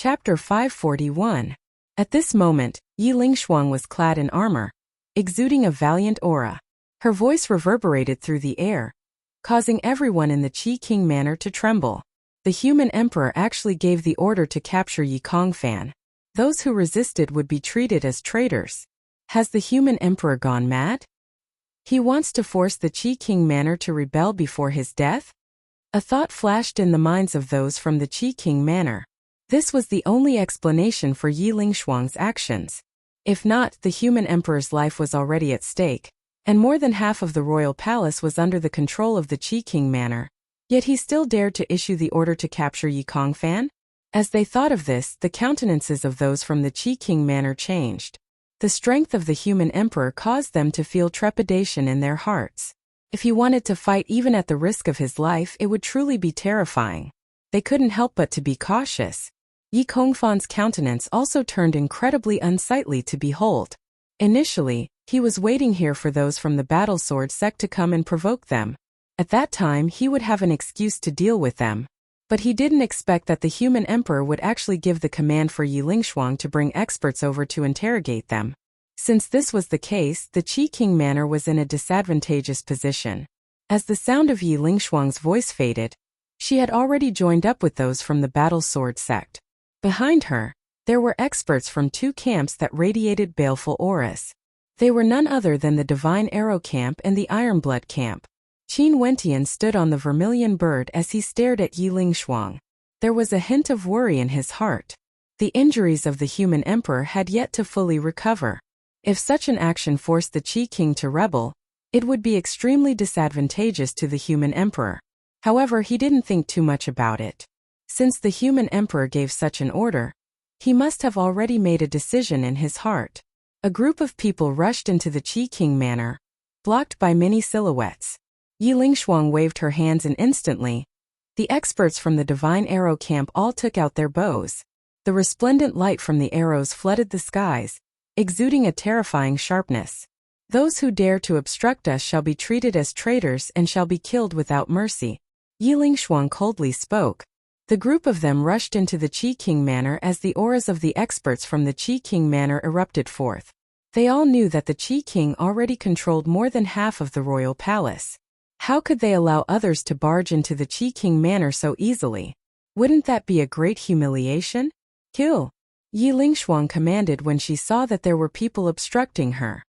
Chapter 541. At this moment, Yi Lingshuang was clad in armor, exuding a valiant aura. Her voice reverberated through the air, causing everyone in the Qi King Manor to tremble. The human emperor actually gave the order to capture Yi Kongfan. Those who resisted would be treated as traitors. Has the human emperor gone mad? He wants to force the Qi King Manor to rebel before his death? A thought flashed in the minds of those from the Qi King Manor. This was the only explanation for Yi Lingshuang's actions. If not, the human emperor's life was already at stake, and more than half of the royal palace was under the control of the Qi King Manor. Yet he still dared to issue the order to capture Yi Kongfan? As they thought of this, the countenances of those from the Qi King Manor changed. The strength of the human emperor caused them to feel trepidation in their hearts. If he wanted to fight even at the risk of his life, it would truly be terrifying. They couldn't help but to be cautious. Yi Kongfan's countenance also turned incredibly unsightly to behold. Initially, he was waiting here for those from the battle sword sect to come and provoke them. At that time, he would have an excuse to deal with them. But he didn't expect that the human emperor would actually give the command for Yi Lingshuang to bring experts over to interrogate them. Since this was the case, the Qi King Manor was in a disadvantageous position. As the sound of Yi Lingshuang's voice faded, she had already joined up with those from the battle sword sect. Behind her, there were experts from two camps that radiated baleful auras. They were none other than the Divine Arrow camp and the Ironblood camp. Qin Wentian stood on the vermilion bird as he stared at Yi Lingshuang. There was a hint of worry in his heart. The injuries of the human emperor had yet to fully recover. If such an action forced the Qi King to rebel, it would be extremely disadvantageous to the human emperor. However, he didn't think too much about it. Since the human emperor gave such an order, he must have already made a decision in his heart. A group of people rushed into the Qi King Manor, blocked by many silhouettes. Yi Lingshuang waved her hands and instantly, the experts from the Divine Arrow camp all took out their bows. The resplendent light from the arrows flooded the skies, exuding a terrifying sharpness. Those who dare to obstruct us shall be treated as traitors and shall be killed without mercy. Yi Lingshuang coldly spoke. The group of them rushed into the Qi King Manor as the auras of the experts from the Qi King Manor erupted forth. They all knew that the Qi King already controlled more than half of the royal palace. How could they allow others to barge into the Qi King Manor so easily? Wouldn't that be a great humiliation? Kill! Yi Lingshuang commanded when she saw that there were people obstructing her.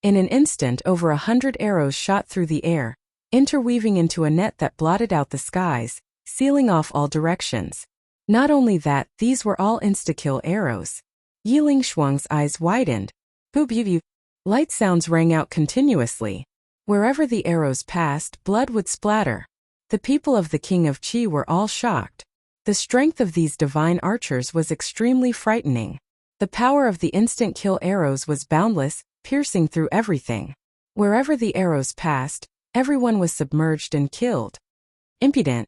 In an instant, over 100 arrows shot through the air, interweaving into a net that blotted out the skies, sealing off all directions. Not only that, these were all insta-kill arrows. Yi Lingshuang's eyes widened. Boop-boop. Light sounds rang out continuously. Wherever the arrows passed, blood would splatter. The people of the King of Qi were all shocked. The strength of these divine archers was extremely frightening. The power of the instant kill arrows was boundless, piercing through everything. Wherever the arrows passed, everyone was submerged and killed. Impudent!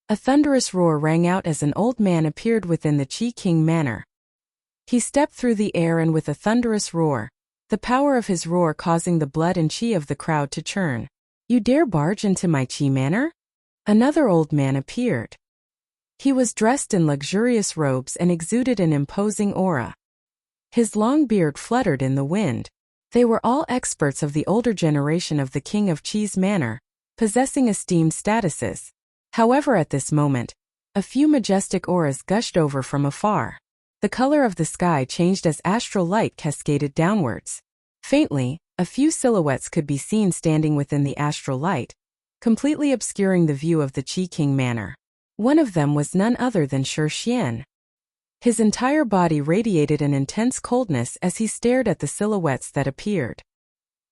A thunderous roar rang out as an old man appeared within the Qi King Manor. He stepped through the air and with a thunderous roar, the power of his roar causing the blood and qi of the crowd to churn. You dare barge into my Qi Manor? Another old man appeared. He was dressed in luxurious robes and exuded an imposing aura. His long beard fluttered in the wind. They were all experts of the older generation of the King of Qi's manor, possessing esteemed statuses. However, at this moment, a few majestic auras gushed over from afar. The color of the sky changed as astral light cascaded downwards. Faintly, a few silhouettes could be seen standing within the astral light, completely obscuring the view of the Qi King Manor. One of them was none other than Shi Xian. His entire body radiated an intense coldness as he stared at the silhouettes that appeared.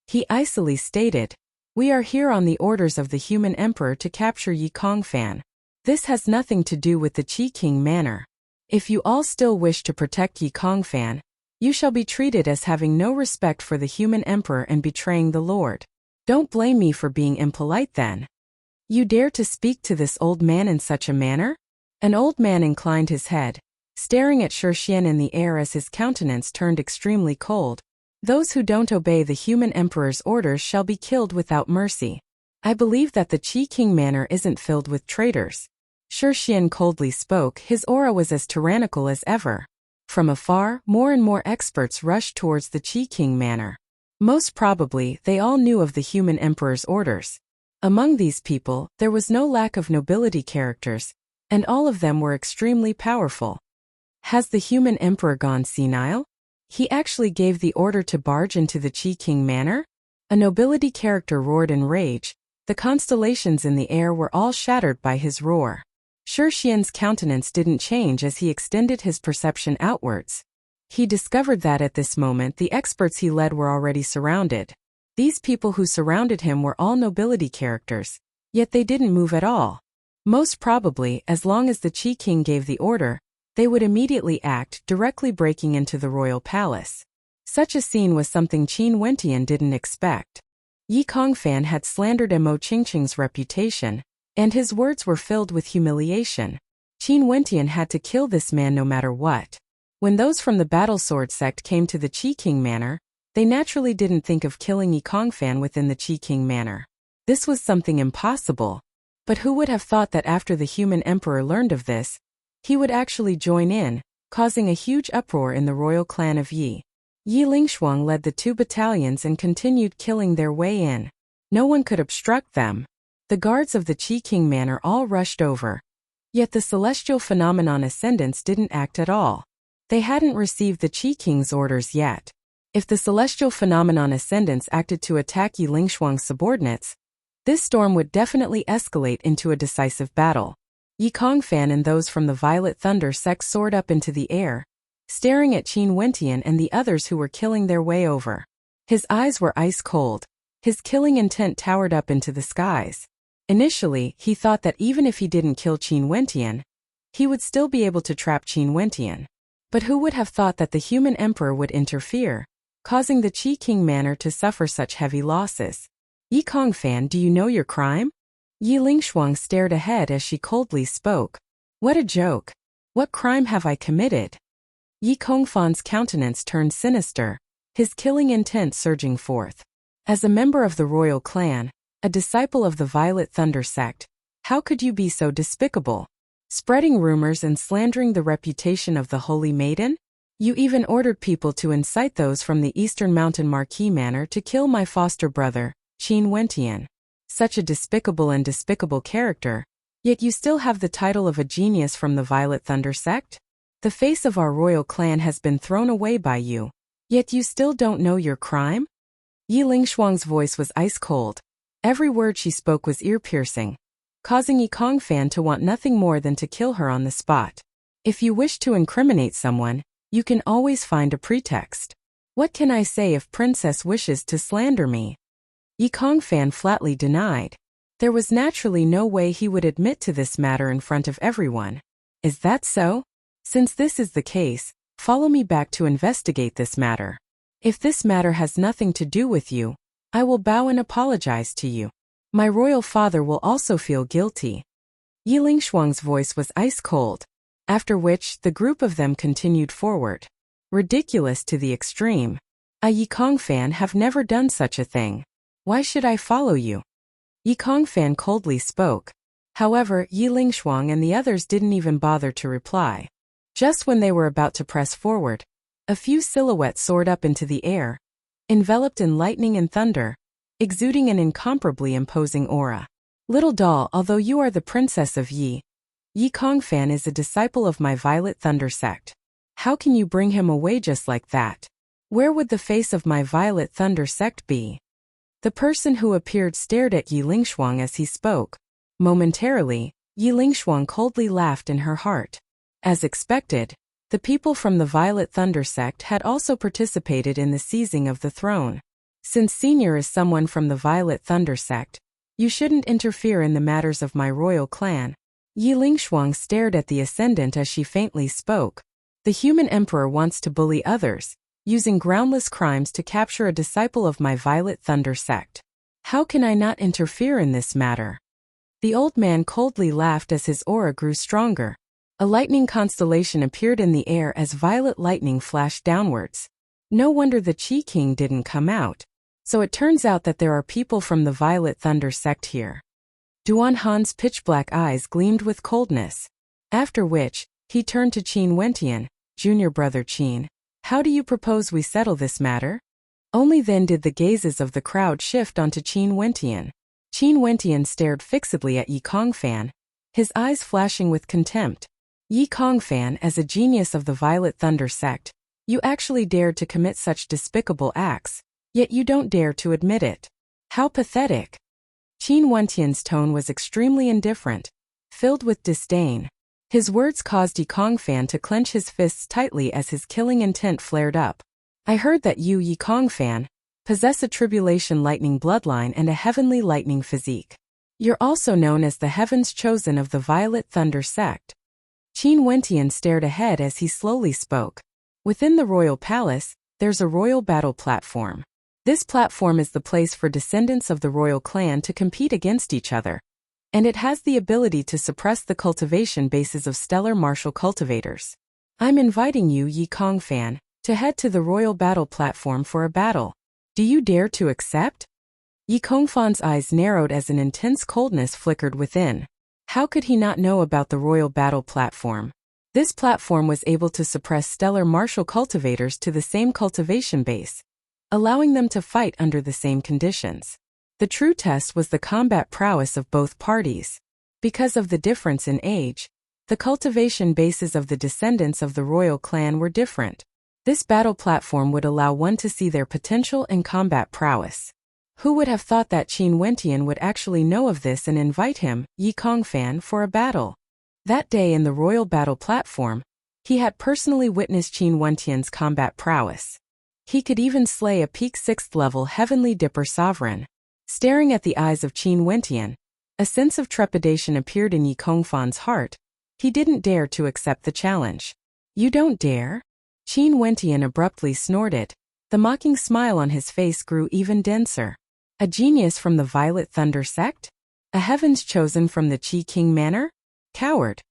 He icily stated, "We are here on the orders of the human emperor to capture Yi Kongfan. This has nothing to do with the Qi King Manor. If you all still wish to protect Yi Kongfan, you shall be treated as having no respect for the human emperor and betraying the Lord. Don't blame me for being impolite then. You dare to speak to this old man in such a manner?" An old man inclined his head, staring at Shi Xian in the air as his countenance turned extremely cold. "Those who don't obey the human emperor's orders shall be killed without mercy. I believe that the Qi King Manor isn't filled with traitors. Shi Xian coldly spoke. His aura was as tyrannical as ever. From afar, more and more experts rushed towards the Qi King manor. Most probably, they all knew of the human emperor's orders. Among these people, there was no lack of nobility characters, and all of them were extremely powerful. Has the human emperor gone senile? He actually gave the order to barge into the Qi King manor? A nobility character roared in rage. The constellations in the air were all shattered by his roar. Shi Xian's countenance didn't change as he extended his perception outwards. He discovered that at this moment the experts he led were already surrounded. These people who surrounded him were all nobility characters, yet they didn't move at all. Most probably, as long as the Qi King gave the order, they would immediately act, directly breaking into the royal palace. Such a scene was something Qin Wentian didn't expect. Yi Kongfan had slandered Mo Qingqing's reputation, and his words were filled with humiliation. Qin Wentian had to kill this man no matter what. When those from the Battlesword sect came to the Qi King manor, they naturally didn't think of killing Yi Kongfan within the Qi King manor. This was something impossible. But who would have thought that after the human emperor learned of this, he would actually join in, causing a huge uproar in the royal clan of Yi. Yi Lingshuang led the 2 battalions and continued killing their way in. No one could obstruct them. The guards of the Qi King manor all rushed over. Yet the celestial phenomenon ascendants didn't act at all. They hadn't received the Qi King's orders yet. If the celestial phenomenon ascendants acted to attack Yi Lingshuang's subordinates, this storm would definitely escalate into a decisive battle. Yi Kongfan and those from the Violet Thunder sect soared up into the air, staring at Qin Wentian and the others who were killing their way over. His eyes were ice cold. His killing intent towered up into the skies. Initially, he thought that even if he didn't kill Qin Wentian, he would still be able to trap Qin Wentian. But who would have thought that the human emperor would interfere, causing the Qi King manor to suffer such heavy losses? Yi Kongfan, do you know your crime? Yi Lingshuang stared ahead as she coldly spoke. What a joke. What crime have I committed? Yi Kongfan's countenance turned sinister, his killing intent surging forth. As a member of the royal clan, a disciple of the Violet Thunder sect, how could you be so despicable? Spreading rumors and slandering the reputation of the Holy Maiden? You even ordered people to incite those from the Eastern Mountain Marquis Manor to kill my foster brother, Qin Wentian. Such a despicable character, yet you still have the title of a genius from the Violet Thunder sect? The face of our royal clan has been thrown away by you, yet you still don't know your crime? Yi Lingshuang's voice was ice cold. Every word she spoke was ear-piercing, causing Yi Kongfan to want nothing more than to kill her on the spot. If you wish to incriminate someone, you can always find a pretext. What can I say if Princess wishes to slander me? Yi Kongfan flatly denied. There was naturally no way he would admit to this matter in front of everyone. Is that so? Since this is the case, follow me back to investigate this matter. If this matter has nothing to do with you, I will bow and apologize to you. My royal father will also feel guilty. Yi Lingshuang's voice was ice cold, after which the group of them continued forward. Ridiculous to the extreme. I, Yi Kongfan, have never done such a thing. Why should I follow you? Yi Kongfan coldly spoke. However, Yi Lingshuang and the others didn't even bother to reply. Just when they were about to press forward, a few silhouettes soared up into the air, enveloped in lightning and thunder, exuding an incomparably imposing aura. Little doll, although you are the princess of Yi, Yi Kongfan is a disciple of my Violet Thunder sect. How can you bring him away just like that? Where would the face of my Violet Thunder sect be? The person who appeared stared at Yi Lingshuang as he spoke. Momentarily, Yi Lingshuang coldly laughed in her heart. As expected, the people from the Violet Thunder sect had also participated in the seizing of the throne. Since Senior is someone from the Violet Thunder sect, you shouldn't interfere in the matters of my royal clan. Yi Lingshuang stared at the Ascendant as she faintly spoke. The human emperor wants to bully others, using groundless crimes to capture a disciple of my Violet Thunder sect. How can I not interfere in this matter? The old man coldly laughed as his aura grew stronger. A lightning constellation appeared in the air as violet lightning flashed downwards. No wonder the Qi King didn't come out. So it turns out that there are people from the Violet Thunder sect here. Duan Han's pitch-black eyes gleamed with coldness. After which, he turned to Qin Wentian, "Junior brother Qin, how do you propose we settle this matter?" Only then did the gazes of the crowd shift onto Qin Wentian. Qin Wentian stared fixedly at Yi Kongfan, his eyes flashing with contempt. "Yi Kongfan, as a genius of the Violet Thunder sect, you actually dared to commit such despicable acts, yet you don't dare to admit it. How pathetic." Qin Wentian's tone was extremely indifferent, filled with disdain. His words caused Yi Kongfan to clench his fists tightly as his killing intent flared up. "I heard that you, Yi Kongfan, possess a tribulation lightning bloodline and a heavenly lightning physique. You're also known as the Heavens Chosen of the Violet Thunder sect." Qin Wentian stared ahead as he slowly spoke. "Within the royal palace, there's a royal battle platform. This platform is the place for descendants of the royal clan to compete against each other, and it has the ability to suppress the cultivation bases of stellar martial cultivators. I'm inviting you, Yi Kongfan, to head to the royal battle platform for a battle. Do you dare to accept?" Yi Kongfan's eyes narrowed as an intense coldness flickered within. How could he not know about the royal battle platform? This platform was able to suppress stellar martial cultivators to the same cultivation base, allowing them to fight under the same conditions. The true test was the combat prowess of both parties. Because of the difference in age, the cultivation bases of the descendants of the royal clan were different. This battle platform would allow one to see their potential and combat prowess. Who would have thought that Qin Wentian would actually know of this and invite him, Yi Kongfan, for a battle? That day in the royal battle platform, he had personally witnessed Qin Wentian's combat prowess. He could even slay a peak 6th level Heavenly Dipper sovereign. Staring at the eyes of Qin Wentian, a sense of trepidation appeared in Yi Kongfan's heart. He didn't dare to accept the challenge. "You don't dare?" Qin Wentian abruptly snorted. The mocking smile on his face grew even denser. "A genius from the Violet Thunder sect? A Heavens Chosen from the Qi King Manor? Coward."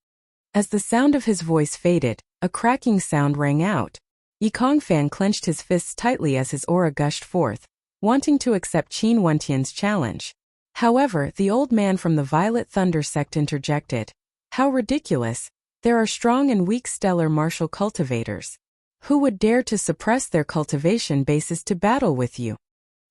As the sound of his voice faded, a cracking sound rang out. Yi Kongfan clenched his fists tightly as his aura gushed forth, wanting to accept Qin Wentian's challenge. However, the old man from the Violet Thunder sect interjected. "How ridiculous! There are strong and weak stellar martial cultivators. Who would dare to suppress their cultivation bases to battle with you?"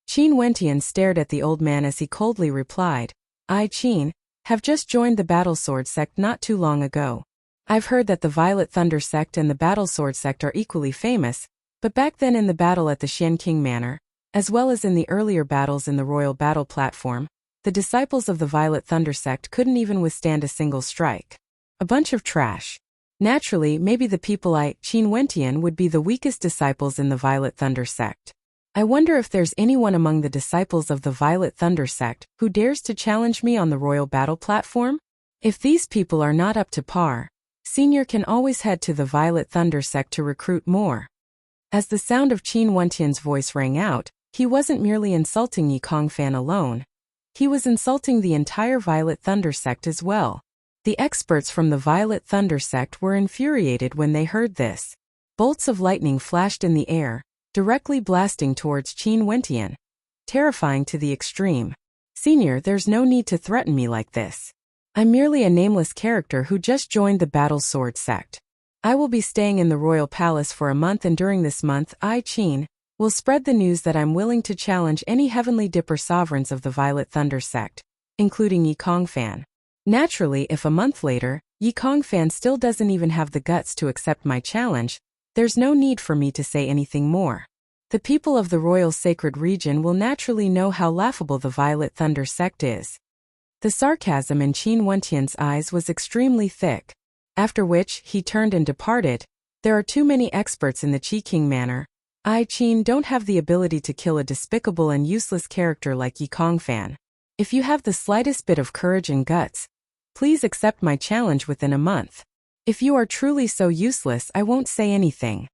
Qin Wentian stared at the old man as he coldly replied, "I, Qin, have just joined the Battlesword sect not too long ago. I've heard that the Violet Thunder sect and the Battlesword sect are equally famous, but back then in the battle at the Xian King Manor, as well as in the earlier battles in the royal battle platform, the disciples of the Violet Thunder sect couldn't even withstand a single strike. A bunch of trash. Naturally, maybe the people Qin Wentian, would be the weakest disciples in the Violet Thunder sect. I wonder if there's anyone among the disciples of the Violet Thunder sect who dares to challenge me on the royal battle platform? If these people are not up to par, Senior can always head to the Violet Thunder sect to recruit more." As the sound of Qin Wentian's voice rang out, he wasn't merely insulting Yi Kongfan alone. He was insulting the entire Violet Thunder sect as well. The experts from the Violet Thunder sect were infuriated when they heard this. Bolts of lightning flashed in the air, directly blasting towards Qin Wentian. Terrifying to the extreme. "Senior, there's no need to threaten me like this. I'm merely a nameless character who just joined the Battle Sword sect. I will be staying in the royal palace for a month, and during this month I, Qin, will spread the news that I'm willing to challenge any Heavenly Dipper sovereigns of the Violet Thunder sect, including Yi Kongfan. Naturally, if a month later, Yi Kongfan still doesn't even have the guts to accept my challenge, there's no need for me to say anything more. The people of the Royal Sacred Region will naturally know how laughable the Violet Thunder sect is." The sarcasm in Qin Wentian's eyes was extremely thick. After which, he turned and departed. "There are too many experts in the Qi King Manor. I, Qin, don't have the ability to kill a despicable and useless character like Yi Kongfan. If you have the slightest bit of courage and guts, please accept my challenge within a month. If you are truly so useless, I won't say anything.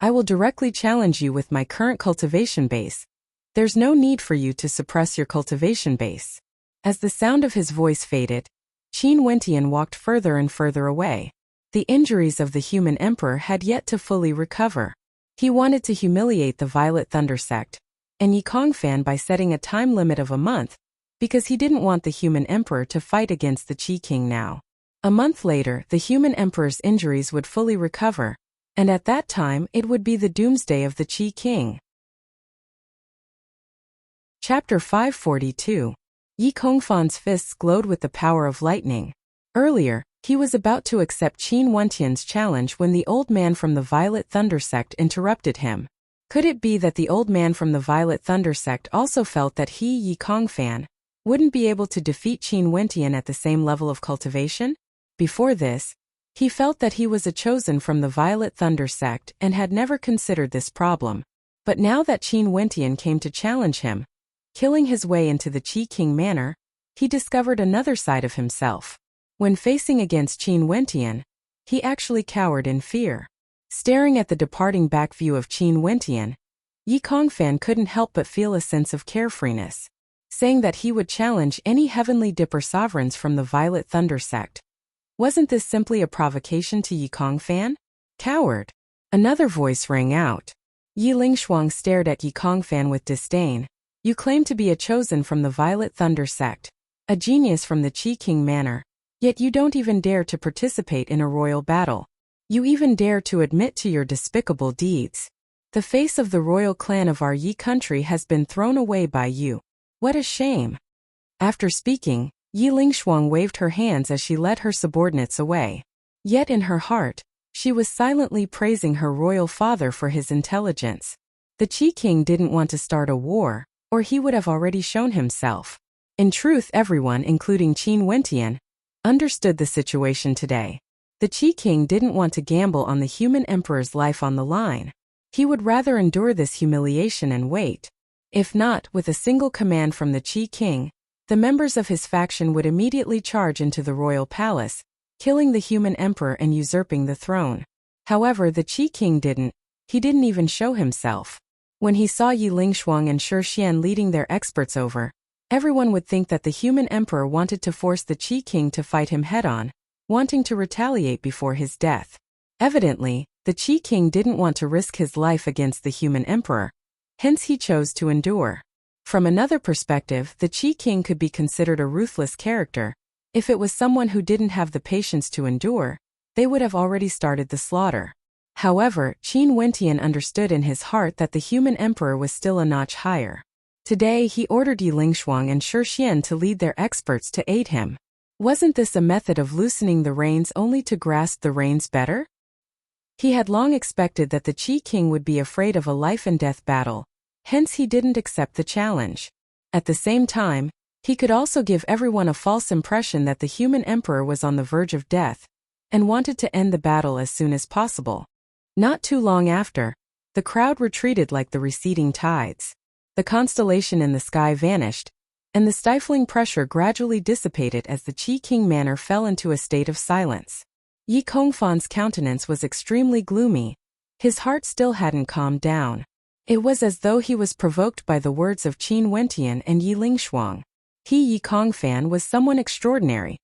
I will directly challenge you with my current cultivation base. There's no need for you to suppress your cultivation base." As the sound of his voice faded, Qin Wentian walked further and further away. The injuries of the human emperor had yet to fully recover. He wanted to humiliate the Violet Thunder sect, and Yi Kongfan by setting a time limit of a month, because he didn't want the human emperor to fight against the Qi King now. A month later, the human emperor's injuries would fully recover, and at that time it would be the doomsday of the Qi King. Chapter 542. Yi Kongfan's fists glowed with the power of lightning. Earlier, he was about to accept Qin Wentian's challenge when the old man from the Violet Thunder sect interrupted him. Could it be that the old man from the Violet Thunder sect also felt that he, Yi Kongfan, wouldn't be able to defeat Qin Wentian at the same level of cultivation? Before this, he felt that he was a chosen from the Violet Thunder sect and had never considered this problem. But now that Qin Wentian came to challenge him, killing his way into the Qi King manor, he discovered another side of himself. When facing against Qin Wentian, he actually cowered in fear. Staring at the departing back view of Qin Wentian, Yi Kongfan couldn't help but feel a sense of carefreeness, saying that he would challenge any Heavenly Dipper sovereigns from the Violet Thunder sect. Wasn't this simply a provocation to Yi Kongfan? Coward! Another voice rang out. Yi Lingshuang stared at Yi Kongfan with disdain. You claim to be a chosen from the Violet Thunder sect, a genius from the Qi King manor, yet you don't even dare to participate in a royal battle. You even dare to admit to your despicable deeds. The face of the royal clan of our Yi country has been thrown away by you. What a shame! After speaking, Yi Lingshuang waved her hands as she led her subordinates away. Yet in her heart, she was silently praising her royal father for his intelligence. The Qi King didn't want to start a war, or he would have already shown himself. In truth, everyone, including Qin Wentian, understood the situation today. The Qi King didn't want to gamble on the human emperor's life on the line. He would rather endure this humiliation and wait. If not, with a single command from the Qi King, the members of his faction would immediately charge into the royal palace, killing the human emperor and usurping the throne. However, the Qi King didn't. He didn't even show himself. When he saw Yi Lingshuang and Shi Xian leading their experts over, everyone would think that the human emperor wanted to force the Qi King to fight him head-on, wanting to retaliate before his death. Evidently, the Qi King didn't want to risk his life against the human emperor, hence he chose to endure. From another perspective, the Qi King could be considered a ruthless character. If it was someone who didn't have the patience to endure, they would have already started the slaughter. However, Qin Wentian understood in his heart that the human emperor was still a notch higher. Today he ordered Yi Lingshuang and Shi Xian to lead their experts to aid him. Wasn't this a method of loosening the reins only to grasp the reins better? He had long expected that the Qi King would be afraid of a life-and-death battle, hence he didn't accept the challenge. At the same time, he could also give everyone a false impression that the human emperor was on the verge of death, and wanted to end the battle as soon as possible. Not too long after, the crowd retreated like the receding tides. The constellation in the sky vanished, and the stifling pressure gradually dissipated as the Qi King manor fell into a state of silence. Yi Kongfan's countenance was extremely gloomy. His heart still hadn't calmed down. It was as though he was provoked by the words of Qin Wentian and Yi Lingshuang. He, Yi Kongfan, was someone extraordinary,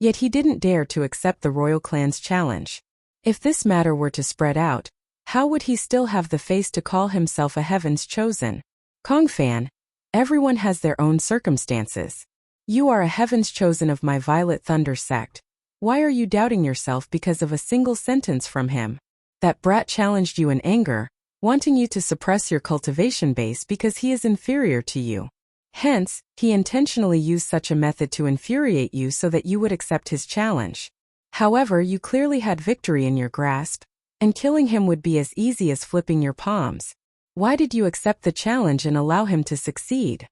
yet he didn't dare to accept the royal clan's challenge. If this matter were to spread out, how would he still have the face to call himself a heaven's chosen? Kongfan, everyone has their own circumstances. You are a heaven's chosen of my Violet Thunder sect. Why are you doubting yourself because of a single sentence from him? That brat challenged you in anger, wanting you to suppress your cultivation base because he is inferior to you. Hence, he intentionally used such a method to infuriate you so that you would accept his challenge. However, you clearly had victory in your grasp, and killing him would be as easy as flipping your palms. Why did you accept the challenge and allow him to succeed?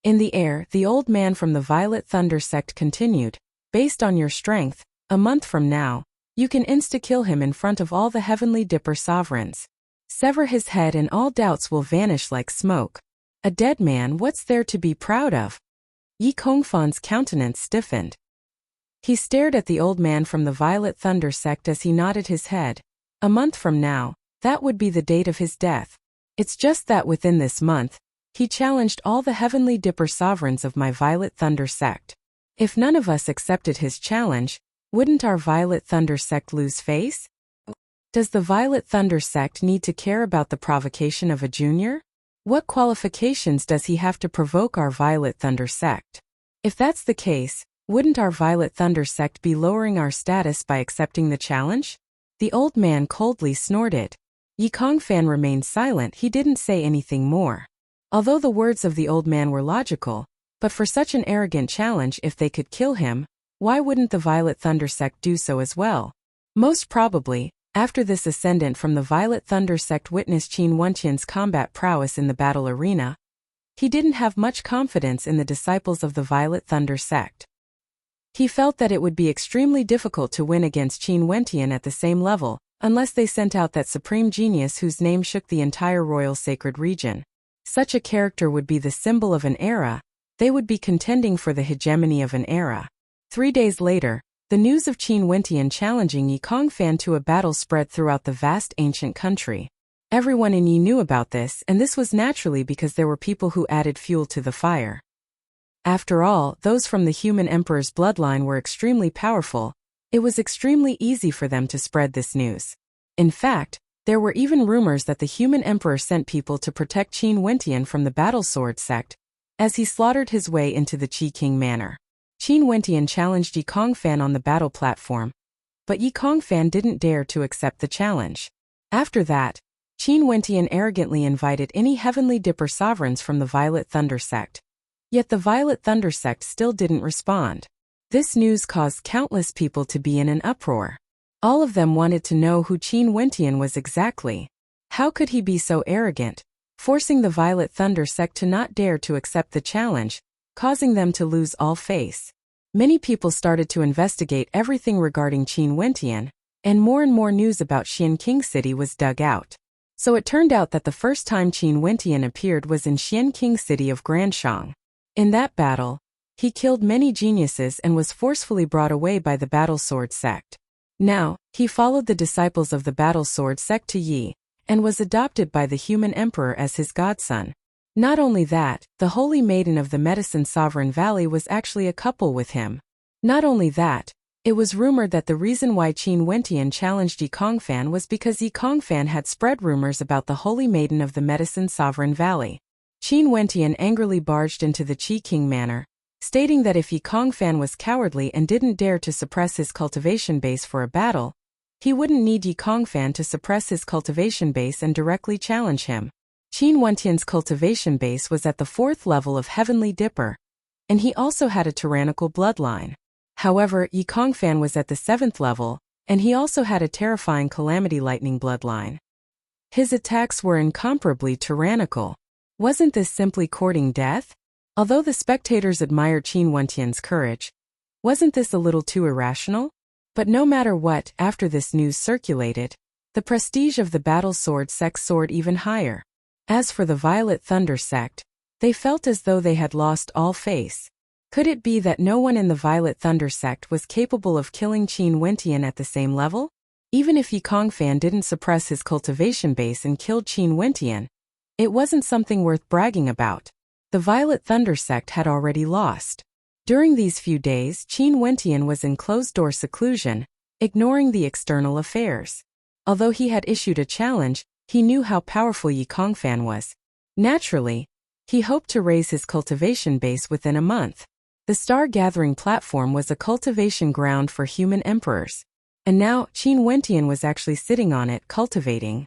In the air, the old man from the Violet Thunder sect continued. Based on your strength, a month from now, you can insta-kill him in front of all the Heavenly Dipper sovereigns. Sever his head and all doubts will vanish like smoke. A dead man, what's there to be proud of? Yi Kongfan's countenance stiffened. He stared at the old man from the Violet Thunder sect as he nodded his head. A month from now, that would be the date of his death. It's just that within this month, he challenged all the Heavenly Dipper sovereigns of my Violet Thunder sect. If none of us accepted his challenge, wouldn't our Violet Thunder sect lose face? Does the Violet Thunder sect need to care about the provocation of a junior? What qualifications does he have to provoke our Violet Thunder sect? If that's the case, wouldn't our Violet Thunder sect be lowering our status by accepting the challenge? The old man coldly snorted. Yi Kongfan remained silent. He didn't say anything more. Although the words of the old man were logical, but for such an arrogant challenge, if they could kill him, why wouldn't the Violet Thunder sect do so as well? Most probably, after this ascendant from the Violet Thunder sect witnessed Qin Wenqian's combat prowess in the battle arena, he didn't have much confidence in the disciples of the Violet Thunder sect. He felt that it would be extremely difficult to win against Qin Wenqian at the same level, unless they sent out that supreme genius whose name shook the entire royal sacred region. Such a character would be the symbol of an era. They would be contending for the hegemony of an era. 3 days later, the news of Qin Wenqian challenging Yi Kongfan to a battle spread throughout the vast ancient country. Everyone in Yi knew about this, and this was naturally because there were people who added fuel to the fire. After all, those from the human emperor's bloodline were extremely powerful. It was extremely easy for them to spread this news. In fact, there were even rumors that the human emperor sent people to protect Qin Wenqian from the battle sword sect, as he slaughtered his way into the Qi King manor. Qin Wenqian challenged Yi Kongfan on the battle platform, but Yi Kongfan didn't dare to accept the challenge. After that, Qin Wenqian arrogantly invited any heavenly dipper sovereigns from the Violet Thunder sect. Yet the Violet Thunder sect still didn't respond. This news caused countless people to be in an uproar. All of them wanted to know who Qin Wenqian was exactly. How could he be so arrogant, forcing the Violet Thunder sect to not dare to accept the challenge, causing them to lose all face? Many people started to investigate everything regarding Qin Wenqian, and more news about Xian King City was dug out. So it turned out that the first time Qin Wenqian appeared was in Xian King City of Granshang. In that battle, he killed many geniuses and was forcefully brought away by the Battle Sword sect. Now, he followed the disciples of the Battle Sword sect to Yi, and was adopted by the human emperor as his godson. Not only that, the Holy Maiden of the Medicine Sovereign Valley was actually a couple with him. Not only that, it was rumored that the reason why Qin Wenqian challenged Yi Kongfan was because Yi Kongfan had spread rumors about the Holy Maiden of the Medicine Sovereign Valley. Qin Wenqian angrily barged into the Qi King manor, stating that if Yi Kongfan was cowardly and didn't dare to suppress his cultivation base for a battle, he wouldn't need Yi Kongfan to suppress his cultivation base and directly challenge him. Qin Wenqian's cultivation base was at the 4th level of Heavenly Dipper, and he also had a tyrannical bloodline. However, Yi Kongfan was at the 7th level, and he also had a terrifying Calamity Lightning bloodline. His attacks were incomparably tyrannical. Wasn't this simply courting death? Although the spectators admired Qin Wenqian's courage, wasn't this a little too irrational? But no matter what, after this news circulated, the prestige of the Battle Sword sect soared even higher. As for the Violet Thunder sect, they felt as though they had lost all face. Could it be that no one in the Violet Thunder sect was capable of killing Qin Wenqian at the same level? Even if Yi Kongfan didn't suppress his cultivation base and killed Qin Wenqian, it wasn't something worth bragging about. The Violet Thunder sect had already lost. During these few days, Qin Wenqian was in closed-door seclusion, ignoring the external affairs. Although he had issued a challenge, he knew how powerful Yi Kongfan was. Naturally, he hoped to raise his cultivation base within a month. The star-gathering platform was a cultivation ground for human emperors. And now, Qin Wenqian was actually sitting on it, cultivating.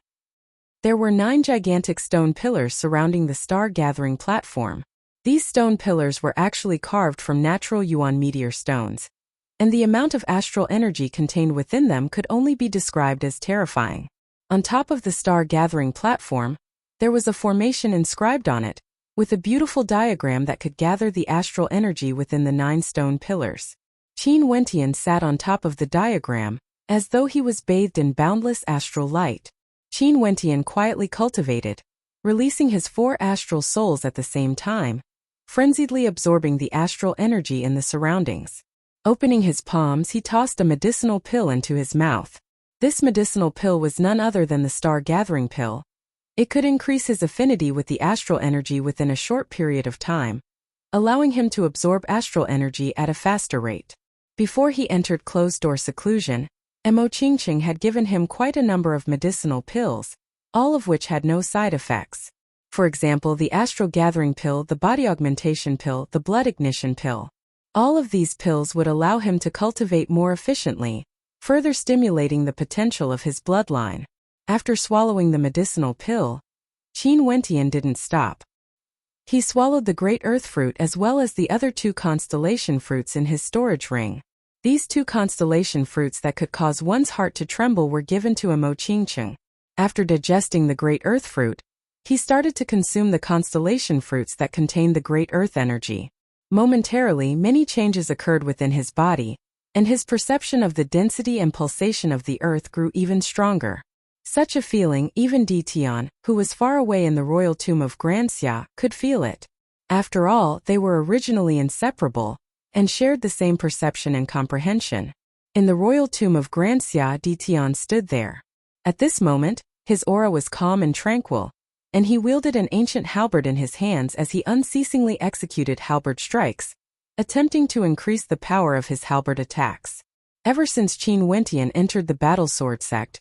There were 9 gigantic stone pillars surrounding the star-gathering platform. These stone pillars were actually carved from natural Yuan meteor stones, and the amount of astral energy contained within them could only be described as terrifying. On top of the star-gathering platform, there was a formation inscribed on it, with a beautiful diagram that could gather the astral energy within the 9 stone pillars. Qin Wenqian sat on top of the diagram, as though he was bathed in boundless astral light. Qin Wenqian quietly cultivated, releasing his 4 astral souls at the same time, frenziedly absorbing the astral energy in the surroundings. Opening his palms, he tossed a medicinal pill into his mouth. This medicinal pill was none other than the star-gathering pill. It could increase his affinity with the astral energy within a short period of time, allowing him to absorb astral energy at a faster rate. Before he entered closed-door seclusion, Mo Qingqing had given him quite a number of medicinal pills, all of which had no side effects. For example, the astral gathering pill, the body augmentation pill, the blood ignition pill. All of these pills would allow him to cultivate more efficiently, further stimulating the potential of his bloodline. After swallowing the medicinal pill, Qin Wentian didn't stop. He swallowed the great earth fruit as well as the other 2 constellation fruits in his storage ring. These 2 constellation fruits that could cause one's heart to tremble were given to Mo Qingcheng. After digesting the great earth fruit, he started to consume the constellation fruits that contained the great earth energy. Momentarily, many changes occurred within his body, and his perception of the density and pulsation of the earth grew even stronger. Such a feeling, even Di Tian, who was far away in the royal tomb of Granxia, could feel it. After all, they were originally inseparable, and shared the same perception and comprehension. In the royal tomb of Granxia, Di Tian stood there. At this moment, his aura was calm and tranquil, and he wielded an ancient halberd in his hands as he unceasingly executed halberd strikes, attempting to increase the power of his halberd attacks. Ever since Qin Wentian entered the battle sword sect,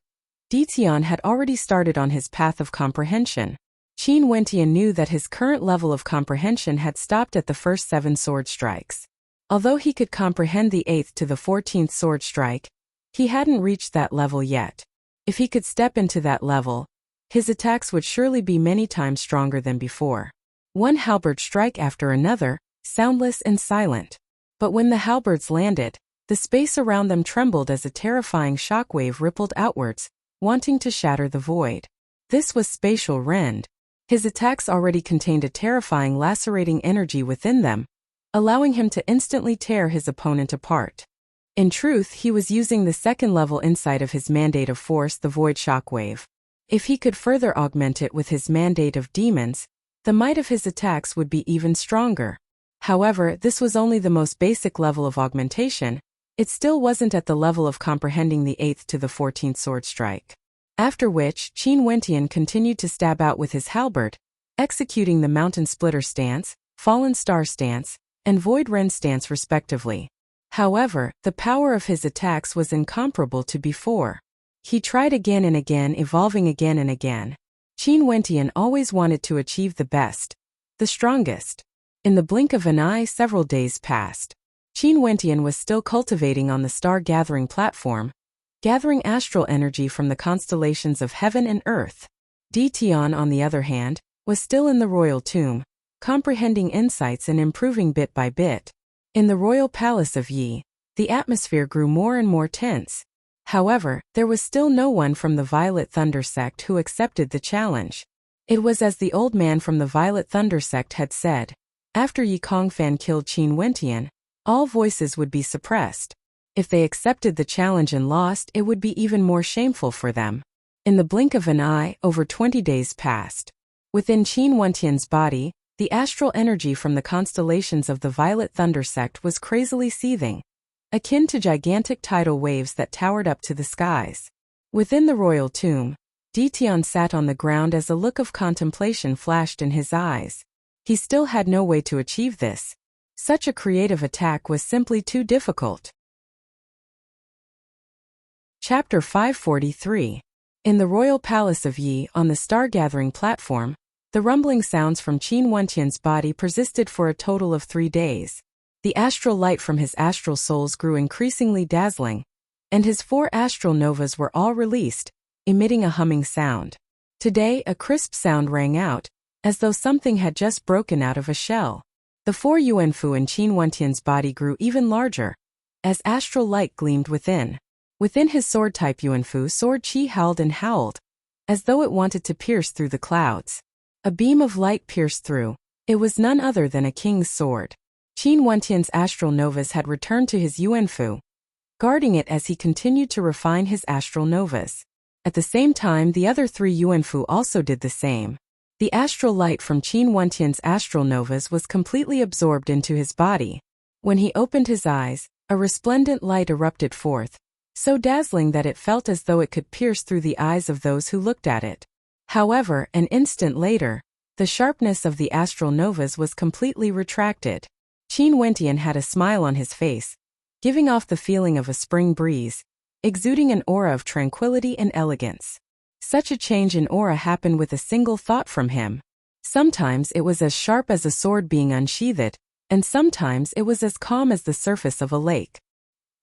Di Tian had already started on his path of comprehension. Qin Wentian knew that his current level of comprehension had stopped at the first 7 sword strikes. Although he could comprehend the 8th to the 14th sword strike, he hadn't reached that level yet. If he could step into that level, his attacks would surely be many times stronger than before. One halberd strike after another, soundless and silent. But when the halberds landed, the space around them trembled as a terrifying shockwave rippled outwards, wanting to shatter the void. This was spatial rend. His attacks already contained a terrifying lacerating energy within them, allowing him to instantly tear his opponent apart. In truth, he was using the 2nd level insight of his mandate of force, the void shockwave. If he could further augment it with his mandate of demons, the might of his attacks would be even stronger. However, this was only the most basic level of augmentation. It still wasn't at the level of comprehending the 8th to the 14th sword strike. After which, Qin Wentian continued to stab out with his halberd, executing the mountain splitter stance, fallen star stance, and void rend stance respectively. However, the power of his attacks was incomparable to before. He tried again and again, evolving again and again. Qin Wentian always wanted to achieve the best, the strongest. In the blink of an eye, several days passed. Qin Wentian was still cultivating on the star-gathering platform, gathering astral energy from the constellations of heaven and earth. Di Tian, on the other hand, was still in the royal tomb, comprehending insights and improving bit by bit. In the royal palace of Yi, the atmosphere grew more and more tense. However, there was still no one from the Violet Thunder sect who accepted the challenge. It was as the old man from the Violet Thunder sect had said. After Yi Kongfan killed Qin Wentian, all voices would be suppressed. If they accepted the challenge and lost, it would be even more shameful for them. In the blink of an eye, over 20 days passed. Within Qin Wentian's body, the astral energy from the constellations of the Violet Thunder sect was crazily seething, akin to gigantic tidal waves that towered up to the skies. Within the royal tomb, Di Tian sat on the ground as a look of contemplation flashed in his eyes. He still had no way to achieve this. Such a creative attack was simply too difficult. Chapter 543. In the royal palace of Yi, on the star-gathering platform, the rumbling sounds from Qin Wentian's body persisted for a total of 3 days. The astral light from his astral souls grew increasingly dazzling, and his 4 astral novas were all released, emitting a humming sound. Today, a crisp sound rang out, as though something had just broken out of a shell. The 4 Yuanfu in Qin Wentian's body grew even larger, as astral light gleamed within. Within his sword-type Yuanfu, sword qi howled and howled, as though it wanted to pierce through the clouds. A beam of light pierced through. It was none other than a king's sword. Qin Wentian's astral novas had returned to his Yuanfu, guarding it as he continued to refine his astral novas. At the same time, the other 3 Yuanfu also did the same. The astral light from Qin Wentian's astral novas was completely absorbed into his body. When he opened his eyes, a resplendent light erupted forth, so dazzling that it felt as though it could pierce through the eyes of those who looked at it. However, an instant later, the sharpness of the astral novas was completely retracted. Qin Wentian had a smile on his face, giving off the feeling of a spring breeze, exuding an aura of tranquility and elegance. Such a change in aura happened with a single thought from him. Sometimes it was as sharp as a sword being unsheathed, and sometimes it was as calm as the surface of a lake.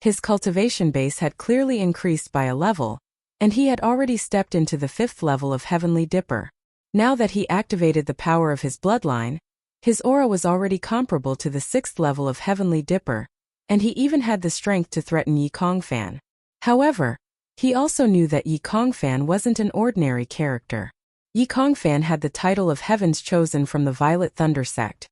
His cultivation base had clearly increased by a level, and he had already stepped into the 5th level of Heavenly Dipper. Now that he activated the power of his bloodline, his aura was already comparable to the 6th level of Heavenly Dipper, and he even had the strength to threaten Yi Kongfan. However, he also knew that Yi Kongfan wasn't an ordinary character. Yi Kongfan had the title of Heaven's Chosen from the Violet Thunder sect,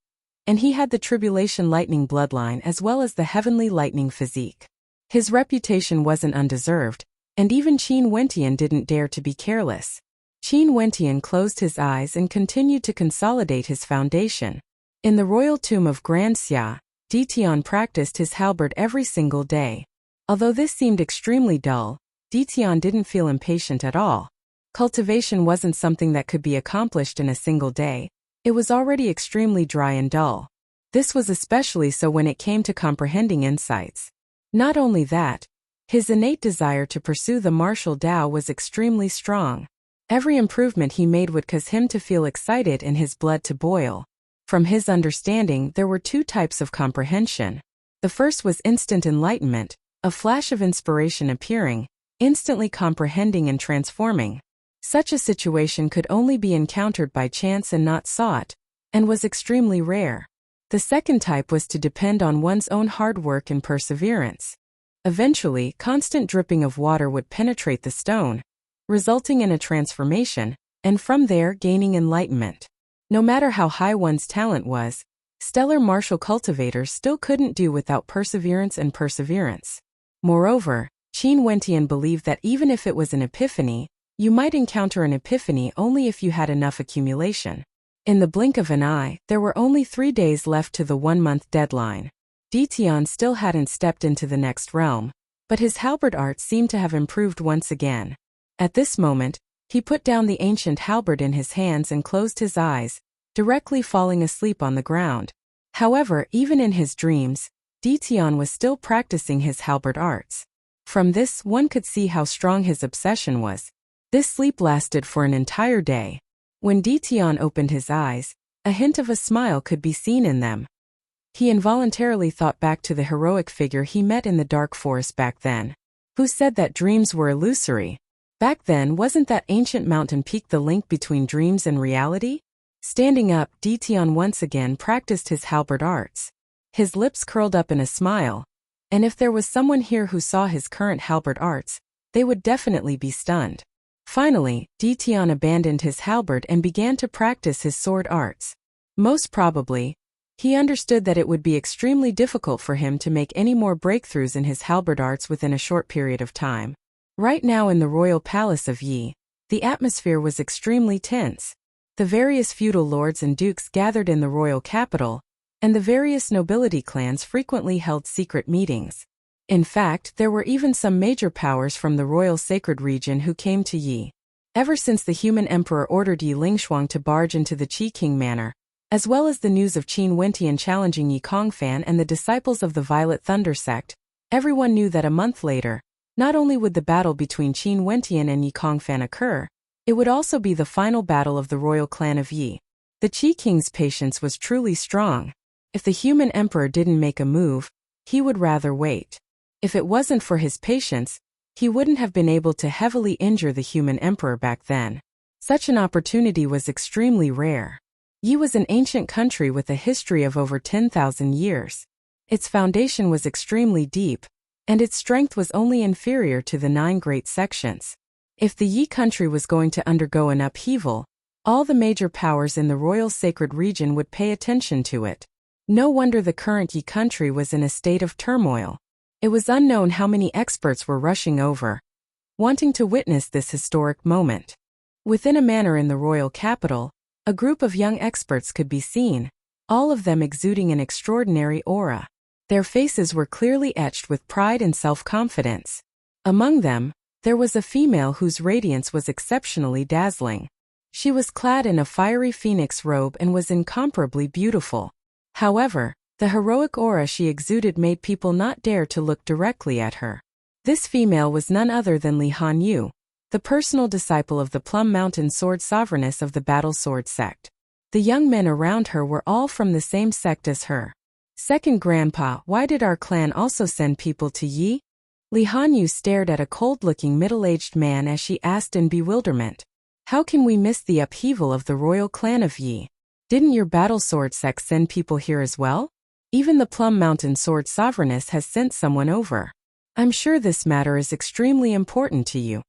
and he had the Tribulation Lightning bloodline as well as the Heavenly Lightning physique. His reputation wasn't undeserved, and even Qin Wentian didn't dare to be careless. Qin Wentian closed his eyes and continued to consolidate his foundation. In the royal tomb of Grand Xia, Ditian practiced his halberd every single day. Although this seemed extremely dull, Ditian didn't feel impatient at all. Cultivation wasn't something that could be accomplished in a single day. It was already extremely dry and dull. This was especially so when it came to comprehending insights. Not only that, his innate desire to pursue the martial Tao was extremely strong. Every improvement he made would cause him to feel excited and his blood to boil. From his understanding, there were 2 types of comprehension. The first was instant enlightenment, a flash of inspiration appearing, instantly comprehending and transforming. Such a situation could only be encountered by chance and not sought, and was extremely rare. The second type was to depend on one's own hard work and perseverance. Eventually, constant dripping of water would penetrate the stone, resulting in a transformation, and from there gaining enlightenment. No matter how high one's talent was, stellar martial cultivators still couldn't do without perseverance and perseverance. Moreover, Qin Wentian believed that even if it was an epiphany, you might encounter an epiphany only if you had enough accumulation. In the blink of an eye, there were only 3 days left to the 1-month deadline. Ditian still hadn't stepped into the next realm, but his halberd art seemed to have improved once again. At this moment, he put down the ancient halberd in his hands and closed his eyes, directly falling asleep on the ground. However, even in his dreams, Ditian was still practicing his halberd arts. From this, one could see how strong his obsession was. This sleep lasted for an entire day. When Ditian opened his eyes, a hint of a smile could be seen in them. He involuntarily thought back to the heroic figure he met in the dark forest back then. Who said that dreams were illusory? Back then, wasn't that ancient mountain peak the link between dreams and reality? Standing up, Ditian once again practiced his halberd arts. His lips curled up in a smile, and if there was someone here who saw his current halberd arts, they would definitely be stunned. Finally, Ditian abandoned his halberd and began to practice his sword arts. Most probably, he understood that it would be extremely difficult for him to make any more breakthroughs in his halberd arts within a short period of time. Right now in the royal palace of Yi, the atmosphere was extremely tense. The various feudal lords and dukes gathered in the royal capital, and the various nobility clans frequently held secret meetings. In fact, there were even some major powers from the royal sacred region who came to Yi. Ever since the human emperor ordered Yi Lingshuang to barge into the Qi King manor, as well as the news of Qin Wentian challenging Yi Kongfan and the disciples of the Violet Thunder sect, everyone knew that a month later, not only would the battle between Qin Wentian and Yi Kongfan occur, it would also be the final battle of the royal clan of Yi. The Qi King's patience was truly strong. If the human emperor didn't make a move, he would rather wait. If it wasn't for his patience, he wouldn't have been able to heavily injure the human emperor back then. Such an opportunity was extremely rare. Yi was an ancient country with a history of over 10,000 years. Its foundation was extremely deep, and its strength was only inferior to the 9 great sections. If the Yi country was going to undergo an upheaval, all the major powers in the royal sacred region would pay attention to it. No wonder the current Yi country was in a state of turmoil. It was unknown how many experts were rushing over, wanting to witness this historic moment. Within a manor in the royal capital, a group of young experts could be seen, all of them exuding an extraordinary aura. Their faces were clearly etched with pride and self-confidence. Among them, there was a female whose radiance was exceptionally dazzling. She was clad in a fiery phoenix robe and was incomparably beautiful. However, the heroic aura she exuded made people not dare to look directly at her. This female was none other than Li Hanyu, the personal disciple of the Plum Mountain Sword Sovereigness of the Battle Sword sect. The young men around her were all from the same sect as her. Second Grandpa, why did our clan also send people to Yi? Li Hanyu stared at a cold-looking middle-aged man as she asked in bewilderment. How can we miss the upheaval of the royal clan of Yi? Didn't your battle sword sect send people here as well? Even the Plum Mountain Sword Sovereigness has sent someone over. I'm sure this matter is extremely important to you.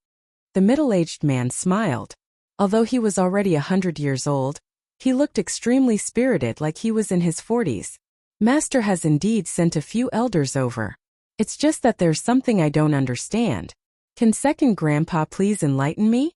The middle-aged man smiled. Although he was already 100 years old, he looked extremely spirited, like he was in his 40s. Master has indeed sent a few elders over. It's just that there's something I don't understand. Can Second Grandpa please enlighten me?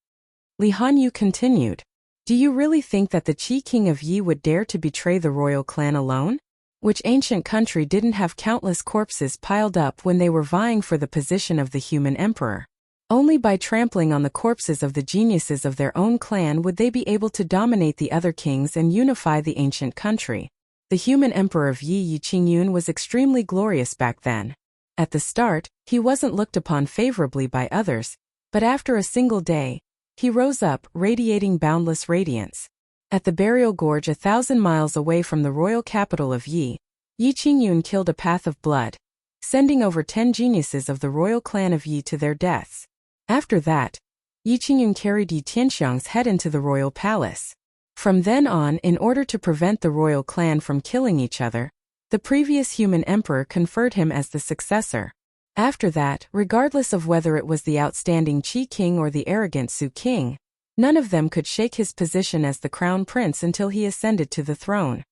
Li Hanyu continued. Do you really think that the Qi King of Yi would dare to betray the royal clan alone? Which ancient country didn't have countless corpses piled up when they were vying for the position of the human emperor? Only by trampling on the corpses of the geniuses of their own clan would they be able to dominate the other kings and unify the ancient country. The human emperor of Yi Qingyun was extremely glorious back then. At the start, he wasn't looked upon favorably by others, but after a single day, he rose up, radiating boundless radiance. At the burial gorge 1,000 miles away from the royal capital of Yi Qingyun killed a path of blood, sending over 10 geniuses of the royal clan of Yi to their deaths. After that, Yi Qingyun carried Yi Tianxiang's head into the royal palace. From then on, in order to prevent the royal clan from killing each other, the previous human emperor conferred him as the successor. After that, regardless of whether it was the outstanding Qi King or the arrogant Su King, none of them could shake his position as the crown prince until he ascended to the throne.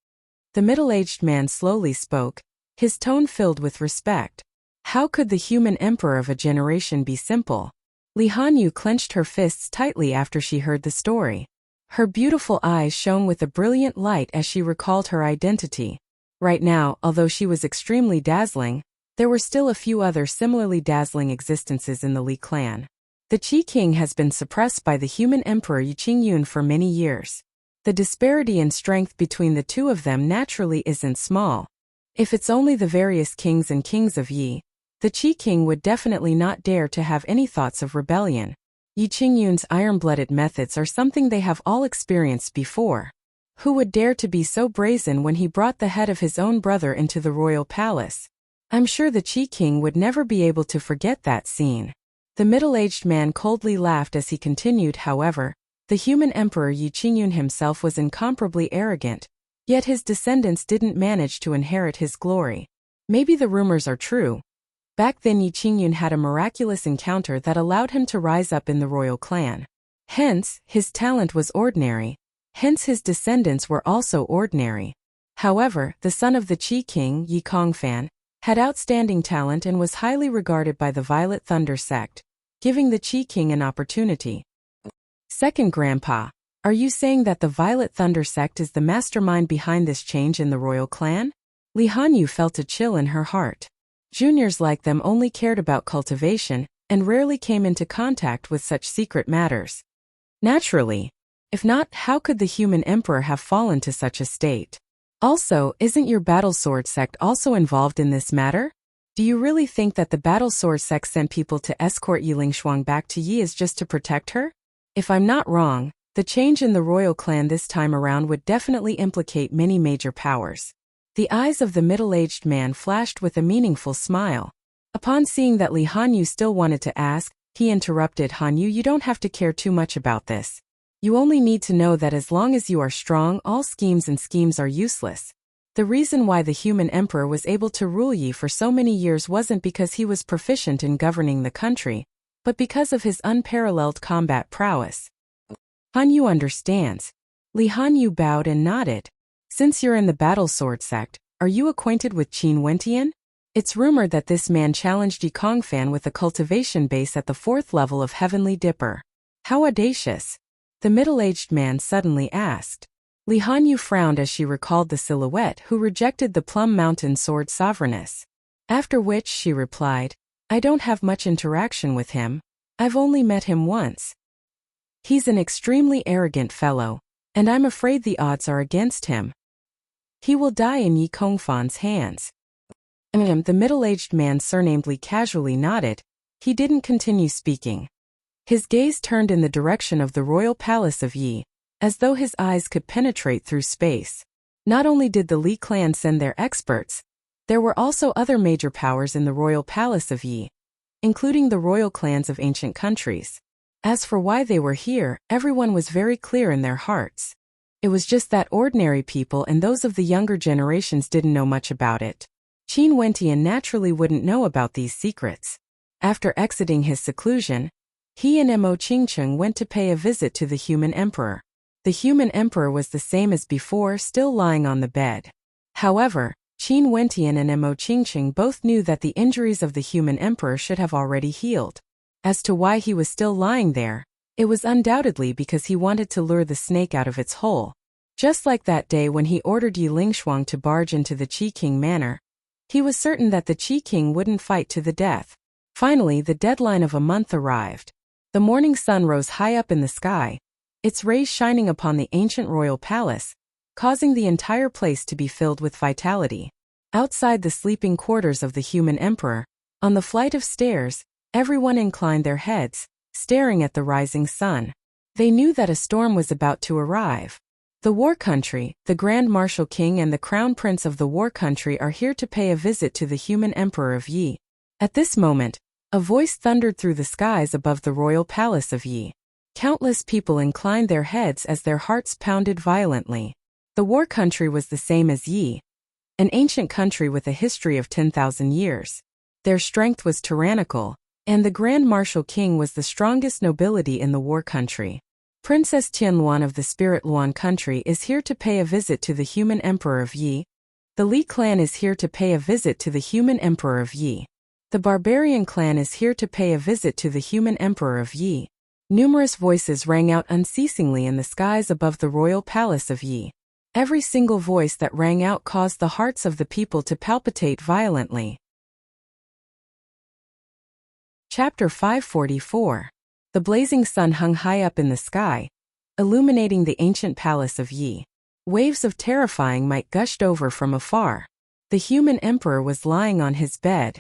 The middle-aged man slowly spoke, his tone filled with respect. How could the human emperor of a generation be simple? Li Hanyu clenched her fists tightly after she heard the story. Her beautiful eyes shone with a brilliant light as she recalled her identity. Right now, although she was extremely dazzling, there were still a few other similarly dazzling existences in the Li clan. The Qi King has been suppressed by the human emperor Yi Qingyun for many years. The disparity in strength between the two of them naturally isn't small. If it's only the various kings and kings of Yi, the Qi King would definitely not dare to have any thoughts of rebellion. Yi Qingyun's iron-blooded methods are something they have all experienced before. Who would dare to be so brazen when he brought the head of his own brother into the royal palace? I'm sure the Qi King would never be able to forget that scene. The middle-aged man coldly laughed as he continued. However, the human emperor Yi Qingyun himself was incomparably arrogant, yet his descendants didn't manage to inherit his glory. Maybe the rumors are true. Back then Yi Qingyun had a miraculous encounter that allowed him to rise up in the royal clan. Hence, his talent was ordinary. Hence his descendants were also ordinary. However, the son of the Qi King, Yi Kongfan, had outstanding talent and was highly regarded by the Violet Thunder sect, giving the Qi King an opportunity. Second Grandpa, are you saying that the Violet Thunder sect is the mastermind behind this change in the royal clan? Li Hanyu felt a chill in her heart. Juniors like them only cared about cultivation and rarely came into contact with such secret matters. Naturally. If not, how could the human emperor have fallen to such a state? Also, isn't your battle sword sect also involved in this matter? Do you really think that the battle sword sect sent people to escort Yi Lingshuang back to Yi is just to protect her? If I'm not wrong, the change in the royal clan this time around would definitely implicate many major powers. The eyes of the middle-aged man flashed with a meaningful smile. Upon seeing that Li Hanyu still wanted to ask, he interrupted. Hanyu, you don't have to care too much about this. You only need to know that as long as you are strong, all schemes are useless. The reason why the human emperor was able to rule Yi for so many years wasn't because he was proficient in governing the country, but because of his unparalleled combat prowess. Hanyu understands. Li Hanyu bowed and nodded. Since you're in the battle sword sect, are you acquainted with Qin Wentian? It's rumored that this man challenged Yi Kongfan with a cultivation base at the 4th level of Heavenly Dipper. How audacious! The middle-aged man suddenly asked. Li Hanyu frowned as she recalled the silhouette who rejected the Plum Mountain Sword Sovereigness. After which she replied, I don't have much interaction with him. I've only met him once. He's an extremely arrogant fellow, and I'm afraid the odds are against him. He will die in Yi Kongfan's hands. The middle-aged man surnamedly casually nodded. He didn't continue speaking. His gaze turned in the direction of the royal palace of Yi, as though his eyes could penetrate through space. Not only did the Li clan send their experts, There were also other major powers in the royal palace of Yi, including the royal clans of ancient countries. As for why they were here, everyone was very clear in their hearts. It was just that ordinary people and those of the younger generations didn't know much about it. Qin Wentian naturally wouldn't know about these secrets. After exiting his seclusion, he and Mo Qingcheng went to pay a visit to the human emperor. The human emperor was the same as before, still lying on the bed. However, Qin Wentian and Mo Qingcheng both knew that the injuries of the human emperor should have already healed. As to why he was still lying there, it was undoubtedly because he wanted to lure the snake out of its hole. Just like that day when he ordered Yi Lingshuang to barge into the Qi King manor, he was certain that the Qi King wouldn't fight to the death. Finally, the deadline of a month arrived. The morning sun rose high up in the sky, its rays shining upon the ancient royal palace, causing the entire place to be filled with vitality. Outside the sleeping quarters of the human emperor, on the flight of stairs, everyone inclined their heads, staring at the rising sun. They knew that a storm was about to arrive. The war country, the Grand Marshal King and the Crown Prince of the war country are here to pay a visit to the human emperor of Yi. At this moment, a voice thundered through the skies above the royal palace of Yi. Countless people inclined their heads as their hearts pounded violently. The war country was the same as Yi, an ancient country with a history of 10,000 years. Their strength was tyrannical, and the Grand Marshal King was the strongest nobility in the war country. Princess Tianluan of the Spirit Luan country is here to pay a visit to the human emperor of Yi. The Li clan is here to pay a visit to the human emperor of Yi. The Barbarian clan is here to pay a visit to the human emperor of Yi. Numerous voices rang out unceasingly in the skies above the royal palace of Yi. Every single voice that rang out caused the hearts of the people to palpitate violently. Chapter 544. The blazing sun hung high up in the sky, illuminating the ancient palace of Yi. Waves of terrifying might gushed over from afar. The human emperor was lying on his bed.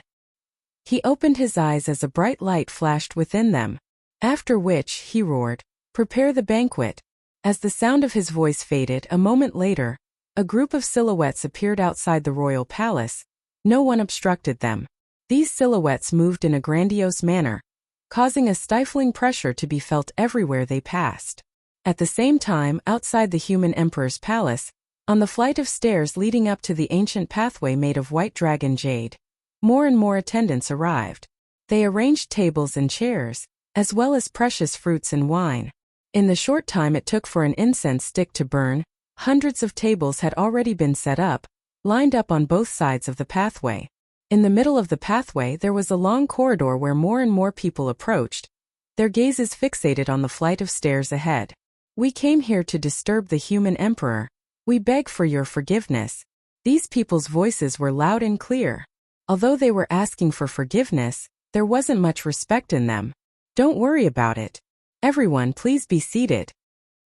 He opened his eyes as a bright light flashed within them, after which he roared, "Prepare the banquet." As the sound of his voice faded a moment later, a group of silhouettes appeared outside the royal palace. No one obstructed them. These silhouettes moved in a grandiose manner, causing a stifling pressure to be felt everywhere they passed. At the same time, outside the human emperor's palace, on the flight of stairs leading up to the ancient pathway made of white dragon jade, more and more attendants arrived. They arranged tables and chairs, as well as precious fruits and wine. In the short time it took for an incense stick to burn, hundreds of tables had already been set up, lined up on both sides of the pathway. In the middle of the pathway there was a long corridor where more and more people approached, their gazes fixated on the flight of stairs ahead. "We came here to disturb the human emperor. We beg for your forgiveness." These people's voices were loud and clear. Although they were asking for forgiveness, there wasn't much respect in them. "Don't worry about it. Everyone, please be seated."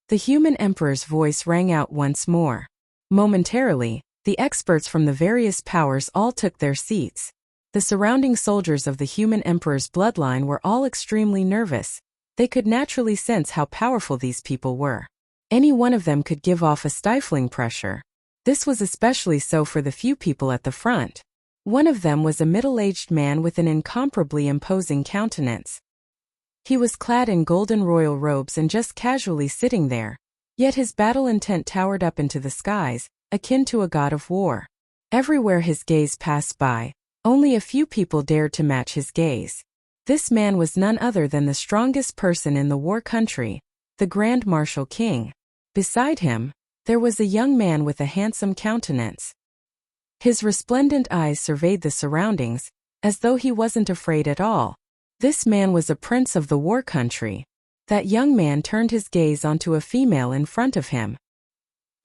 The human emperor's voice rang out once more. Momentarily, the experts from the various powers all took their seats. The surrounding soldiers of the human emperor's bloodline were all extremely nervous. They could naturally sense how powerful these people were. Any one of them could give off a stifling pressure. This was especially so for the few people at the front. One of them was a middle-aged man with an incomparably imposing countenance. He was clad in golden royal robes and just casually sitting there, yet his battle intent towered up into the skies, akin to a god of war. Everywhere his gaze passed by, only a few people dared to match his gaze. This man was none other than the strongest person in the war country, the Grand Marshal King. Beside him, there was a young man with a handsome countenance. His resplendent eyes surveyed the surroundings, as though he wasn't afraid at all. This man was a prince of the war country. That young man turned his gaze onto a female in front of him.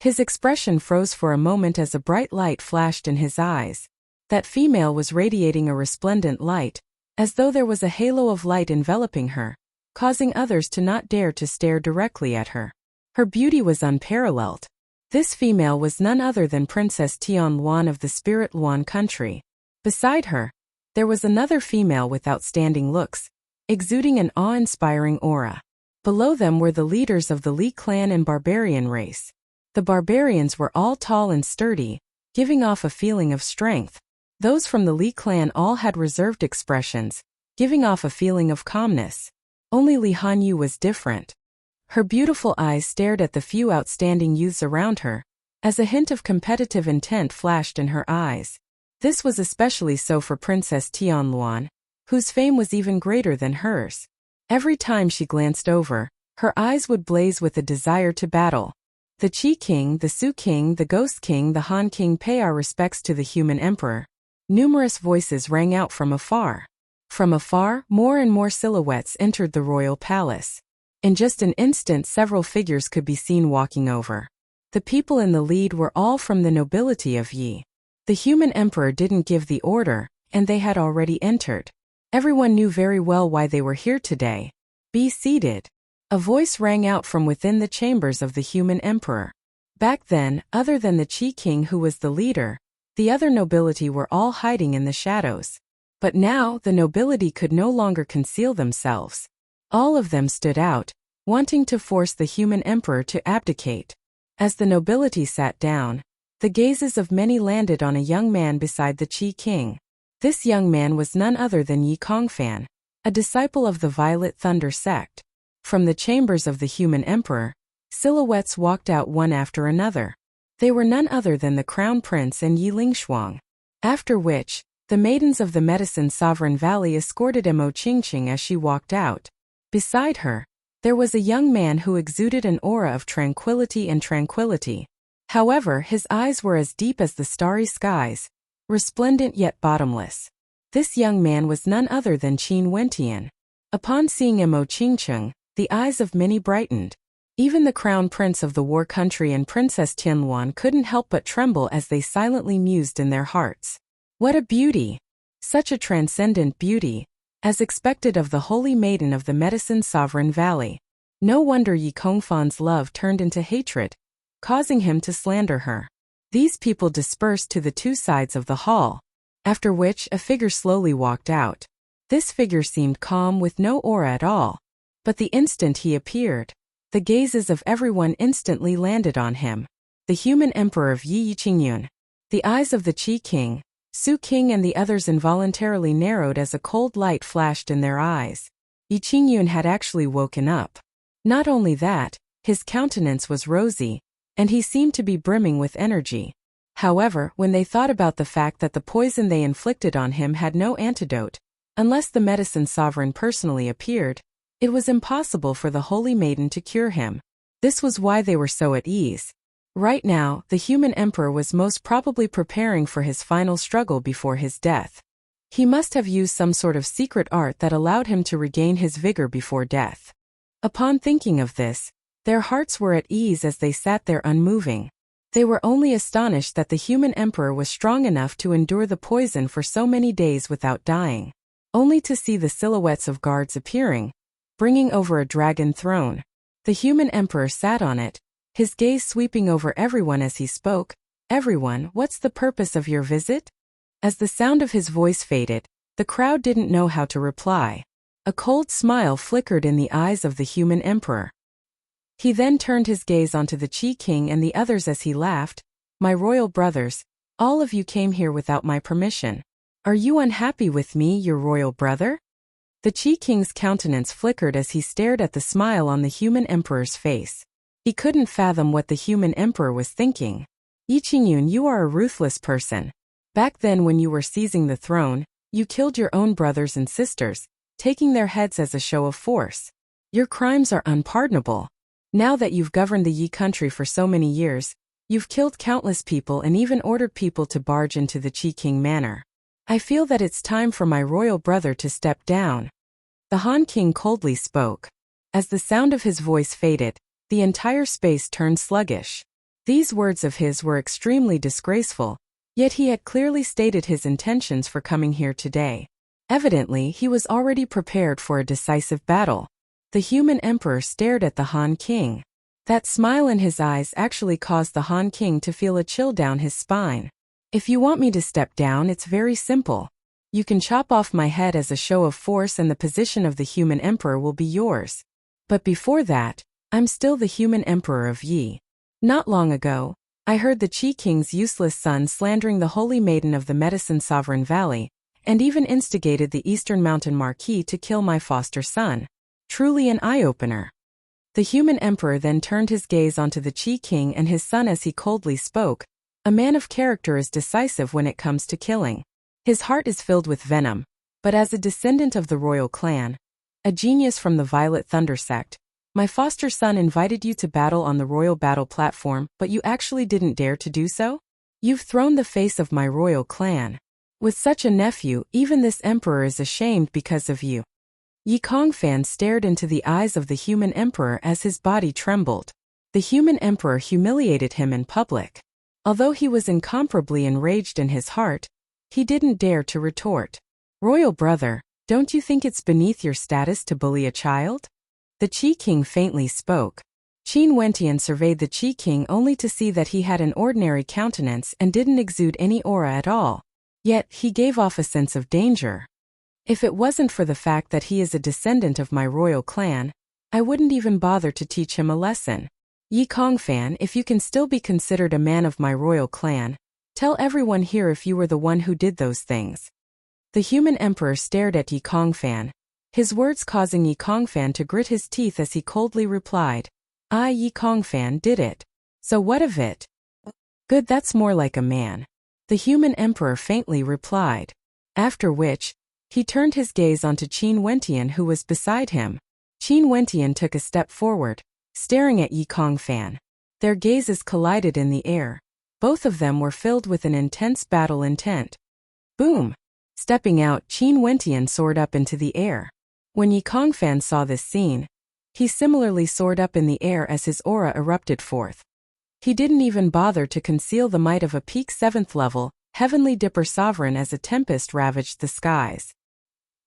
His expression froze for a moment as a bright light flashed in his eyes. That female was radiating a resplendent light, as though there was a halo of light enveloping her, causing others to not dare to stare directly at her. Her beauty was unparalleled. This female was none other than Princess Tianluan of the Spirit Luan country. Beside her, there was another female with outstanding looks, exuding an awe-inspiring aura. Below them were the leaders of the Li clan and barbarian race. The barbarians were all tall and sturdy, giving off a feeling of strength. Those from the Li clan all had reserved expressions, giving off a feeling of calmness. Only Li Hanyu was different. Her beautiful eyes stared at the few outstanding youths around her, as a hint of competitive intent flashed in her eyes. This was especially so for Princess Tianluan, whose fame was even greater than hers. Every time she glanced over, her eyes would blaze with a desire to battle. The Qi King, the Su King, the Ghost King, the Han King pay our respects to the human emperor. Numerous voices rang out from afar. From afar, more and more silhouettes entered the royal palace. In just an instant, several figures could be seen walking over. The people in the lead were all from the nobility of Yi. The human emperor didn't give the order, and they had already entered. Everyone knew very well why they were here today. Be seated. A voice rang out from within the chambers of the human emperor. Back then, other than the Qi King who was the leader, the other nobility were all hiding in the shadows. But now, the nobility could no longer conceal themselves. All of them stood out, wanting to force the human emperor to abdicate. As the nobility sat down, the gazes of many landed on a young man beside the Qi King. This young man was none other than Yi Kongfan, a disciple of the Violet Thunder sect. From the chambers of the human emperor, silhouettes walked out one after another. They were none other than the Crown Prince and Yi Lingshuang. After which, the maidens of the Medicine Sovereign Valley escorted Mo Qingqing as she walked out. Beside her, there was a young man who exuded an aura of tranquility and tranquility. However, his eyes were as deep as the starry skies, resplendent yet bottomless. This young man was none other than Qin Wentian. Upon seeing Mo Qingqing, the eyes of many brightened. Even the Crown Prince of the War Country and Princess Tianluan couldn't help but tremble as they silently mused in their hearts. What a beauty! Such a transcendent beauty, as expected of the holy maiden of the Medicine Sovereign Valley. No wonder Yi Kongfan's love turned into hatred, causing him to slander her. These people dispersed to the two sides of the hall, after which a figure slowly walked out. This figure seemed calm with no aura at all, but the instant he appeared, the gazes of everyone instantly landed on him. The human emperor of Yi Qingyun. The eyes of the Qi King, Su King and the others involuntarily narrowed as a cold light flashed in their eyes. Yi Qingyun had actually woken up. Not only that, his countenance was rosy, and he seemed to be brimming with energy. However, when they thought about the fact that the poison they inflicted on him had no antidote, unless the Medicine Sovereign personally appeared, it was impossible for the Holy Maiden to cure him. This was why they were so at ease. Right now, the human emperor was most probably preparing for his final struggle before his death. He must have used some sort of secret art that allowed him to regain his vigor before death. Upon thinking of this, their hearts were at ease as they sat there unmoving. They were only astonished that the human emperor was strong enough to endure the poison for so many days without dying. Only to see the silhouettes of guards appearing, bringing over a dragon throne. The human emperor sat on it, his gaze sweeping over everyone as he spoke. Everyone, what's the purpose of your visit? As the sound of his voice faded, the crowd didn't know how to reply. A cold smile flickered in the eyes of the human emperor. He then turned his gaze onto the Qi King and the others as he laughed. My royal brothers, all of you came here without my permission. Are you unhappy with me, your royal brother? The Qi King's countenance flickered as he stared at the smile on the human emperor's face. He couldn't fathom what the human emperor was thinking. Yi Qingyun, you are a ruthless person. Back then when you were seizing the throne, you killed your own brothers and sisters, taking their heads as a show of force. Your crimes are unpardonable. Now that you've governed the Yi country for so many years, you've killed countless people and even ordered people to barge into the Qi King manor. I feel that it's time for my royal brother to step down. The Han King coldly spoke. As the sound of his voice faded, the entire space turned sluggish. These words of his were extremely disgraceful, yet he had clearly stated his intentions for coming here today. Evidently, he was already prepared for a decisive battle. The human emperor stared at the Han King. That smile in his eyes actually caused the Han King to feel a chill down his spine. If you want me to step down, it's very simple. You can chop off my head as a show of force and the position of the human emperor will be yours. But before that, I'm still the human emperor of Yi. Not long ago, I heard the Qi King's useless son slandering the holy maiden of the Medicine Sovereign Valley, and even instigated the Eastern Mountain Marquis to kill my foster son. Truly an eye-opener. The human emperor then turned his gaze onto the Qi King and his son as he coldly spoke. A man of character is decisive when it comes to killing. His heart is filled with venom, but as a descendant of the royal clan, a genius from the Violet Thunder sect, my foster son invited you to battle on the royal battle platform, but you actually didn't dare to do so? You've thrown the face of my royal clan. With such a nephew, even this emperor is ashamed because of you. Yi Kongfan stared into the eyes of the human emperor as his body trembled. The human emperor humiliated him in public. Although he was incomparably enraged in his heart, he didn't dare to retort. Royal brother, don't you think it's beneath your status to bully a child? The Qi King faintly spoke. Qin Wentian surveyed the Qi King only to see that he had an ordinary countenance and didn't exude any aura at all. Yet, he gave off a sense of danger. If it wasn't for the fact that he is a descendant of my royal clan, I wouldn't even bother to teach him a lesson. Yi Kongfan, if you can still be considered a man of my royal clan, tell everyone here if you were the one who did those things. The human emperor stared at Yi Kongfan, his words causing Yi Kongfan to grit his teeth as he coldly replied, I, Yi Kongfan, did it. So what of it? Good, that's more like a man. The human emperor faintly replied. After which, he turned his gaze onto Qin Wentian who was beside him. Qin Wentian took a step forward, staring at Yi Kongfan. Their gazes collided in the air. Both of them were filled with an intense battle intent. Boom! Stepping out, Qin Wentian soared up into the air. When Yi Kongfan saw this scene, he similarly soared up in the air as his aura erupted forth. He didn't even bother to conceal the might of a peak 7th level, Heavenly Dipper Sovereign as a tempest ravaged the skies.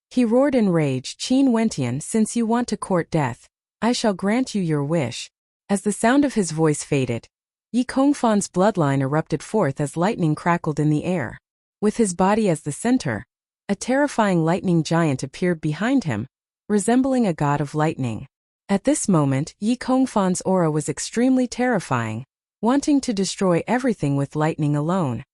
He roared in rage, Qin Wentian, since you want to court death, I shall grant you your wish. As the sound of his voice faded, Yi Kongfan's bloodline erupted forth as lightning crackled in the air. With his body as the center, a terrifying lightning giant appeared behind him, resembling a god of lightning. At this moment, Yi Kongfan's aura was extremely terrifying, wanting to destroy everything with lightning alone.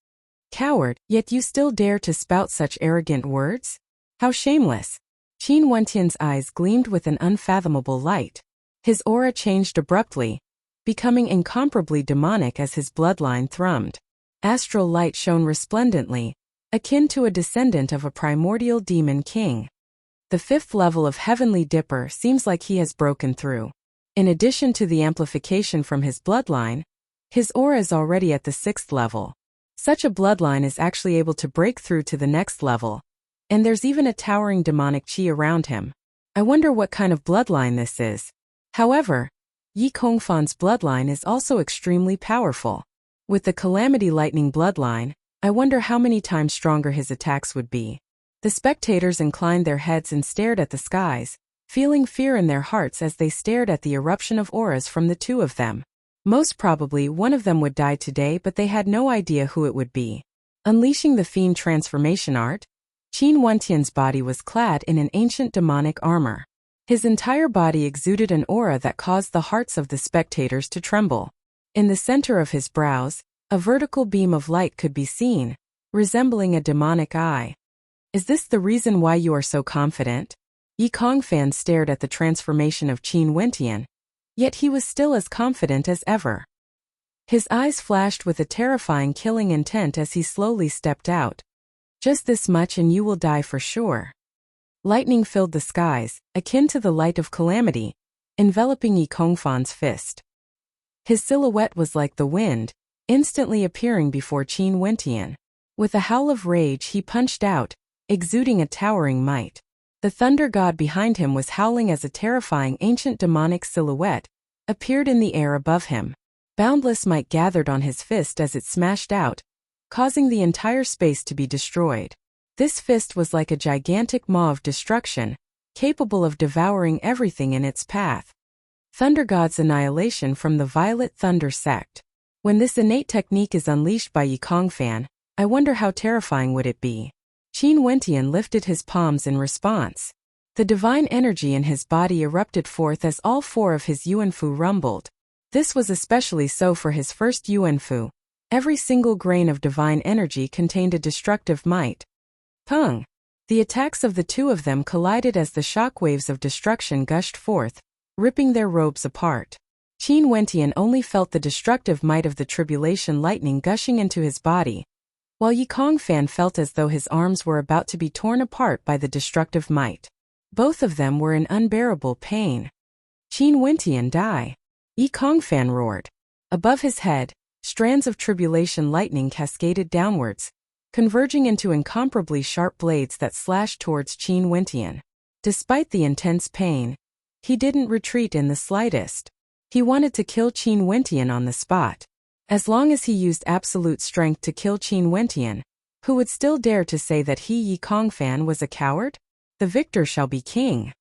Coward, yet you still dare to spout such arrogant words? How shameless! Qin Wentian's eyes gleamed with an unfathomable light. His aura changed abruptly, becoming incomparably demonic as his bloodline thrummed. Astral light shone resplendently, akin to a descendant of a primordial demon king. The 5th level of Heavenly Dipper seems like he has broken through. In addition to the amplification from his bloodline, his aura is already at the 6th level. Such a bloodline is actually able to break through to the next level, and there's even a towering demonic chi around him. I wonder what kind of bloodline this is. However, Yi Kongfan's bloodline is also extremely powerful. With the Calamity Lightning bloodline, I wonder how many times stronger his attacks would be. The spectators inclined their heads and stared at the skies, feeling fear in their hearts as they stared at the eruption of auras from the two of them. Most probably one of them would die today, but they had no idea who it would be. Unleashing the Fiend transformation art, Qin Wentian's body was clad in an ancient demonic armor. His entire body exuded an aura that caused the hearts of the spectators to tremble. In the center of his brows, a vertical beam of light could be seen, resembling a demonic eye. Is this the reason why you are so confident? Yi Kongfan stared at the transformation of Qin Wentian, yet he was still as confident as ever. His eyes flashed with a terrifying killing intent as he slowly stepped out. Just this much and you will die for sure. Lightning filled the skies, akin to the light of calamity, enveloping Yi Kongfan's fist. His silhouette was like the wind, instantly appearing before Qin Wentian. With a howl of rage he punched out, exuding a towering might. The thunder god behind him was howling as a terrifying ancient demonic silhouette appeared in the air above him. Boundless might gathered on his fist as it smashed out, causing the entire space to be destroyed. This fist was like a gigantic maw of destruction, capable of devouring everything in its path. Thunder God's annihilation from the Violet Thunder sect. When this innate technique is unleashed by Yi Kongfan, I wonder how terrifying would it be. Qin Wentian lifted his palms in response. The divine energy in his body erupted forth as all four of his Yuanfu rumbled. This was especially so for his first Yuanfu. Every single grain of divine energy contained a destructive might. Pung! The attacks of the two of them collided as the shockwaves of destruction gushed forth, ripping their robes apart. Qin Wentian only felt the destructive might of the tribulation lightning gushing into his body, while Yi Kongfan felt as though his arms were about to be torn apart by the destructive might. Both of them were in unbearable pain. Qin Wentian, die! Yi Kongfan roared. Above his head, strands of tribulation lightning cascaded downwards, converging into incomparably sharp blades that slashed towards Qin Wentian. Despite the intense pain, he didn't retreat in the slightest. He wanted to kill Qin Wentian on the spot. As long as he used absolute strength to kill Qin Wentian, who would still dare to say that he, Yi Kongfan, was a coward? The victor shall be king.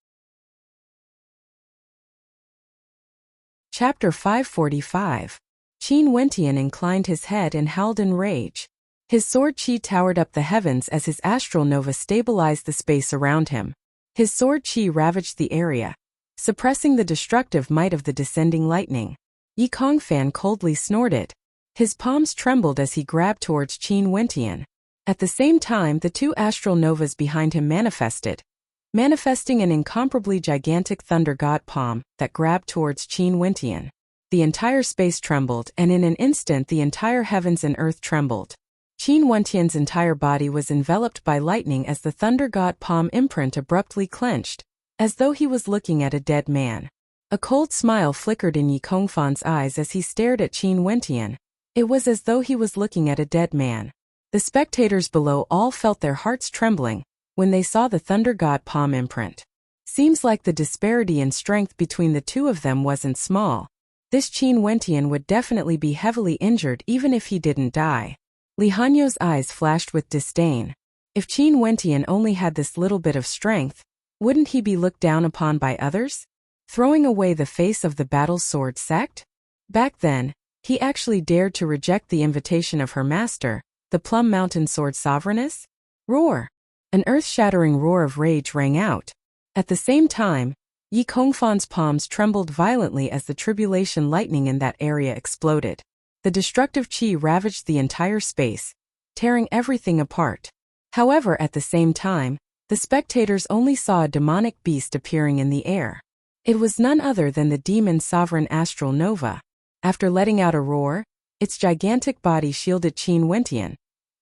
Chapter 545. Qin Wentian inclined his head and howled in rage. His sword qi towered up the heavens as his astral nova stabilized the space around him. His sword qi ravaged the area, suppressing the destructive might of the descending lightning. Yi Kongfan coldly snorted. His palms trembled as he grabbed towards Qin Wentian. At the same time, the two astral novas behind him manifesting an incomparably gigantic thunder god palm that grabbed towards Qin Wentian. The entire space trembled, and in an instant the entire heavens and earth trembled. Qin Wentian's entire body was enveloped by lightning as the thunder god palm imprint abruptly clenched, as though he was looking at a dead man. A cold smile flickered in Yi Kongfan's eyes as he stared at Qin Wentian. It was as though he was looking at a dead man. The spectators below all felt their hearts trembling when they saw the thunder god palm imprint. Seems like the disparity in strength between the two of them wasn't small. This Qin Wentian would definitely be heavily injured even if he didn't die. Li Hanyo's eyes flashed with disdain. If Qin Wentian only had this little bit of strength, wouldn't he be looked down upon by others? Throwing away the face of the battle sword sect? Back then, he actually dared to reject the invitation of her master, the Plum Mountain Sword Sovereigness? Roar! An earth-shattering roar of rage rang out. At the same time, Yi Kongfan's palms trembled violently as the tribulation lightning in that area exploded. The destructive qi ravaged the entire space, tearing everything apart. However, at the same time, the spectators only saw a demonic beast appearing in the air. It was none other than the demon sovereign astral nova. After letting out a roar, its gigantic body shielded Qin Wentian,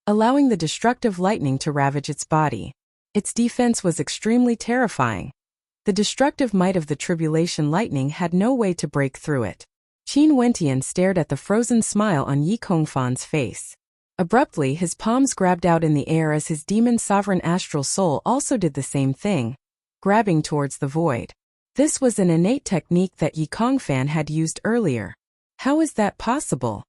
allowing the destructive lightning to ravage its body. Its defense was extremely terrifying. The destructive might of the tribulation lightning had no way to break through it. Qin Wentian stared at the frozen smile on Yi Kongfan's face. Abruptly, his palms grabbed out in the air as his demon sovereign astral soul also did the same thing, grabbing towards the void. This was an innate technique that Yi Kongfan had used earlier. How is that possible?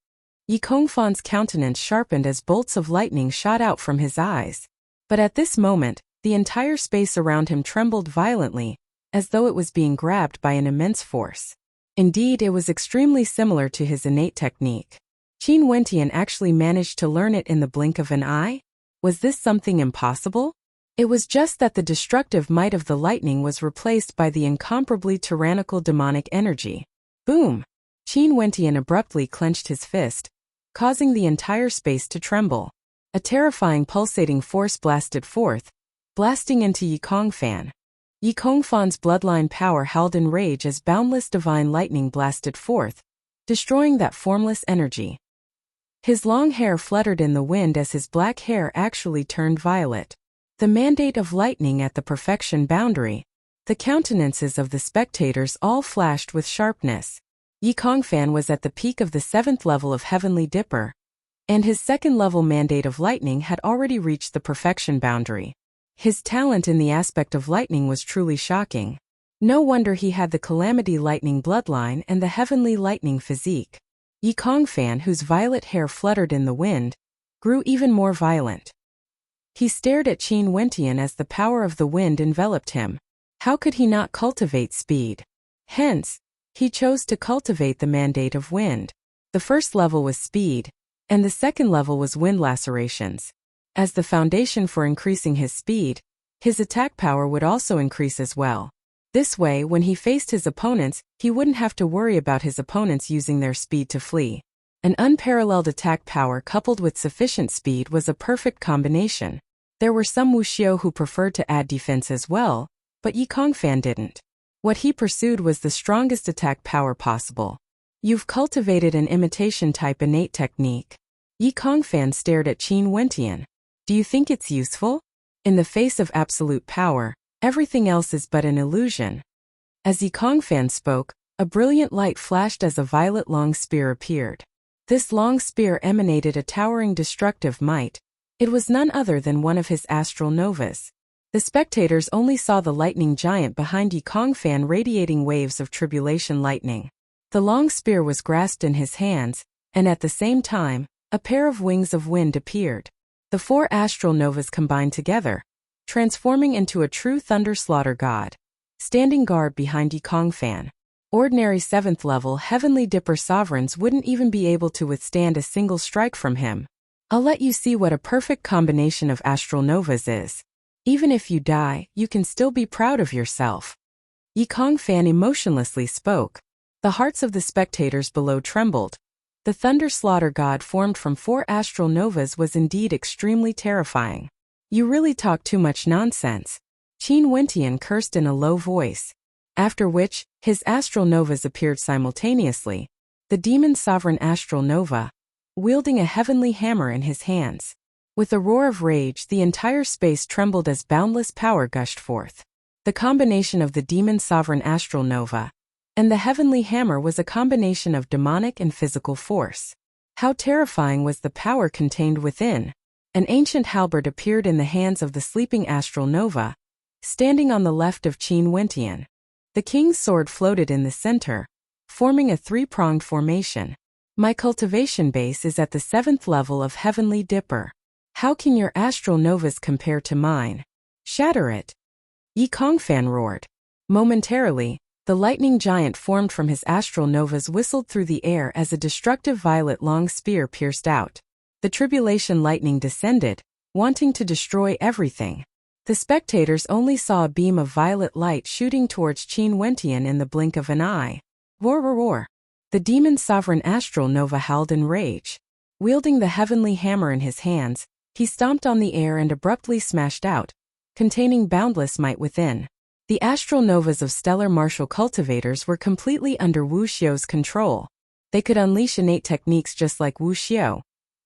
Yi Kongfan's countenance sharpened as bolts of lightning shot out from his eyes. But at this moment, the entire space around him trembled violently, as though it was being grabbed by an immense force. Indeed, it was extremely similar to his innate technique. Qin Wentian actually managed to learn it in the blink of an eye? Was this something impossible? It was just that the destructive might of the lightning was replaced by the incomparably tyrannical demonic energy. Boom! Qin Wentian abruptly clenched his fist, causing the entire space to tremble. A terrifying pulsating force blasted forth, blasting into Yi Kongfan. Yi Kongfan's bloodline power howled in rage as boundless divine lightning blasted forth, destroying that formless energy. His long hair fluttered in the wind as his black hair actually turned violet. The mandate of lightning at the perfection boundary. The countenances of the spectators all flashed with sharpness. Yi Kongfan was at the peak of the 7th level of Heavenly Dipper, and his 2nd level mandate of lightning had already reached the perfection boundary. His talent in the aspect of lightning was truly shocking. No wonder he had the Calamity Lightning bloodline and the Heavenly Lightning physique. Yi Kongfan, whose violet hair fluttered in the wind, grew even more violent. He stared at Qin Wentian as the power of the wind enveloped him. How could he not cultivate speed? Hence, he chose to cultivate the mandate of wind. The 1st level was speed, and the 2nd level was wind lacerations. As the foundation for increasing his speed, his attack power would also increase as well. This way, when he faced his opponents, he wouldn't have to worry about his opponents using their speed to flee. An unparalleled attack power coupled with sufficient speed was a perfect combination. There were some wuxiu who preferred to add defense as well, but Yi Kongfan didn't. What he pursued was the strongest attack power possible. You've cultivated an imitation-type innate technique. Yi Kongfan stared at Qin Wentian. Do you think it's useful? In the face of absolute power, everything else is but an illusion. As Yi Kongfan spoke, a brilliant light flashed as a violet long spear appeared. This long spear emanated a towering destructive might. It was none other than one of his astral novas. The spectators only saw the lightning giant behind Yi Kongfan radiating waves of tribulation lightning. The long spear was grasped in his hands, and at the same time, a pair of wings of wind appeared. The 4 astral novas combined together, transforming into a true thunder slaughter god. Standing guard behind Yi Kongfan. Ordinary 7th level Heavenly Dipper sovereigns wouldn't even be able to withstand a single strike from him. I'll let you see what a perfect combination of astral novas is. Even if you die, you can still be proud of yourself. Yi Kongfan emotionlessly spoke. The hearts of the spectators below trembled. The thunder slaughter god formed from 4 astral novas was indeed extremely terrifying. You really talk too much nonsense. Qin Wentian cursed in a low voice. After which, his astral novas appeared simultaneously. The demon sovereign astral nova, wielding a heavenly hammer in his hands. With a roar of rage, the entire space trembled as boundless power gushed forth. The combination of the demon sovereign astral nova and the heavenly hammer was a combination of demonic and physical force. How terrifying was the power contained within! An ancient halberd appeared in the hands of the sleeping astral nova, standing on the left of Qin Wentian. The king's sword floated in the center, forming a 3-pronged formation. My cultivation base is at the 7th level of Heavenly Dipper. How can your astral novas compare to mine? Shatter it! Yi Kongfan roared. Momentarily, the lightning giant formed from his astral novas whistled through the air as a destructive violet long spear pierced out. The tribulation lightning descended, wanting to destroy everything. The spectators only saw a beam of violet light shooting towards Qin Wentian in the blink of an eye. Roar roar roar! The demon sovereign astral nova howled in rage. Wielding the heavenly hammer in his hands, he stomped on the air and abruptly smashed out, containing boundless might within. The astral novas of stellar martial cultivators were completely under Wu Xiu's control. They could unleash innate techniques just like Wu Xiu.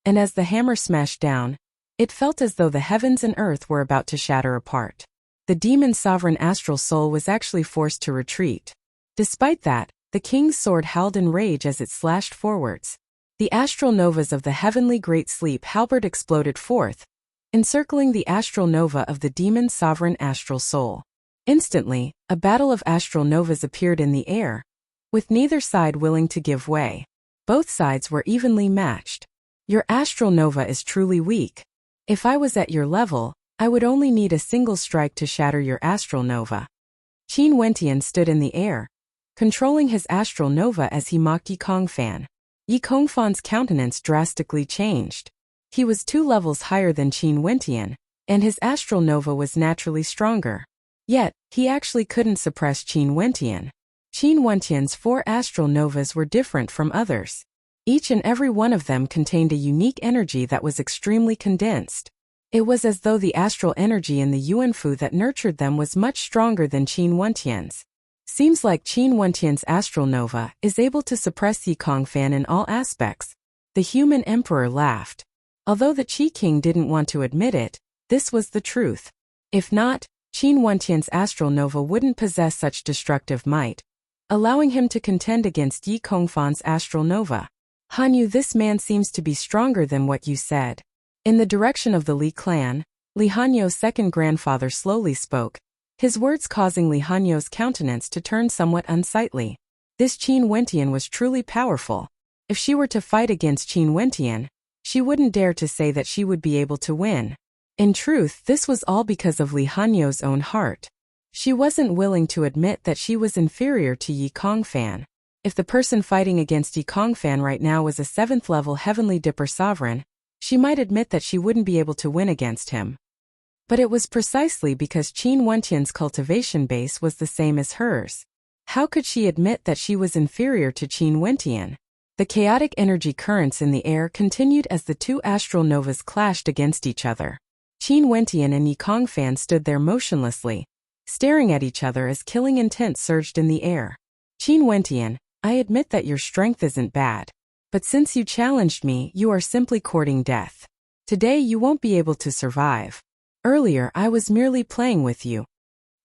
And as the hammer smashed down, it felt as though the heavens and earth were about to shatter apart. The demon sovereign astral soul was actually forced to retreat. Despite that, the king's sword howled in rage as it slashed forwards. The astral novas of the heavenly great sleep halberd exploded forth, encircling the astral nova of the demon sovereign astral soul. Instantly, a battle of astral novas appeared in the air, with neither side willing to give way. Both sides were evenly matched. Your astral nova is truly weak. If I was at your level, I would only need a single strike to shatter your astral nova. Qin Wentian stood in the air, controlling his astral nova as he mocked Yi Kongfan. Yi Kongfan's countenance drastically changed. He was 2 levels higher than Qin Wentian, and his astral nova was naturally stronger. Yet, he actually couldn't suppress Qin Wentian. Qin Wentian's 4 astral novas were different from others. Each and every one of them contained a unique energy that was extremely condensed. It was as though the astral energy in the Yuanfu that nurtured them was much stronger than Qin Wentian's. Seems like Qin Wentian's astral nova is able to suppress Yi Kongfan in all aspects. The human emperor laughed. Although the Qi King didn't want to admit it, this was the truth. If not, Qin Wentian's astral nova wouldn't possess such destructive might, allowing him to contend against Yi Kongfan's astral nova. Hanyu, this man seems to be stronger than what you said. In the direction of the Li clan, Li Hanyo's second grandfather slowly spoke, his words causing Li Hanyo's countenance to turn somewhat unsightly. This Qin Wentian was truly powerful. If she were to fight against Qin Wentian, she wouldn't dare to say that she would be able to win. In truth, this was all because of Li Hanyo's own heart. She wasn't willing to admit that she was inferior to Yi Kongfan. If the person fighting against Yi Kongfan right now was a 7th level Heavenly Dipper sovereign, she might admit that she wouldn't be able to win against him. But it was precisely because Qin Wentian's cultivation base was the same as hers. How could she admit that she was inferior to Qin Wentian? The chaotic energy currents in the air continued as the two astral novas clashed against each other. Qin Wentian and Yikong Fan stood there motionlessly, staring at each other as killing intent surged in the air. Qin Wentian, I admit that your strength isn't bad. But since you challenged me, you are simply courting death. Today you won't be able to survive. Earlier I was merely playing with you.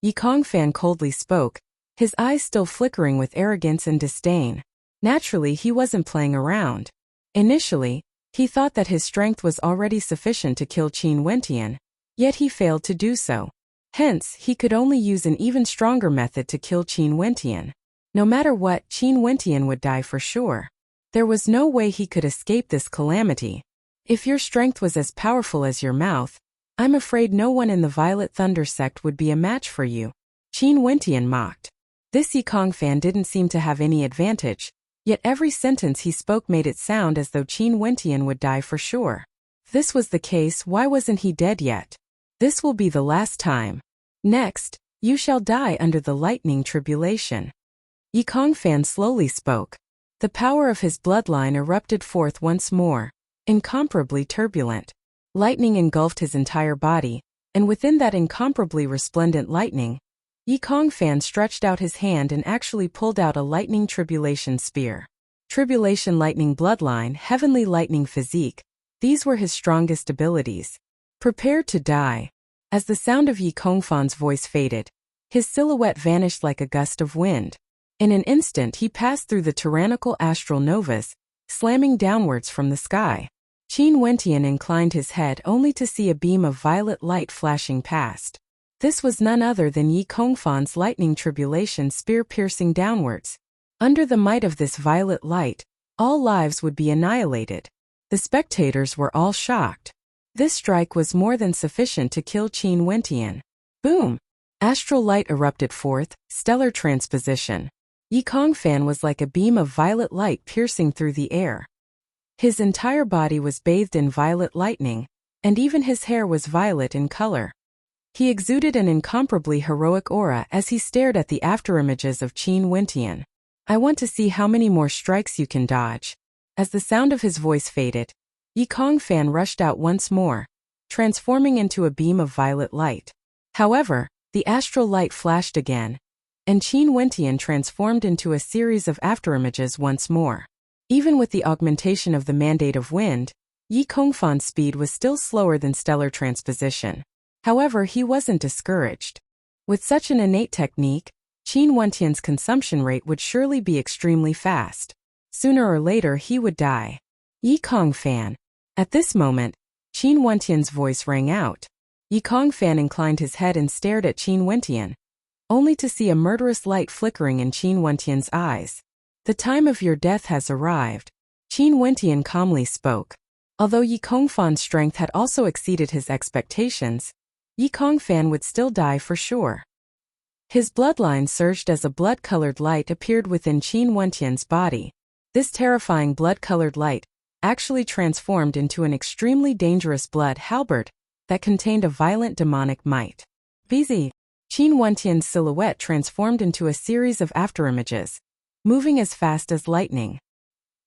Yikong Fan coldly spoke, his eyes still flickering with arrogance and disdain. Naturally, he wasn't playing around. Initially, he thought that his strength was already sufficient to kill Qin Wentian, yet he failed to do so. Hence, he could only use an even stronger method to kill Qin Wentian. No matter what, Qin Wentian would die for sure. There was no way he could escape this calamity. If your strength was as powerful as your mouth, I'm afraid no one in the Violet Thunder sect would be a match for you. Qin Wentian mocked. This Yikong Fan didn't seem to have any advantage. Yet every sentence he spoke made it sound as though Qin Wentian would die for sure. If this was the case, why wasn't he dead yet? This will be the last time. Next, you shall die under the lightning tribulation. Yikong Fan slowly spoke. The power of his bloodline erupted forth once more, incomparably turbulent. Lightning engulfed his entire body, and within that incomparably resplendent lightning, Yikong Fan stretched out his hand and actually pulled out a lightning tribulation spear. Tribulation lightning bloodline, heavenly lightning physique, these were his strongest abilities. Prepare to die. As the sound of Yikong Fan's voice faded, his silhouette vanished like a gust of wind. In an instant he passed through the tyrannical astral novas, slamming downwards from the sky. Qin Wentian inclined his head only to see a beam of violet light flashing past. This was none other than Yikong Fan's lightning tribulation spear piercing downwards. Under the might of this violet light, all lives would be annihilated. The spectators were all shocked. This strike was more than sufficient to kill Qin Wentian. Boom! Astral light erupted forth, stellar transposition. Yikong Fan was like a beam of violet light piercing through the air. His entire body was bathed in violet lightning, and even his hair was violet in color. He exuded an incomparably heroic aura as he stared at the afterimages of Qin Wentian. I want to see how many more strikes you can dodge. As the sound of his voice faded, Yikong Fan rushed out once more, transforming into a beam of violet light. However, the astral light flashed again, and Qin Wentian transformed into a series of afterimages once more. Even with the augmentation of the mandate of wind, Yikong Fan's speed was still slower than stellar transposition. However, he wasn't discouraged. With such an innate technique, Qin Wentian's consumption rate would surely be extremely fast. Sooner or later he would die. Yikong Fan. At this moment, Qin Wentian's voice rang out. Yikong Fan inclined his head and stared at Qin Wentian, only to see a murderous light flickering in Qin Wentian's eyes. The time of your death has arrived. Qin Wentian calmly spoke. Although Yikong Fan's strength had also exceeded his expectations, Yikong Fan would still die for sure. His bloodline surged as a blood-colored light appeared within Qin Wentian's body. This terrifying blood-colored light actually transformed into an extremely dangerous blood halberd that contained a violent demonic might. BZ. Qin Wentian's silhouette transformed into a series of afterimages, moving as fast as lightning.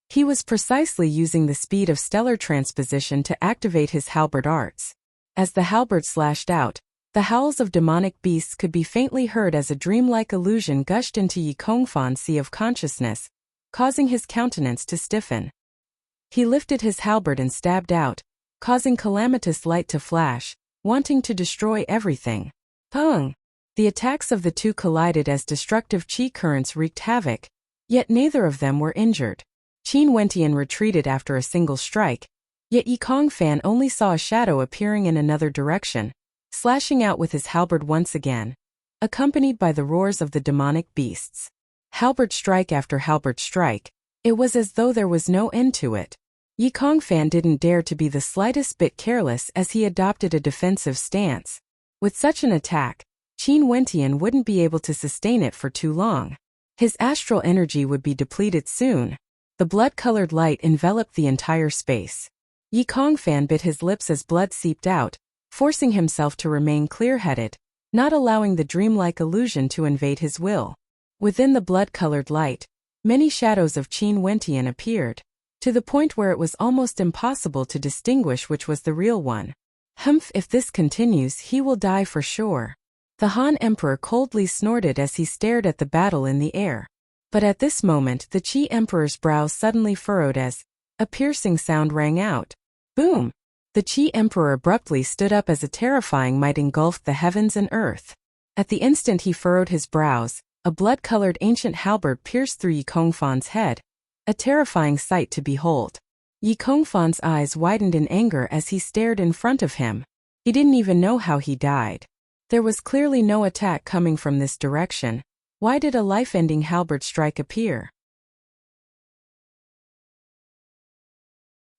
He was precisely using the speed of stellar transposition to activate his halberd arts. As the halberd slashed out, the howls of demonic beasts could be faintly heard as a dreamlike illusion gushed into Yikong Fan's sea of consciousness, causing his countenance to stiffen. He lifted his halberd and stabbed out, causing calamitous light to flash, wanting to destroy everything. Pung! The attacks of the two collided as destructive chi currents wreaked havoc, yet neither of them were injured. Qin Wentian retreated after a single strike, yet Yikong Fan only saw a shadow appearing in another direction, slashing out with his halberd once again, accompanied by the roars of the demonic beasts. Halberd strike after halberd strike, it was as though there was no end to it. Yikong Fan didn't dare to be the slightest bit careless as he adopted a defensive stance. With such an attack, Qin Wentian wouldn't be able to sustain it for too long. His astral energy would be depleted soon. The blood-colored light enveloped the entire space. Yikong Fan bit his lips as blood seeped out, forcing himself to remain clear-headed, not allowing the dreamlike illusion to invade his will. Within the blood-colored light, many shadows of Qin Wentian appeared, to the point where it was almost impossible to distinguish which was the real one. Humph, if this continues, he will die for sure. The Han Emperor coldly snorted as he stared at the battle in the air. But at this moment the Qi Emperor's brow suddenly furrowed as a piercing sound rang out. Boom! The Qi Emperor abruptly stood up as a terrifying might engulfed the heavens and earth. At the instant he furrowed his brows, a blood-colored ancient halberd pierced through Yi Kongfan's head, a terrifying sight to behold. Yi Kongfan's eyes widened in anger as he stared in front of him. He didn't even know how he died. There was clearly no attack coming from this direction. Why did a life-ending halberd strike appear?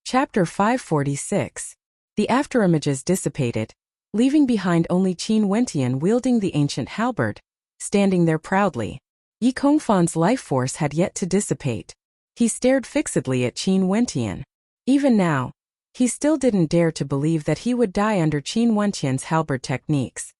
Chapter 546. The afterimages dissipated, leaving behind only Qin Wentian wielding the ancient halberd, standing there proudly. Yi Kongfan's life force had yet to dissipate. He stared fixedly at Qin Wentian. Even now, he still didn't dare to believe that he would die under Qin Wentian's halberd techniques.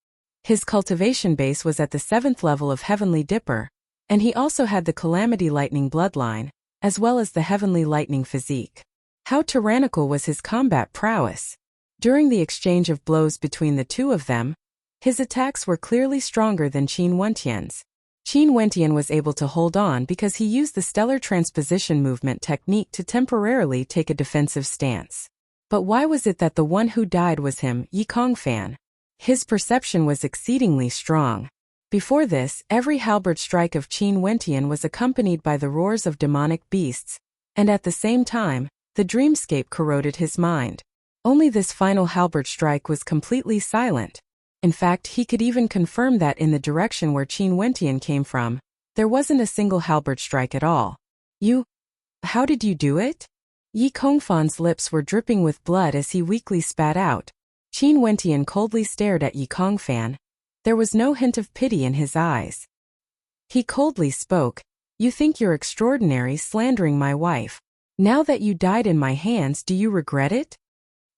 His cultivation base was at the 7th level of Heavenly Dipper, and he also had the Calamity Lightning bloodline, as well as the Heavenly Lightning physique. How tyrannical was his combat prowess! During the exchange of blows between the two of them, his attacks were clearly stronger than Qin Wentian's. Qin Wentian was able to hold on because he used the stellar transposition movement technique to temporarily take a defensive stance. But why was it that the one who died was him, Yi Kongfan? His perception was exceedingly strong. Before this, every halberd strike of Qin Wentian was accompanied by the roars of demonic beasts, and at the same time, the dreamscape corroded his mind. Only this final halberd strike was completely silent. In fact, he could even confirm that in the direction where Qin Wentian came from, there wasn't a single halberd strike at all. How did you do it? Yi Kongfan's lips were dripping with blood as he weakly spat out. Qin Wentian coldly stared at Yi Kongfan. There was no hint of pity in his eyes. He coldly spoke, "You think you're extraordinary slandering my wife. Now that you died in my hands, do you regret it?"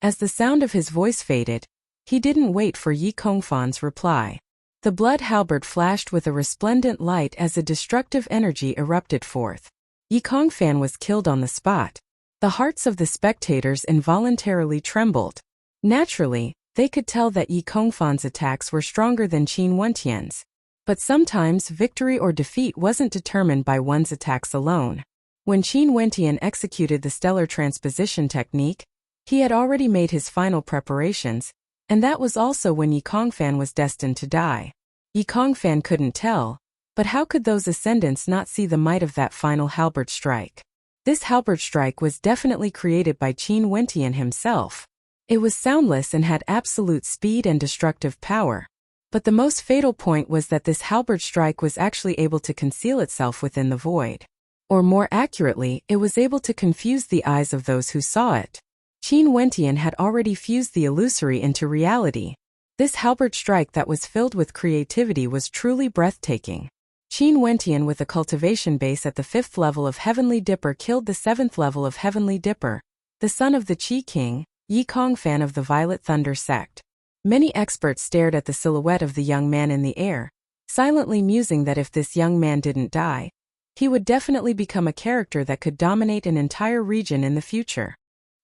As the sound of his voice faded, he didn't wait for Yi Kongfan's reply. The blood halberd flashed with a resplendent light as a destructive energy erupted forth. Yi Kongfan was killed on the spot. The hearts of the spectators involuntarily trembled. Naturally, they could tell that Yi Kongfan's attacks were stronger than Qin Wentian's. But sometimes victory or defeat wasn't determined by one's attacks alone. When Qin Wentian executed the stellar transposition technique, he had already made his final preparations, and that was also when Yi Kongfan was destined to die. Yi Kongfan couldn't tell, but how could those ascendants not see the might of that final halberd strike? This halberd strike was definitely created by Qin Wentian himself. It was soundless and had absolute speed and destructive power. But the most fatal point was that this halberd strike was actually able to conceal itself within the void. Or more accurately, it was able to confuse the eyes of those who saw it. Qin Wentian had already fused the illusory into reality. This halberd strike that was filled with creativity was truly breathtaking. Qin Wentian with a cultivation base at the 5th level of Heavenly Dipper killed the 7th level of Heavenly Dipper, the son of the Qi King, Yi Kongfan of the Violet Thunder sect. Many experts stared at the silhouette of the young man in the air, silently musing that if this young man didn't die, he would definitely become a character that could dominate an entire region in the future.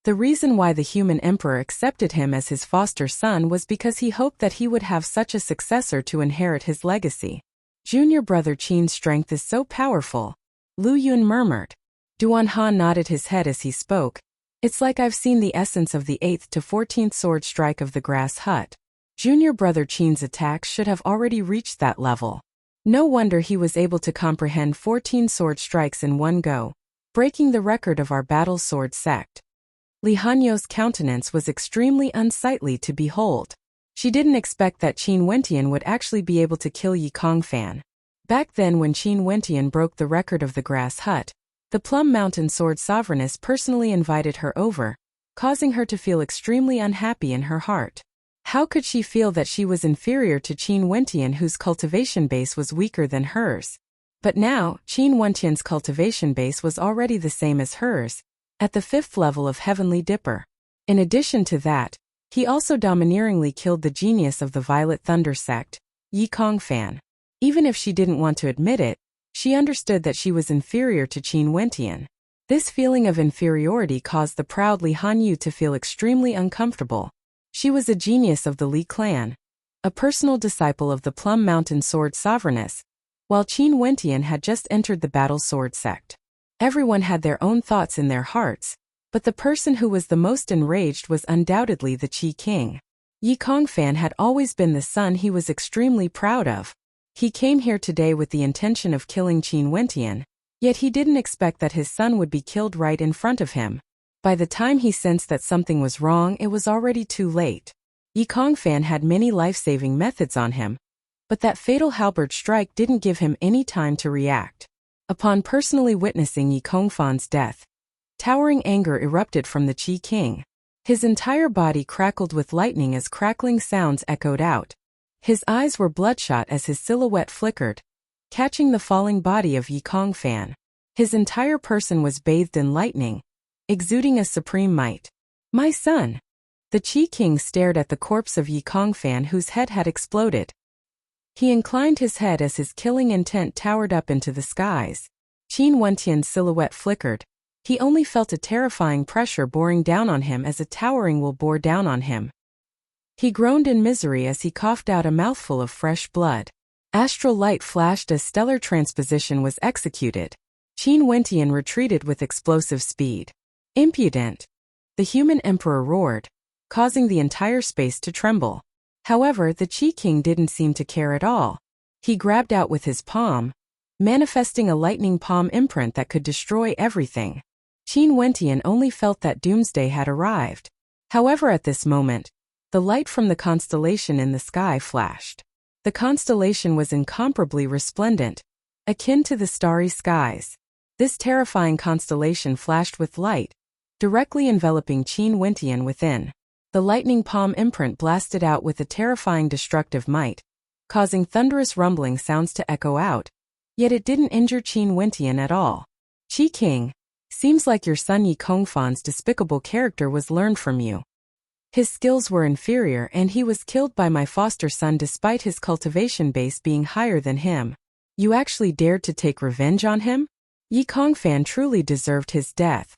The reason why the human emperor accepted him as his foster son was because he hoped that he would have such a successor to inherit his legacy. Junior brother Qin's strength is so powerful, Lu Yun murmured. Duan Han nodded his head as he spoke. It's like I've seen the essence of the 8th to 14th sword strike of the grass hut. Junior brother Qin's attacks should have already reached that level. No wonder he was able to comprehend 14 sword strikes in one go, breaking the record of our battle sword sect. Li Hanyo's countenance was extremely unsightly to behold. She didn't expect that Qin Wentian would actually be able to kill Yi Kongfan. Back then when Qin Wentian broke the record of the grass hut, the Plum Mountain Sword Sovereigness personally invited her over, causing her to feel extremely unhappy in her heart. How could she feel that she was inferior to Qin Wentian whose cultivation base was weaker than hers? But now, Qin Wentian's cultivation base was already the same as hers, at the 5th level of Heavenly Dipper. In addition to that, He also domineeringly killed the genius of the Violet Thunder sect, Yi Kongfan. Even if she didn't want to admit it, she understood that she was inferior to Qin Wentian. This feeling of inferiority caused the proud Li Hanyu to feel extremely uncomfortable. She was a genius of the Li clan, a personal disciple of the Plum Mountain Sword Sovereigness, while Qin Wentian had just entered the Battle Sword sect. Everyone had their own thoughts in their hearts, but the person who was the most enraged was undoubtedly the Qi King. Yi Kongfan had always been the son he was extremely proud of. He came here today with the intention of killing Qin Wentian, yet he didn't expect that his son would be killed right in front of him. By the time he sensed that something was wrong, it was already too late. Yi Kongfan had many life-saving methods on him, but that fatal halberd strike didn't give him any time to react. Upon personally witnessing Yi Kongfan's death, towering anger erupted from the Qi King. His entire body crackled with lightning as crackling sounds echoed out. His eyes were bloodshot as his silhouette flickered, catching the falling body of Yi Kongfan. His entire person was bathed in lightning, exuding a supreme might. "My son!" The Qi King stared at the corpse of Yi Kongfan, whose head had exploded. He inclined his head as his killing intent towered up into the skies. Qin Wentian's silhouette flickered. He only felt a terrifying pressure boring down on him as a towering will bore down on him. He groaned in misery as he coughed out a mouthful of fresh blood. Astral light flashed as stellar transposition was executed. Qin Wentian retreated with explosive speed. "Impudent!" the human emperor roared, causing the entire space to tremble. However, the Qi King didn't seem to care at all. He grabbed out with his palm, manifesting a lightning palm imprint that could destroy everything. Qin Wentian only felt that doomsday had arrived. However, at this moment, the light from the constellation in the sky flashed. The constellation was incomparably resplendent, akin to the starry skies. This terrifying constellation flashed with light, directly enveloping Qin Wentian within. The lightning palm imprint blasted out with a terrifying destructive might, causing thunderous rumbling sounds to echo out, yet it didn't injure Qin Wentian at all. "Qi King, seems like your son Yi Kongfan's despicable character was learned from you. His skills were inferior and he was killed by my foster son despite his cultivation base being higher than him. You actually dared to take revenge on him? Yi Kongfan truly deserved his death."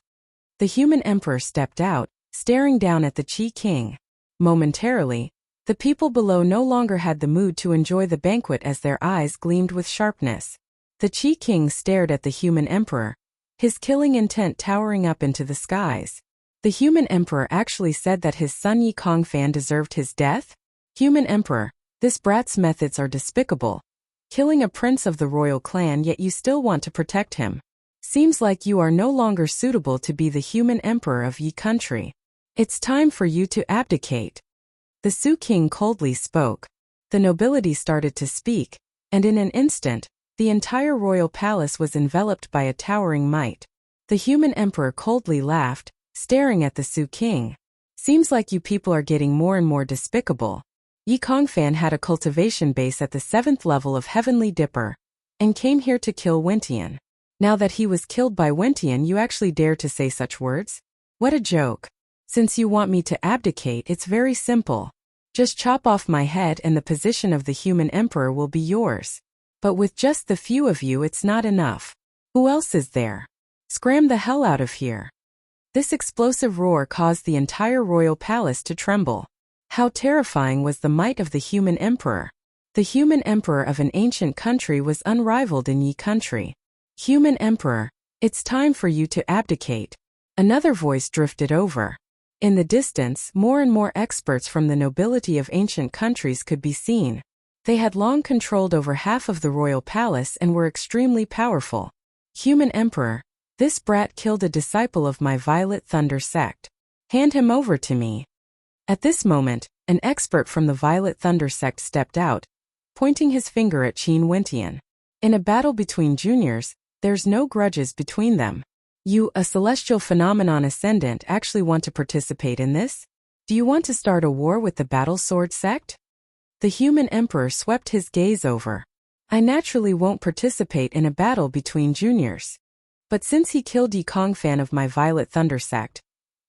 The human emperor stepped out, staring down at the Qi King. Momentarily, the people below no longer had the mood to enjoy the banquet as their eyes gleamed with sharpness. The Qi King stared at the human emperor, his killing intent towering up into the skies. The human emperor actually said that his son Yi Kongfan deserved his death? Human emperor, this brat's methods are despicable. Killing a prince of the royal clan, yet you still want to protect him. Seems like you are no longer suitable to be the human emperor of Yi country. It's time for you to abdicate. The Su King coldly spoke. The nobility started to speak, and in an instant, the entire royal palace was enveloped by a towering might. The human emperor coldly laughed, staring at the Su King. "Seems like you people are getting more and more despicable. Yi Kongfan had a cultivation base at the 7th level of Heavenly Dipper, and came here to kill Wentian. Now that he was killed by Wentian, you actually dare to say such words? What a joke. Since you want me to abdicate, it's very simple. Just chop off my head and the position of the human emperor will be yours. But with just the few of you, it's not enough. Who else is there? Scram the hell out of here." This explosive roar caused the entire royal palace to tremble. How terrifying was the might of the human emperor. The human emperor of an ancient country was unrivaled in Yi country. "Human emperor, it's time for you to abdicate." Another voice drifted over. In the distance, more and more experts from the nobility of ancient countries could be seen. They had long controlled over half of the royal palace and were extremely powerful. "Human emperor, this brat killed a disciple of my Violet Thunder sect. Hand him over to me." At this moment, an expert from the Violet Thunder sect stepped out, pointing his finger at Qin Wentian. "In a battle between juniors, there's no grudges between them. You, a celestial phenomenon ascendant, actually want to participate in this? Do you want to start a war with the Battle Sword sect?" The human emperor swept his gaze over. "I naturally won't participate in a battle between juniors. But since he killed Yi Kongfan of my Violet Thunder sect,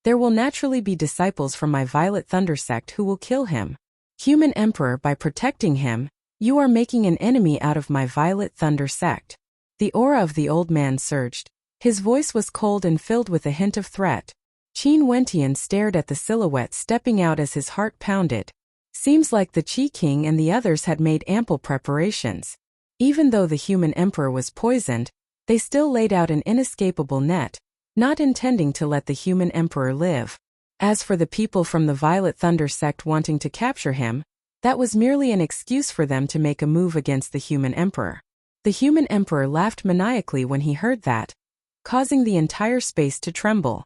There will naturally be disciples from my Violet Thunder sect who will kill him. Human Emperor, by protecting him, you are making an enemy out of my Violet Thunder sect. The aura of the old man surged. His voice was cold and filled with a hint of threat. Qin Wentian stared at the silhouette stepping out as his heart pounded. Seems like the Qi King and the others had made ample preparations. Even though the human emperor was poisoned, they still laid out an inescapable net, not intending to let the human emperor live. As for the people from the Violet Thunder sect wanting to capture him, that was merely an excuse for them to make a move against the human emperor. The human emperor laughed maniacally when he heard that, causing the entire space to tremble.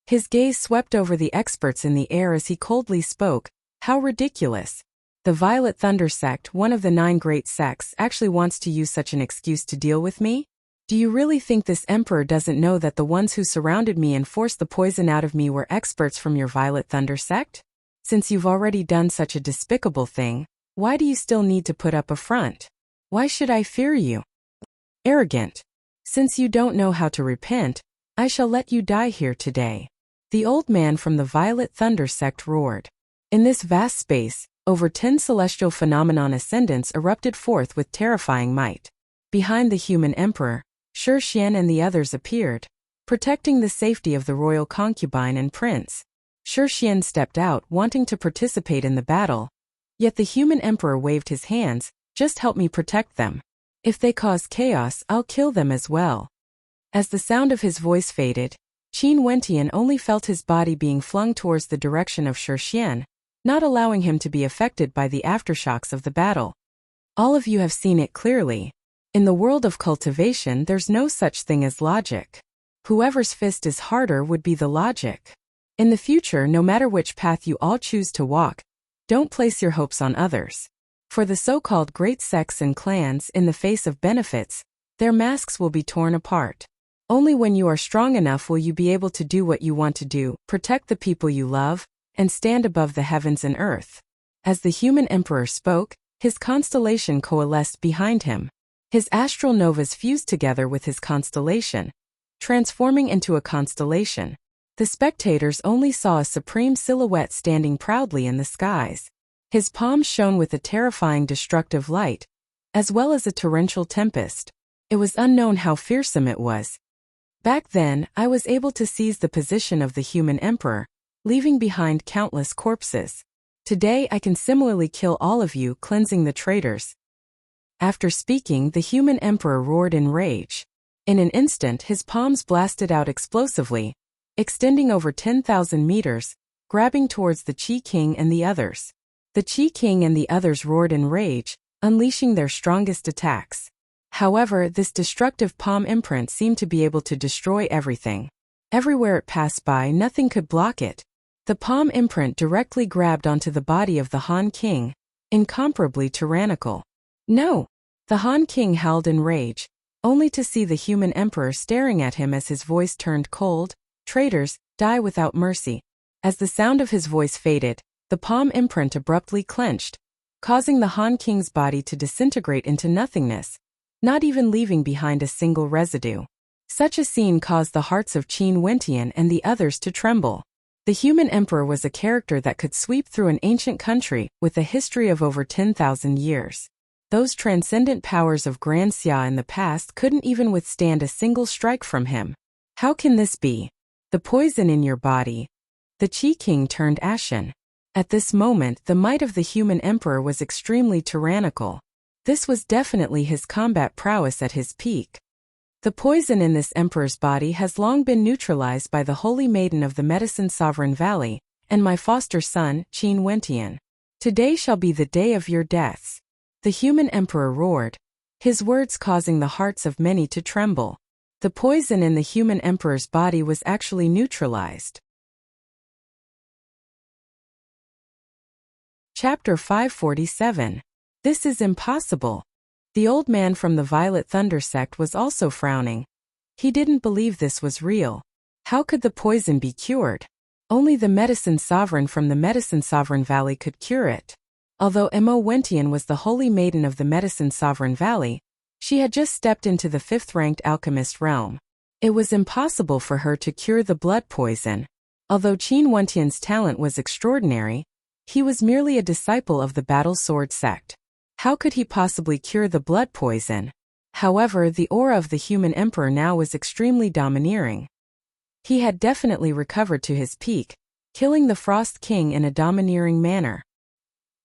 His gaze swept over the experts in the air as he coldly spoke. How ridiculous. The Violet Thunder sect, one of the 9 great sects, actually wants to use such an excuse to deal with me? Do you really think this emperor doesn't know that the ones who surrounded me and forced the poison out of me were experts from your Violet Thunder sect? Since you've already done such a despicable thing, why do you still need to put up a front? Why should I fear you? Arrogant. Since you don't know how to repent, I shall let you die here today. The old man from the Violet Thunder sect roared. In this vast space, over 10 celestial phenomenon ascendants erupted forth with terrifying might. Behind the human emperor, Shi Xian and the others appeared, protecting the safety of the royal concubine and prince. Shi Xian stepped out, wanting to participate in the battle. Yet the human emperor waved his hands. Just help me protect them. If they cause chaos, I'll kill them as well. As the sound of his voice faded, Qin Wentian only felt his body being flung towards the direction of Shi Xian, not allowing him to be affected by the aftershocks of the battle. All of you have seen it clearly. In the world of cultivation, there's no such thing as logic. Whoever's fist is harder would be the logic. In the future, no matter which path you all choose to walk, don't place your hopes on others. For the so-called great sects and clans, in the face of benefits, their masks will be torn apart. Only when you are strong enough will you be able to do what you want to do, protect the people you love, and stand above the heavens and earth. As the human emperor spoke, his constellation coalesced behind him. His astral novas fused together with his constellation, transforming into a constellation. The spectators only saw a supreme silhouette standing proudly in the skies. His palms shone with a terrifying destructive light, as well as a torrential tempest. It was unknown how fearsome it was. Back then, I was able to seize the position of the human emperor, leaving behind countless corpses. Today I can similarly kill all of you, cleansing the traitors. After speaking, the human emperor roared in rage. In an instant, his palms blasted out explosively, extending over 10,000 meters, grabbing towards the Qi King and the others. The Qi King and the others roared in rage, unleashing their strongest attacks. However, this destructive palm imprint seemed to be able to destroy everything. Everywhere it passed by, nothing could block it. The palm imprint directly grabbed onto the body of the Han King, incomparably tyrannical. No! The Han King howled in rage, only to see the human emperor staring at him as his voice turned cold. Traitors, die without mercy. As the sound of his voice faded, the palm imprint abruptly clenched, causing the Han King's body to disintegrate into nothingness, not even leaving behind a single residue. Such a scene caused the hearts of Qin Wentian and the others to tremble. The human emperor was a character that could sweep through an ancient country with a history of over 10,000 years. Those transcendent powers of Grand Xia in the past couldn't even withstand a single strike from him. How can this be? The poison in your body. The Qi King turned ashen. At this moment, the might of the human emperor was extremely tyrannical. This was definitely his combat prowess at his peak. The poison in this emperor's body has long been neutralized by the holy maiden of the Medicine Sovereign Valley, and my foster son, Qin Wentian. Today shall be the day of your deaths. The human emperor roared, his words causing the hearts of many to tremble. The poison in the human emperor's body was actually neutralized. Chapter 547. This is impossible. The old man from the Violet Thunder sect was also frowning. He didn't believe this was real. How could the poison be cured? Only the Medicine Sovereign from the Medicine Sovereign Valley could cure it. Although Mo Wentian was the holy maiden of the Medicine Sovereign Valley, she had just stepped into the 5th-ranked alchemist realm. It was impossible for her to cure the blood poison. Although Qin Wentian's talent was extraordinary, he was merely a disciple of the battle sword sect. How could he possibly cure the blood poison? However, the aura of the human emperor now was extremely domineering. He had definitely recovered to his peak, killing the Frost King in a domineering manner.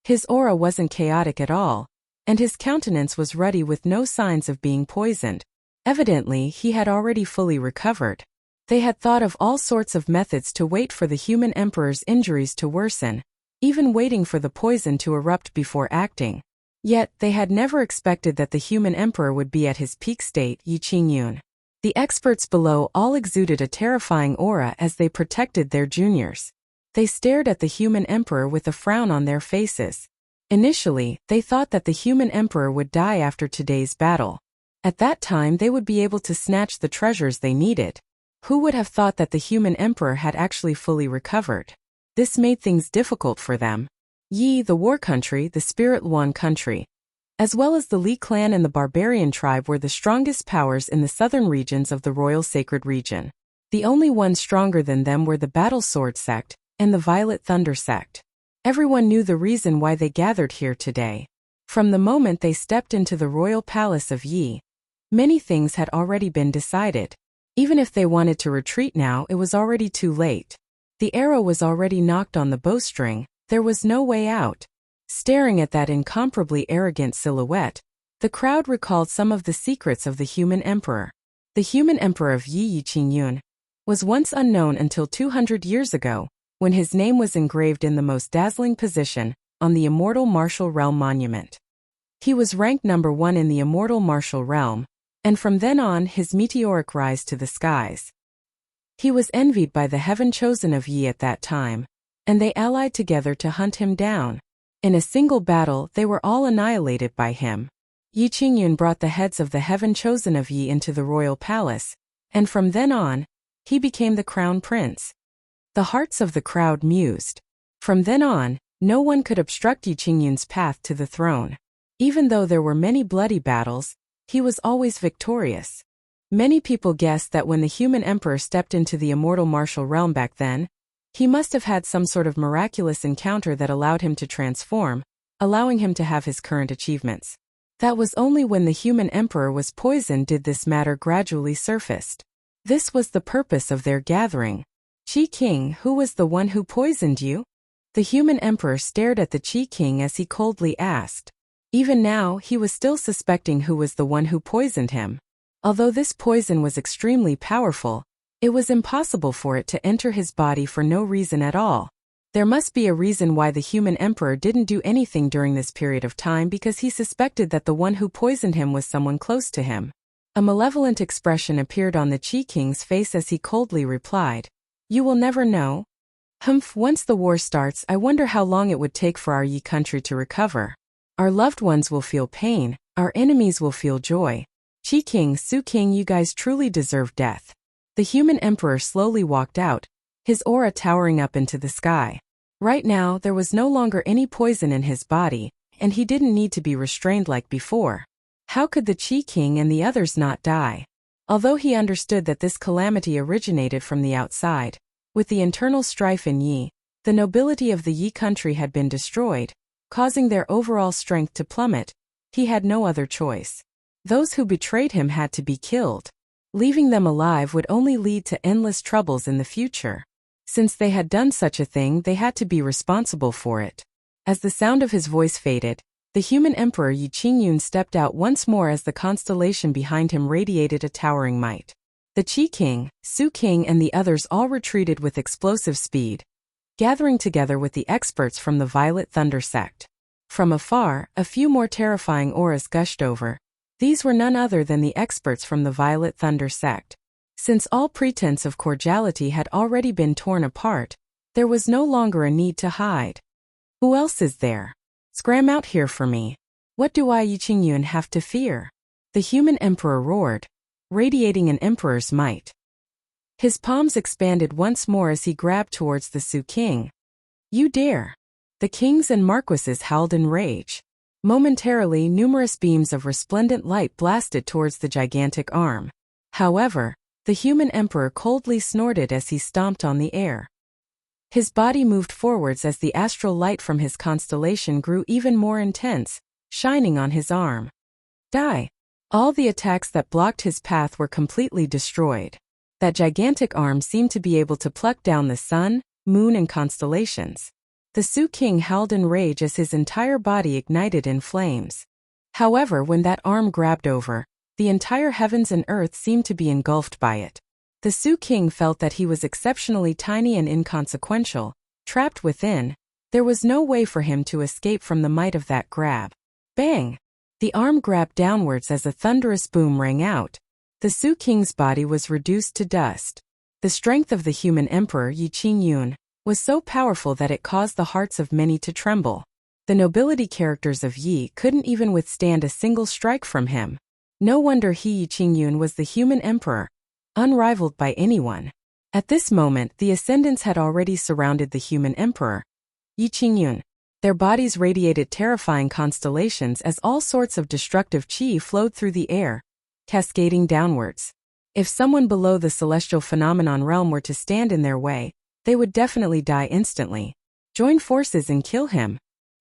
His aura wasn't chaotic at all, and his countenance was ruddy with no signs of being poisoned. Evidently, he had already fully recovered. They had thought of all sorts of methods to wait for the human emperor's injuries to worsen, even waiting for the poison to erupt before acting. Yet, they had never expected that the human emperor would be at his peak state, Yi Qingyun. The experts below all exuded a terrifying aura as they protected their juniors. They stared at the human emperor with a frown on their faces. Initially, they thought that the human emperor would die after today's battle. At that time they would be able to snatch the treasures they needed. Who would have thought that the human emperor had actually fully recovered? This made things difficult for them. Yi, the war country, the Spirit Luan country, as well as the Li clan and the barbarian tribe were the strongest powers in the southern regions of the Royal Sacred Region. The only ones stronger than them were the Battle Sword sect and the Violet Thunder sect. Everyone knew the reason why they gathered here today. From the moment they stepped into the royal palace of Yi, many things had already been decided. Even if they wanted to retreat now, it was already too late. The arrow was already knocked on the bowstring, there was no way out. Staring at that incomparably arrogant silhouette, the crowd recalled some of the secrets of the human emperor. The human emperor of Yi Qingyun was once unknown until 200 years ago, when his name was engraved in the most dazzling position on the Immortal Martial Realm monument. He was ranked number 1 in the Immortal Martial Realm, and from then on his meteoric rise to the skies. He was envied by the heaven chosen of Yi at that time, and they allied together to hunt him down. In a single battle they were all annihilated by him. Yi Qingyun brought the heads of the heaven chosen of Yi into the royal palace, and from then on, he became the crown prince. The hearts of the crowd mused. From then on, no one could obstruct Yi Qingyun's path to the throne. Even though there were many bloody battles, he was always victorious. Many people guessed that when the human emperor stepped into the immortal martial realm back then, he must have had some sort of miraculous encounter that allowed him to transform, allowing him to have his current achievements. That was only when the human emperor was poisoned did this matter gradually surfaced. This was the purpose of their gathering. Qi King, who was the one who poisoned you? The human emperor stared at the Qi King as he coldly asked. Even now, he was still suspecting who was the one who poisoned him. Although this poison was extremely powerful, it was impossible for it to enter his body for no reason at all. There must be a reason why the human emperor didn't do anything during this period of time, because he suspected that the one who poisoned him was someone close to him. A malevolent expression appeared on the Qi King's face as he coldly replied, "You will never know." Once the war starts, I wonder how long it would take for our Yi country to recover. Our loved ones will feel pain, our enemies will feel joy. Qi King, Su King, you guys truly deserve death. The human emperor slowly walked out, his aura towering up into the sky. Right now, there was no longer any poison in his body, and he didn't need to be restrained like before. How could the Qi King and the others not die? Although he understood that this calamity originated from the outside, with the internal strife in Yi, the nobility of the Yi country had been destroyed, causing their overall strength to plummet, he had no other choice. Those who betrayed him had to be killed. Leaving them alive would only lead to endless troubles in the future. Since they had done such a thing, they had to be responsible for it. As the sound of his voice faded, the human emperor Yi Qingyun stepped out once more as the constellation behind him radiated a towering might. The Qi King, Su King and the others all retreated with explosive speed, gathering together with the experts from the Violet Thunder sect. From afar, a few more terrifying auras gushed over. These were none other than the experts from the Violet Thunder sect. Since all pretense of cordiality had already been torn apart, there was no longer a need to hide. Who else is there? Scram out here for me. What do I Yi Qingyun have to fear? The human emperor roared, radiating an emperor's might. His palms expanded once more as he grabbed towards the Su King. You dare! The kings and marquises howled in rage. Momentarily, numerous beams of resplendent light blasted towards the gigantic arm. However, the human emperor coldly snorted as he stomped on the air. His body moved forwards as the astral light from his constellation grew even more intense, shining on his arm. Die. All the attacks that blocked his path were completely destroyed. That gigantic arm seemed to be able to pluck down the sun, moon and constellations. The Su King howled in rage as his entire body ignited in flames. However, when that arm grabbed over, the entire heavens and earth seemed to be engulfed by it. The Su King felt that he was exceptionally tiny and inconsequential, trapped within. There was no way for him to escape from the might of that grab. Bang! The arm grabbed downwards as a thunderous boom rang out. The Su King's body was reduced to dust. The strength of the human emperor Yi Qingyun was so powerful that it caused the hearts of many to tremble. The nobility characters of Yi couldn't even withstand a single strike from him. No wonder Yi Qingyun was the human emperor, unrivaled by anyone. At this moment, the ascendants had already surrounded the human emperor, Yi Qingyun. Their bodies radiated terrifying constellations as all sorts of destructive qi flowed through the air, cascading downwards. If someone below the celestial phenomenon realm were to stand in their way, they would definitely die instantly. Join forces and kill him.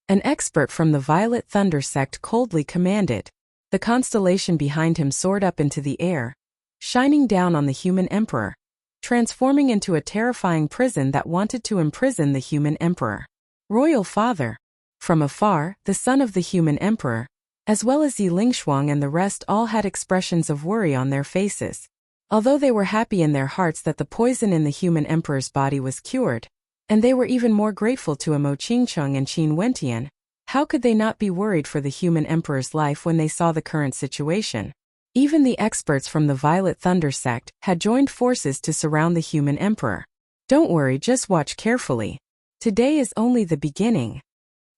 An expert from the Violet Thunder sect coldly commanded. The constellation behind him soared up into the air, shining down on the human emperor, transforming into a terrifying prison that wanted to imprison the human emperor. Royal Father. From afar, the son of the human emperor, as well as Yi Lingshuang and the rest all had expressions of worry on their faces. Although they were happy in their hearts that the poison in the human emperor's body was cured, and they were even more grateful to Mo Qingcheng and Qin Wentian, how could they not be worried for the human emperor's life when they saw the current situation? Even the experts from the Violet Thunder sect had joined forces to surround the human emperor. Don't worry, just watch carefully. Today is only the beginning.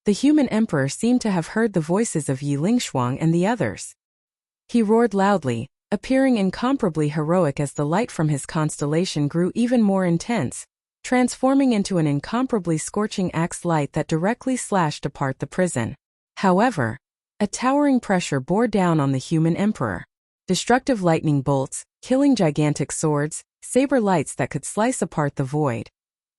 The human emperor seemed to have heard the voices of Yi Lingshuang and the others. He roared loudly, appearing incomparably heroic as the light from his constellation grew even more intense, transforming into an incomparably scorching axe light that directly slashed apart the prison. However, a towering pressure bore down on the human emperor. Destructive lightning bolts, killing gigantic swords, saber lights that could slice apart the void.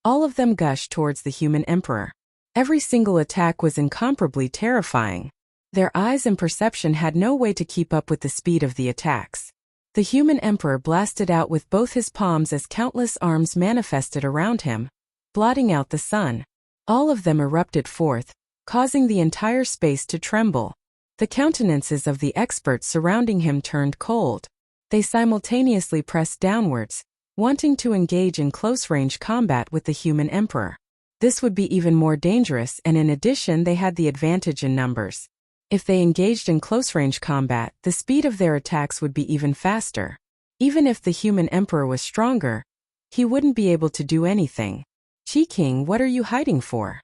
All of them gushed towards the human emperor. Every single attack was incomparably terrifying. Their eyes and perception had no way to keep up with the speed of the attacks. The human emperor blasted out with both his palms as countless arms manifested around him, blotting out the sun. All of them erupted forth, causing the entire space to tremble. The countenances of the experts surrounding him turned cold. They simultaneously pressed downwards, wanting to engage in close-range combat with the human emperor. This would be even more dangerous, and in addition they had the advantage in numbers. If they engaged in close-range combat, the speed of their attacks would be even faster. Even if the human emperor was stronger, he wouldn't be able to do anything. Qi King, what are you hiding for?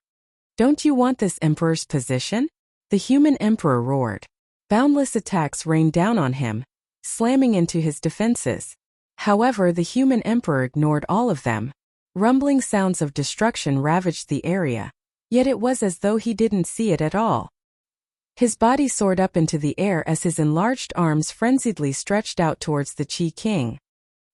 Don't you want this emperor's position? The human emperor roared. Boundless attacks rained down on him, slamming into his defenses. However, the human emperor ignored all of them. Rumbling sounds of destruction ravaged the area, yet it was as though he didn't see it at all. His body soared up into the air as his enlarged arms frenziedly stretched out towards the Qi King.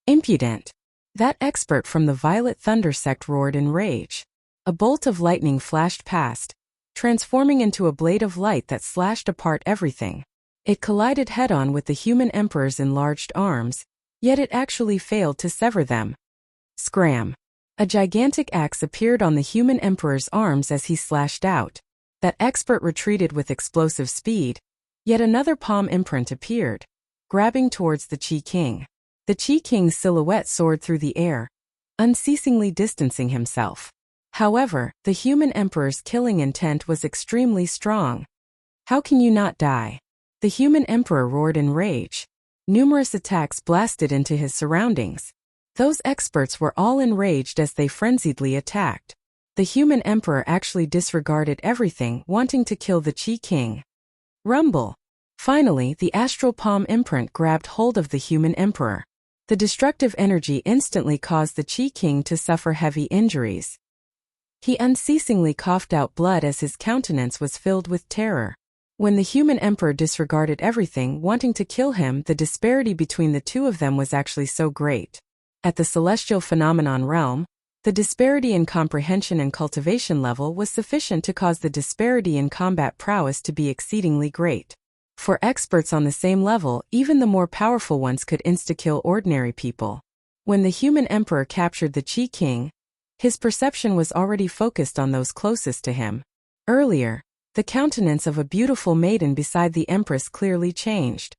Impudent! That expert from the Violet Thunder sect roared in rage. A bolt of lightning flashed past, transforming into a blade of light that slashed apart everything. It collided head-on with the human emperor's enlarged arms, yet it actually failed to sever them. Scram! A gigantic axe appeared on the human emperor's arms as he slashed out. That expert retreated with explosive speed, yet another palm imprint appeared, grabbing towards the Qi King. The Qi King's silhouette soared through the air, unceasingly distancing himself. However, the human emperor's killing intent was extremely strong. How can you not die? The human emperor roared in rage. Numerous attacks blasted into his surroundings. Those experts were all enraged as they frenziedly attacked. The human emperor actually disregarded everything, wanting to kill the Qi King. Rumble! Finally, the astral palm imprint grabbed hold of the human emperor. The destructive energy instantly caused the Qi King to suffer heavy injuries. He unceasingly coughed out blood as his countenance was filled with terror. When the human emperor disregarded everything, wanting to kill him, the disparity between the two of them was actually so great. At the celestial phenomenon realm, The disparity in comprehension and cultivation level was sufficient to cause the disparity in combat prowess to be exceedingly great. For experts on the same level, even the more powerful ones could insta-kill ordinary people. When the human emperor captured the Qi King, his perception was already focused on those closest to him. Earlier, the countenance of a beautiful maiden beside the empress clearly changed.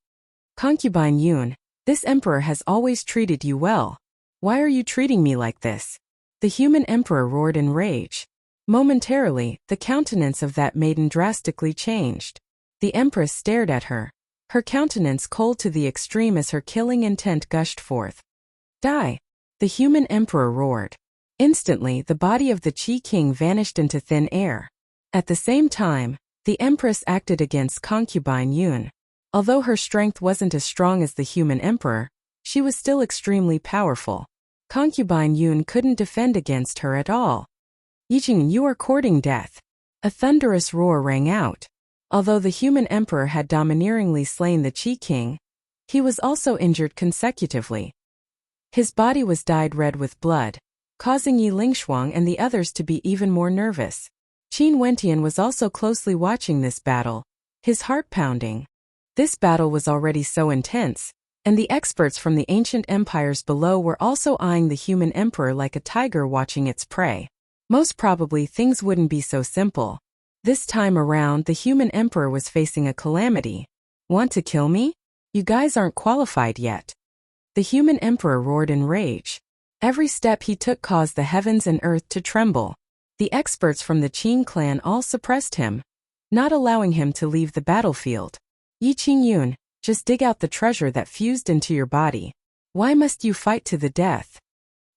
Concubine Yun, this emperor has always treated you well. Why are you treating me like this? The human emperor roared in rage. Momentarily, the countenance of that maiden drastically changed. The empress stared at her, her countenance cold to the extreme as her killing intent gushed forth. Die! The human emperor roared. Instantly, the body of the Qi King vanished into thin air. At the same time, the empress acted against concubine Yun. Although her strength wasn't as strong as the human emperor, she was still extremely powerful. Concubine Yun couldn't defend against her at all. Yiqing, you are courting death. A thunderous roar rang out. Although the human emperor had domineeringly slain the Qi King, he was also injured consecutively. His body was dyed red with blood, causing Yi Lingshuang and the others to be even more nervous. Qin Wentian was also closely watching this battle, his heart pounding. This battle was already so intense, and the experts from the ancient empires below were also eyeing the human emperor like a tiger watching its prey. Most probably things wouldn't be so simple. This time around, the human emperor was facing a calamity. Want to kill me? You guys aren't qualified yet. The human emperor roared in rage. Every step he took caused the heavens and earth to tremble. The experts from the Qin clan all suppressed him, not allowing him to leave the battlefield. Yi Qingyun, just dig out the treasure that fused into your body. Why must you fight to the death?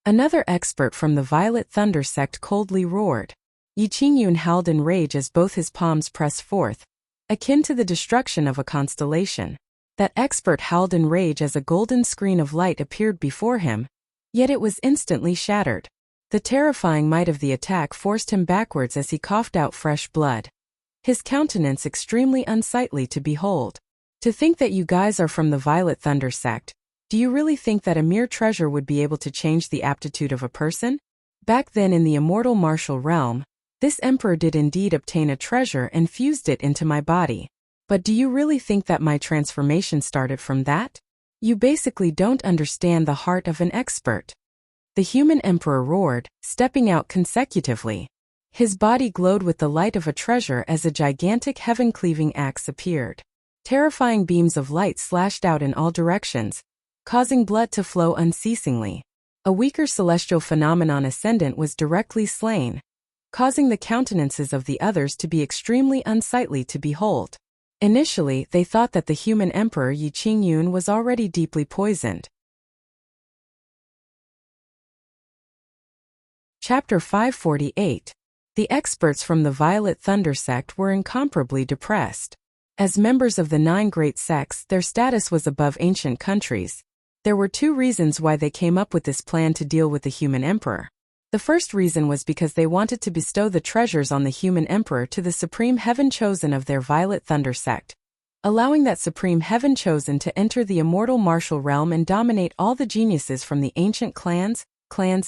Another expert from the Violet Thunder sect coldly roared. Yi Qingyun howled in rage as both his palms pressed forth, akin to the destruction of a constellation. That expert howled in rage as a golden screen of light appeared before him, yet it was instantly shattered. The terrifying might of the attack forced him backwards as he coughed out fresh blood. His countenance extremely unsightly to behold. To think that you guys are from the Violet Thunder sect, do you really think that a mere treasure would be able to change the aptitude of a person? Back then in the immortal martial realm, this emperor did indeed obtain a treasure and fused it into my body. But do you really think that my transformation started from that? You basically don't understand the heart of an expert. The human emperor roared, stepping out consecutively. His body glowed with the light of a treasure as a gigantic heaven-cleaving axe appeared. Terrifying beams of light slashed out in all directions, causing blood to flow unceasingly. A weaker celestial phenomenon ascendant was directly slain, causing the countenances of the others to be extremely unsightly to behold. Initially, they thought that the human emperor Yi Qingyun was already deeply poisoned. Chapter 548. The experts from the Violet Thunder sect were incomparably depressed. As members of the 9 great sects, their status was above ancient countries. There were 2 reasons why they came up with this plan to deal with the human emperor. The first reason was because they wanted to bestow the treasures on the human emperor to the supreme heaven chosen of their Violet Thunder sect, allowing that supreme heaven chosen to enter the immortal martial realm and dominate all the geniuses from the ancient clans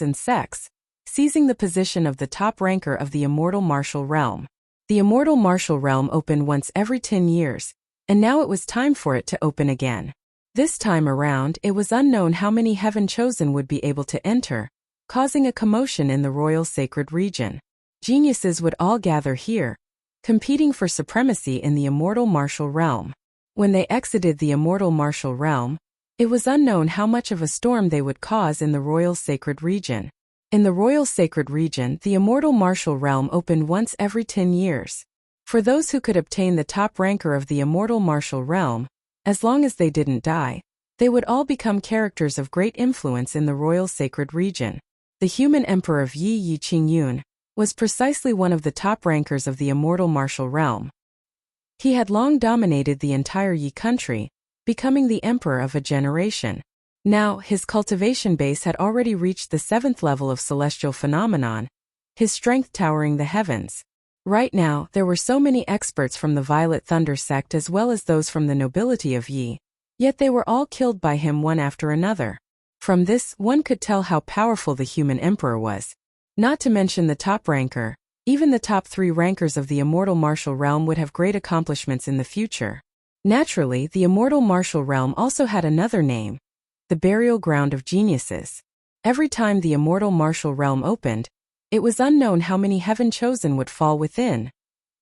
and sects, seizing the position of the top ranker of the immortal martial realm. The immortal martial realm opened once every 10 years, and now it was time for it to open again. This time around, it was unknown how many heaven chosen would be able to enter, causing a commotion in the royal sacred region. Geniuses would all gather here, competing for supremacy in the immortal martial realm. When they exited the immortal martial realm, it was unknown how much of a storm they would cause in the royal sacred region. In the royal sacred region, the immortal martial realm opened once every 10 years. For those who could obtain the top ranker of the immortal martial realm, as long as they didn't die, they would all become characters of great influence in the royal sacred region. The human emperor of Yi Qingyun was precisely one of the top rankers of the immortal martial realm. He had long dominated the entire Yi country, becoming the emperor of a generation. Now, his cultivation base had already reached the 7th level of celestial phenomenon, his strength towering the heavens. Right now, there were so many experts from the Violet Thunder sect as well as those from the nobility of Yi, yet they were all killed by him one after another. From this, one could tell how powerful the human emperor was. Not to mention the top ranker, even the top 3 rankers of the immortal martial realm would have great accomplishments in the future. Naturally, the immortal martial realm also had another name, the burial ground of geniuses. Every time the immortal martial realm opened, it was unknown how many heaven-chosen would fall within,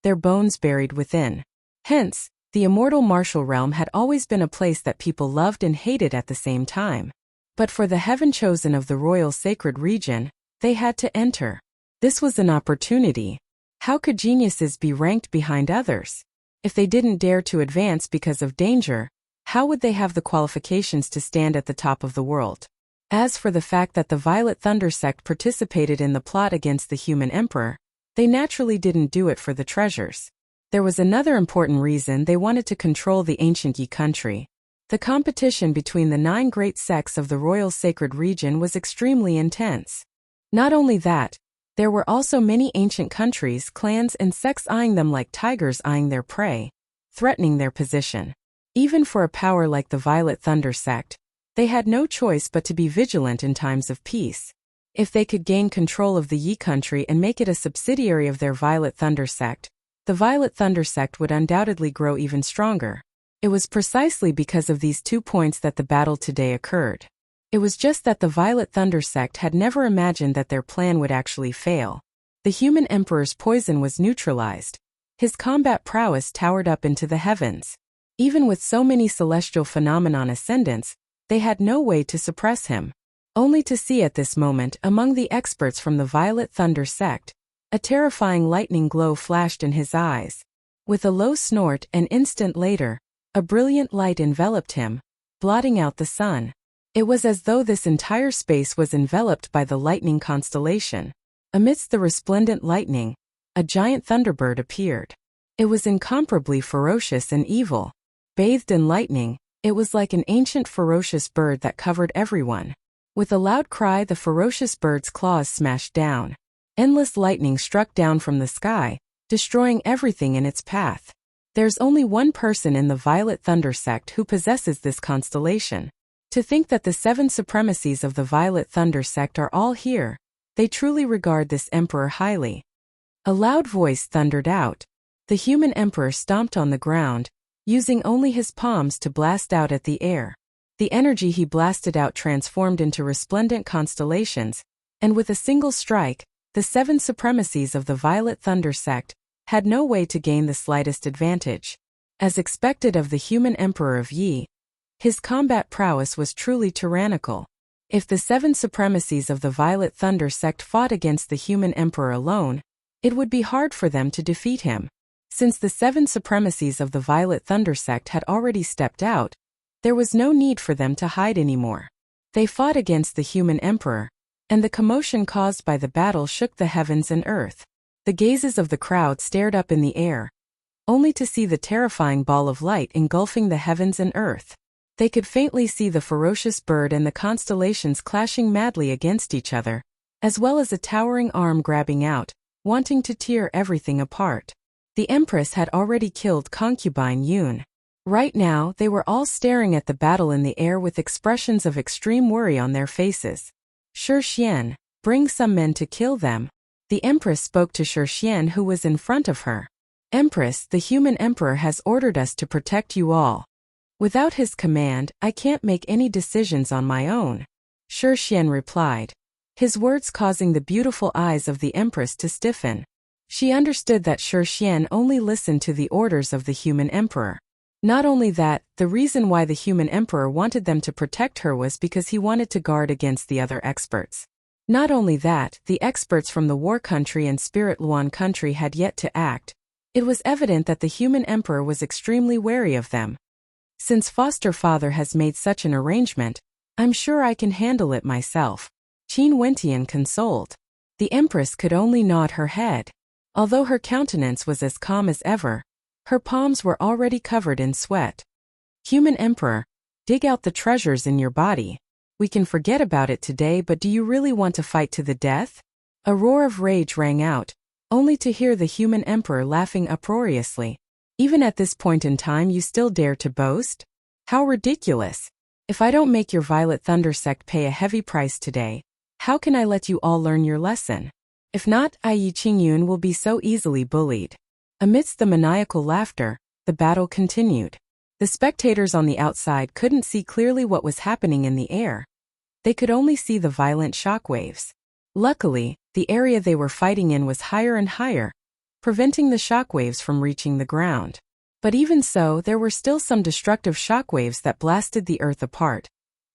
their bones buried within. Hence, the immortal martial realm had always been a place that people loved and hated at the same time. But for the heaven-chosen of the royal sacred region, they had to enter. This was an opportunity. How could geniuses be ranked behind others? If they didn't dare to advance because of danger, how would they have the qualifications to stand at the top of the world? As for the fact that the Violet Thunder sect participated in the plot against the human emperor, they naturally didn't do it for the treasures. There was another important reason: they wanted to control the ancient Yi country. The competition between the 9 great sects of the royal sacred region was extremely intense. Not only that, there were also many ancient countries, clans and sects eyeing them like tigers eyeing their prey, threatening their position. Even for a power like the Violet Thunder sect, they had no choice but to be vigilant in times of peace. If they could gain control of the Yi country and make it a subsidiary of their Violet Thunder sect, the Violet Thunder sect would undoubtedly grow even stronger. It was precisely because of these 2 points that the battle today occurred. It was just that the Violet Thunder sect had never imagined that their plan would actually fail. The human emperor's poison was neutralized. His combat prowess towered up into the heavens. Even with so many celestial phenomenon ascendants, they had no way to suppress him. Only to see at this moment, among the experts from the Violet Thunder sect, a terrifying lightning glow flashed in his eyes. With a low snort, an instant later, a brilliant light enveloped him, blotting out the sun. It was as though this entire space was enveloped by the lightning constellation. Amidst the resplendent lightning, a giant thunderbird appeared. It was incomparably ferocious and evil. Bathed in lightning, it was like an ancient ferocious bird that covered everyone. With a loud cry, the ferocious bird's claws smashed down. Endless lightning struck down from the sky, destroying everything in its path. There's only one person in the Violet Thunder sect who possesses this constellation. To think that the 7 supremacies of the Violet Thunder sect are all here, they truly regard this emperor highly. A loud voice thundered out. The human emperor stomped on the ground, using only his palms to blast out at the air. The energy he blasted out transformed into resplendent constellations, and with a single strike, the 7 supremacies of the Violet Thunder sect had no way to gain the slightest advantage. As expected of the human emperor of Yi, his combat prowess was truly tyrannical. If the 7 supremacies of the Violet Thunder sect fought against the human emperor alone, it would be hard for them to defeat him. Since the 7 supremacies of the Violet Thunder sect had already stepped out, there was no need for them to hide anymore. They fought against the human emperor, and the commotion caused by the battle shook the heavens and earth. The gazes of the crowd stared up in the air, only to see the terrifying ball of light engulfing the heavens and earth. They could faintly see the ferocious bird and the constellations clashing madly against each other, as well as a towering arm grabbing out, wanting to tear everything apart. The Empress had already killed concubine Yun. Right now, they were all staring at the battle in the air with expressions of extreme worry on their faces. Shi Xian, bring some men to kill them. The Empress spoke to Shi Xian, who was in front of her. Empress, the human emperor has ordered us to protect you all. Without his command, I can't make any decisions on my own. Shi Xian replied, his words causing the beautiful eyes of the Empress to stiffen. She understood that Shi Xian only listened to the orders of the human emperor. Not only that, the reason why the human emperor wanted them to protect her was because he wanted to guard against the other experts. Not only that, the experts from the War Country and Spirit Luan Country had yet to act. It was evident that the human emperor was extremely wary of them. Since foster father has made such an arrangement, I'm sure I can handle it myself. Qin Wentian consoled. The Empress could only nod her head. Although her countenance was as calm as ever, her palms were already covered in sweat. Human Emperor, dig out the treasures in your body. We can forget about it today, but do you really want to fight to the death? A roar of rage rang out, only to hear the human emperor laughing uproariously. Even at this point in time you still dare to boast? How ridiculous! If I don't make your Violet Thunder sect pay a heavy price today, how can I let you all learn your lesson? If not, Yi Qingyun will be so easily bullied. Amidst the maniacal laughter, the battle continued. The spectators on the outside couldn't see clearly what was happening in the air. They could only see the violent shockwaves. Luckily, the area they were fighting in was higher and higher, preventing the shockwaves from reaching the ground. But even so, there were still some destructive shockwaves that blasted the earth apart,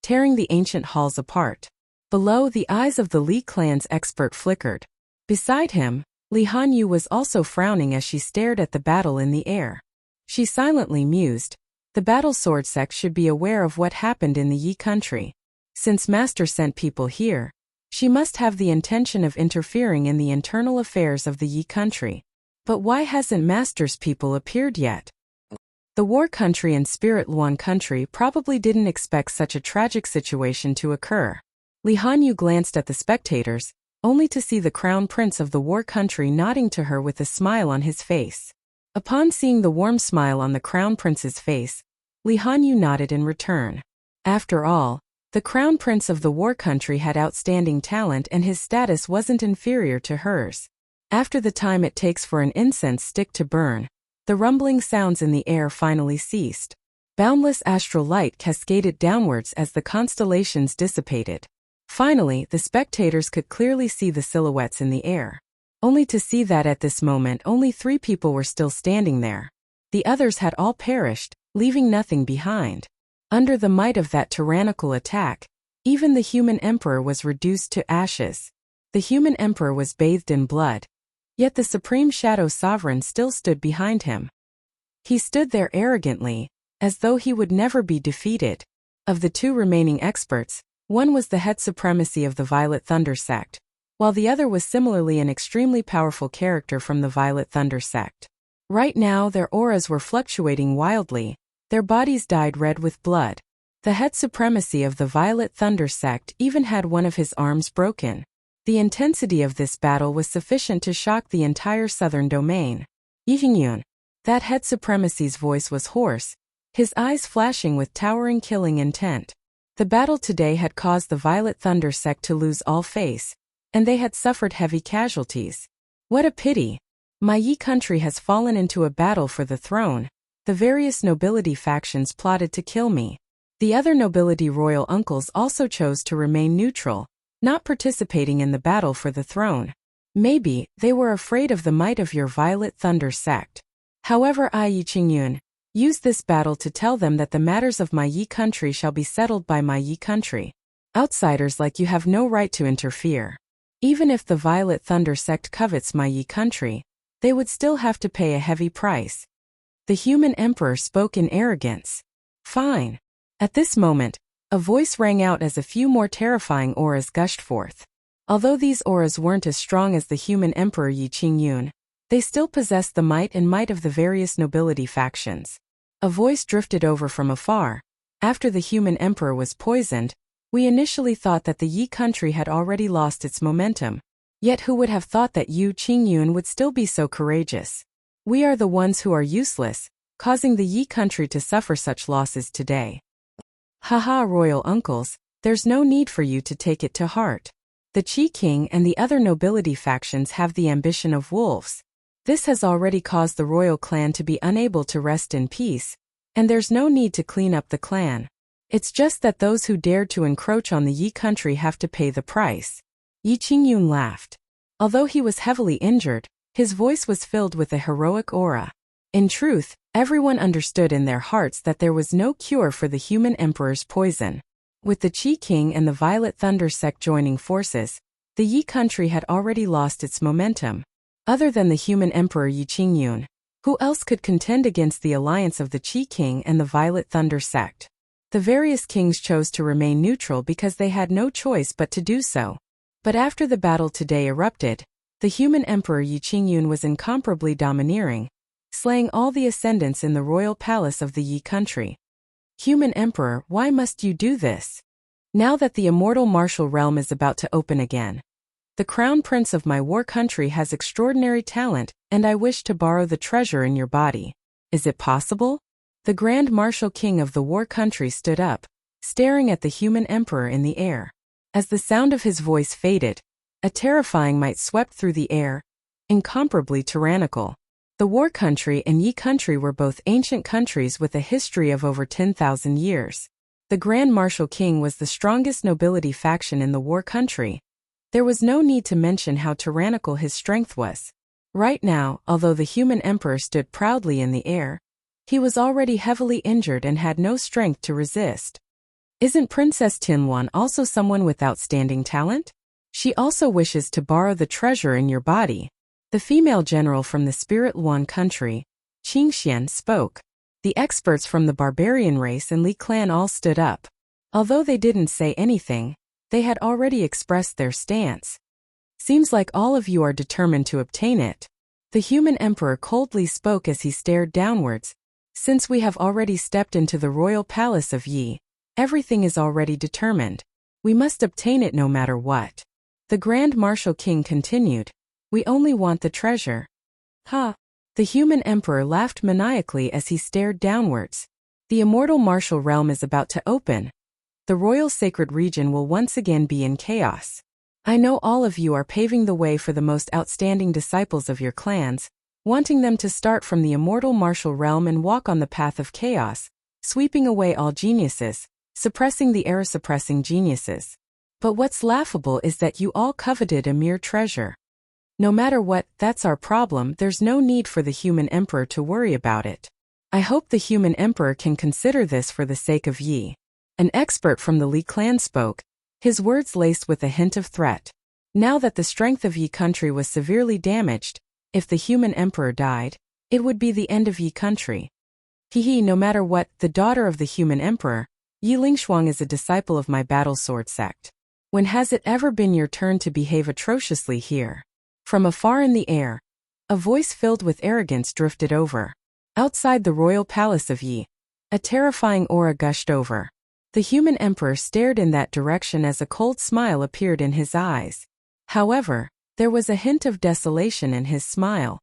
tearing the ancient halls apart. Below, the eyes of the Li clan's expert flickered. Beside him, Li Hanyu was also frowning as she stared at the battle in the air. She silently mused, the battle sword sect should be aware of what happened in the Yi country. Since Master sent people here, she must have the intention of interfering in the internal affairs of the Yi country. But why hasn't Master's people appeared yet? The War country and Spirit Luan country probably didn't expect such a tragic situation to occur. Li Hanyu glanced at the spectators, only to see the crown prince of the War country nodding to her with a smile on his face. Upon seeing the warm smile on the crown prince's face, Li Hanyu nodded in return. After all, the crown prince of the War country had outstanding talent and his status wasn't inferior to hers. After the time it takes for an incense stick to burn, the rumbling sounds in the air finally ceased. Boundless astral light cascaded downwards as the constellations dissipated. Finally, the spectators could clearly see the silhouettes in the air. Only to see that at this moment only 3 people were still standing there. The others had all perished, leaving nothing behind. Under the might of that tyrannical attack, even the human emperor was reduced to ashes. The human emperor was bathed in blood. Yet the supreme shadow sovereign still stood behind him. He stood there arrogantly, as though he would never be defeated. Of the 2 remaining experts, one was the head supremacy of the Violet Thunder sect, while the other was similarly an extremely powerful character from the Violet Thunder sect. Right now their auras were fluctuating wildly, their bodies dyed red with blood. The head supremacy of the Violet Thunder sect even had one of his arms broken. The intensity of this battle was sufficient to shock the entire southern domain. Yi Qingyun. That head supremacy's voice was hoarse, his eyes flashing with towering killing intent. The battle today had caused the Violet Thunder sect to lose all face, and they had suffered heavy casualties. What a pity! My Yi country has fallen into a battle for the throne. The various nobility factions plotted to kill me. The other nobility royal uncles also chose to remain neutral, not participating in the battle for the throne. Maybe they were afraid of the might of your Violet Thunder sect. However, Yi Qingyun, use this battle to tell them that the matters of my Yi country shall be settled by my Yi country. Outsiders like you have no right to interfere. Even if the Violet Thunder sect covets my Yi country, they would still have to pay a heavy price. The human emperor spoke in arrogance. Fine. At this moment, a voice rang out as a few more terrifying auras gushed forth. Although these auras weren't as strong as the human emperor Yi Qingyun, they still possessed the might of the various nobility factions. A voice drifted over from afar. After the human emperor was poisoned, we initially thought that the Yi country had already lost its momentum. Yet who would have thought that Yi Qingyun would still be so courageous? We are the ones who are useless, causing the Yi country to suffer such losses today. Haha, royal uncles, there's no need for you to take it to heart. The Qi King and the other nobility factions have the ambition of wolves. This has already caused the royal clan to be unable to rest in peace, and there's no need to clean up the clan. It's just that those who dared to encroach on the Yi country have to pay the price. Yi Qingyun laughed. Although he was heavily injured, his voice was filled with a heroic aura. In truth, everyone understood in their hearts that there was no cure for the human emperor's poison. With the Qi King and the Violet Thunder sect joining forces, the Yi country had already lost its momentum. Other than the human emperor Yi Qingyun, who else could contend against the alliance of the Qi King and the Violet Thunder sect? The various kings chose to remain neutral because they had no choice but to do so. But after the battle today erupted, the human emperor Yi Qingyun was incomparably domineering, slaying all the ascendants in the royal palace of the Yi country. Human emperor, why must you do this? Now that the immortal martial realm is about to open again. The crown prince of my war country has extraordinary talent, and I wish to borrow the treasure in your body. Is it possible? The grand martial king of the war country stood up, staring at the human emperor in the air. As the sound of his voice faded, A terrifying might swept through the air, incomparably tyrannical. The War Country and Yi Country were both ancient countries with a history of over 10,000 years. The Grand Marshal King was the strongest nobility faction in the War Country. There was no need to mention how tyrannical his strength was. Right now, although the human emperor stood proudly in the air, he was already heavily injured and had no strength to resist. Isn't Princess Tianluan also someone with outstanding talent? She also wishes to borrow the treasure in your body. The female general from the Spirit Luan country, Qingxian, spoke. The experts from the barbarian race and Li clan all stood up. Although they didn't say anything, they had already expressed their stance. Seems like all of you are determined to obtain it. The human emperor coldly spoke as he stared downwards. Since we have already stepped into the royal palace of Yi, everything is already determined. We must obtain it no matter what. The Grand Marshal King continued. We only want the treasure. Ha! The human emperor laughed maniacally as he stared downwards. The immortal martial realm is about to open. The royal sacred region will once again be in chaos. I know all of you are paving the way for the most outstanding disciples of your clans, wanting them to start from the immortal martial realm and walk on the path of chaos, sweeping away all geniuses, suppressing the era-suppressing geniuses. But what's laughable is that you all coveted a mere treasure. No matter what, that's our problem. There's no need for the human emperor to worry about it. I hope the human emperor can consider this for the sake of Yi. An expert from the Li clan spoke, his words laced with a hint of threat. Now that the strength of Yi country was severely damaged, if the human emperor died, it would be the end of Yi country. No matter what, the daughter of the human emperor, Yi Lingshuang is a disciple of my battle sword sect. When has it ever been your turn to behave atrociously here? From afar in the air, a voice filled with arrogance drifted over. Outside the royal palace of Yi, a terrifying aura gushed over. The human emperor stared in that direction as a cold smile appeared in his eyes. However, there was a hint of desolation in his smile.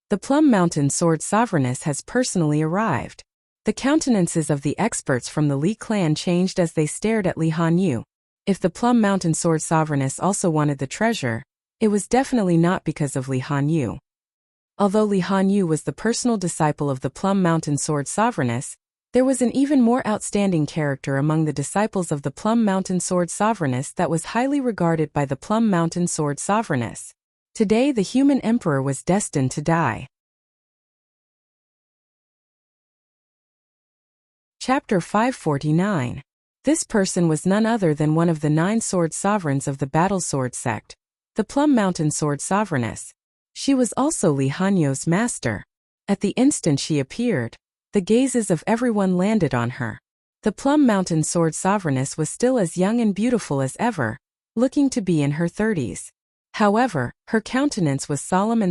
The Plum Mountain Sword Sovereigness has personally arrived. The countenances of the experts from the Li clan changed as they stared at Li Hanyu. If the Plum Mountain Sword Sovereigness also wanted the treasure, it was definitely not because of Li Hanyu. Although Li Hanyu was the personal disciple of the Plum Mountain Sword Sovereigness, there was an even more outstanding character among the disciples of the Plum Mountain Sword Sovereigness that was highly regarded by the Plum Mountain Sword Sovereigness. Today the human emperor was destined to die. Chapter 549. This person was none other than one of the 9 sword sovereigns of the Battle Sword sect, the Plum Mountain Sword Sovereigness. She was also Li Hanyu's master. At the instant she appeared, the gazes of everyone landed on her. The Plum Mountain Sword Sovereigness was still as young and beautiful as ever, looking to be in her 30s. However, her countenance was solemn,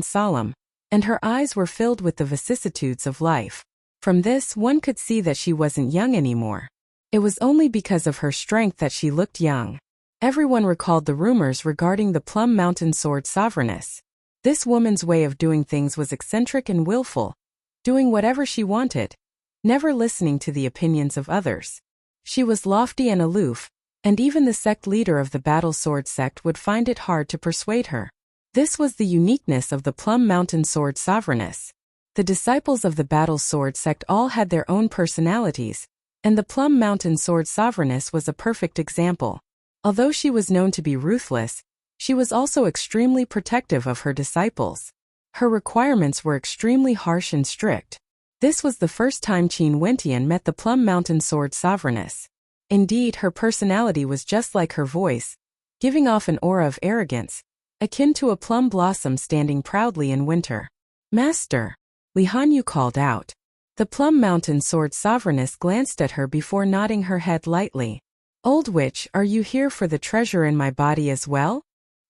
and her eyes were filled with the vicissitudes of life. From this, one could see that she wasn't young anymore. It was only because of her strength that she looked young. Everyone recalled the rumors regarding the Plum Mountain Sword Sovereigness. This woman's way of doing things was eccentric and willful, doing whatever she wanted, never listening to the opinions of others. She was lofty and aloof, and even the sect leader of the Battle Sword sect would find it hard to persuade her. This was the uniqueness of the Plum Mountain Sword Sovereigness. The disciples of the Battle Sword sect all had their own personalities, and the Plum Mountain Sword Sovereigness was a perfect example. Although she was known to be ruthless, she was also extremely protective of her disciples. Her requirements were extremely harsh and strict. This was the first time Qin Wentian met the Plum Mountain Sword Sovereigness. Indeed, her personality was just like her voice, giving off an aura of arrogance, akin to a plum blossom standing proudly in winter. "Master," Li Hanyu called out. The Plum Mountain Sword Sovereigness glanced at her before nodding her head lightly. "Old witch, are you here for the treasure in my body as well?"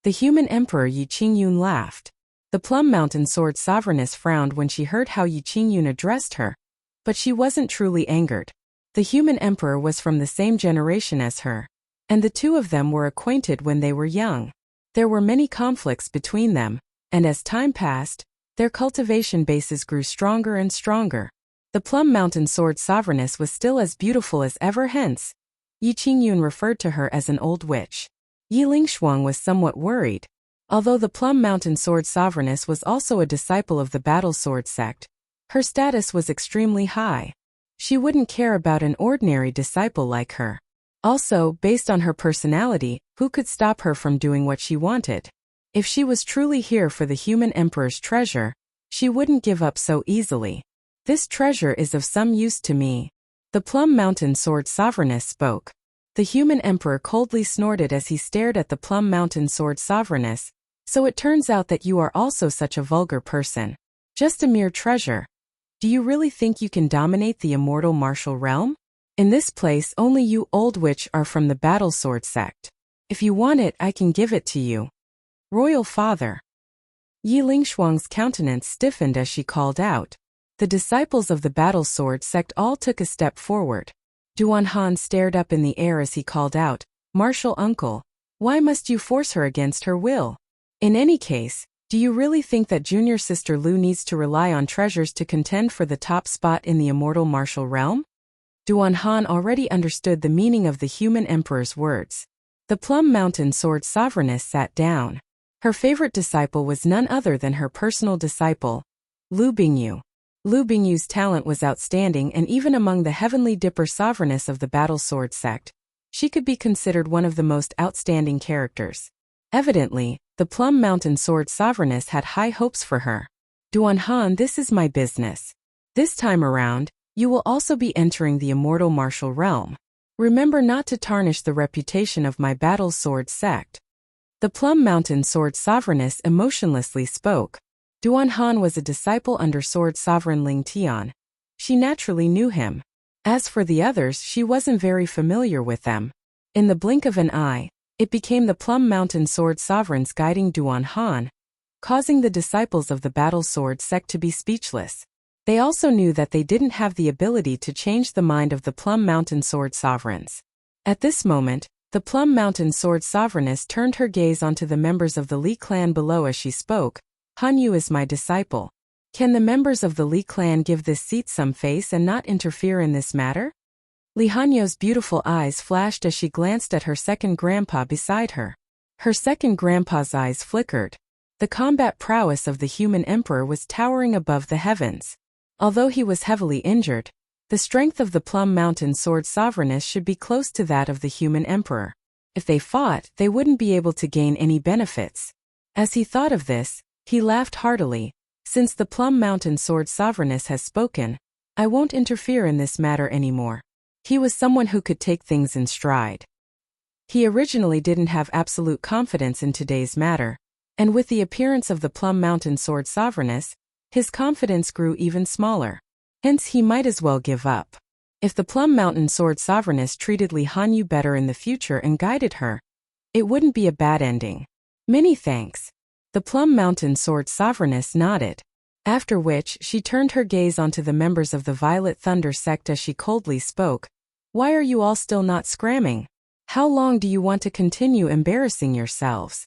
The human emperor Yi Qingyun laughed. The Plum Mountain Sword Sovereigness frowned when she heard how Yi Qingyun addressed her, but she wasn't truly angered. The human emperor was from the same generation as her, and the two of them were acquainted when they were young. There were many conflicts between them, and as time passed, their cultivation bases grew stronger and stronger. The Plum Mountain Sword Sovereigness was still as beautiful as ever, hence, Yi Qingyun referred to her as an old witch. Yi Lingshuang was somewhat worried. Although the Plum Mountain Sword Sovereigness was also a disciple of the Battle Sword sect, her status was extremely high. She wouldn't care about an ordinary disciple like her. Also, based on her personality, who could stop her from doing what she wanted? If she was truly here for the human emperor's treasure, she wouldn't give up so easily. This treasure is of some use to me. The Plum Mountain Sword Sovereigness spoke. The human emperor coldly snorted as he stared at the Plum Mountain Sword Sovereigness. So it turns out that you are also such a vulgar person. Just a mere treasure. Do you really think you can dominate the immortal martial realm? In this place only you old witch are from the Battle Sword sect. If you want it I can give it to you. Royal Father. Yi Lingshuang's countenance stiffened as she called out. The disciples of the Battle Sword sect all took a step forward. Duan Han stared up in the air as he called out, "Martial uncle, why must you force her against her will? In any case, do you really think that junior sister Lu needs to rely on treasures to contend for the top spot in the immortal martial realm?" Duan Han already understood the meaning of the human emperor's words. The Plum Mountain Sword Sovereigness sat down. Her favorite disciple was none other than her personal disciple, Lu Bingyu. Lu Bingyu's talent was outstanding, and even among the Heavenly Dipper Sovereigness of the Battle Sword sect, she could be considered one of the most outstanding characters. Evidently, the Plum Mountain Sword Sovereigness had high hopes for her. Duan Han, this is my business. This time around, you will also be entering the immortal martial realm. Remember not to tarnish the reputation of my Battle Sword sect. The Plum Mountain Sword Sovereigness emotionlessly spoke. Duan Han was a disciple under Sword Sovereign Ling Tian. She naturally knew him. As for the others, she wasn't very familiar with them. In the blink of an eye, it became the Plum Mountain Sword Sovereigns guiding Duan Han, causing the disciples of the Battle Sword sect to be speechless. They also knew that they didn't have the ability to change the mind of the Plum Mountain Sword Sovereigns. At this moment, the Plum Mountain Sword Sovereigness turned her gaze onto the members of the Li clan below as she spoke. Han Yu is my disciple. Can the members of the Li clan give this seat some face and not interfere in this matter? Li Hanyo's beautiful eyes flashed as she glanced at her second grandpa beside her. Her second grandpa's eyes flickered. The combat prowess of the human emperor was towering above the heavens. Although he was heavily injured, the strength of the Plum Mountain Sword Sovereigness should be close to that of the human emperor. If they fought, they wouldn't be able to gain any benefits. As he thought of this, he laughed heartily. Since the Plum Mountain Sword Sovereigness has spoken, I won't interfere in this matter anymore. He was someone who could take things in stride. He originally didn't have absolute confidence in today's matter, and with the appearance of the Plum Mountain Sword Sovereigness, his confidence grew even smaller. Hence he might as well give up. If the Plum Mountain Sword Sovereigness treated Li Hanyu better in the future and guided her, it wouldn't be a bad ending. Many thanks. The Plum Mountain Sword Sovereigness nodded. After which, she turned her gaze onto the members of the Violet Thunder sect as she coldly spoke. Why are you all still not scramming? How long do you want to continue embarrassing yourselves?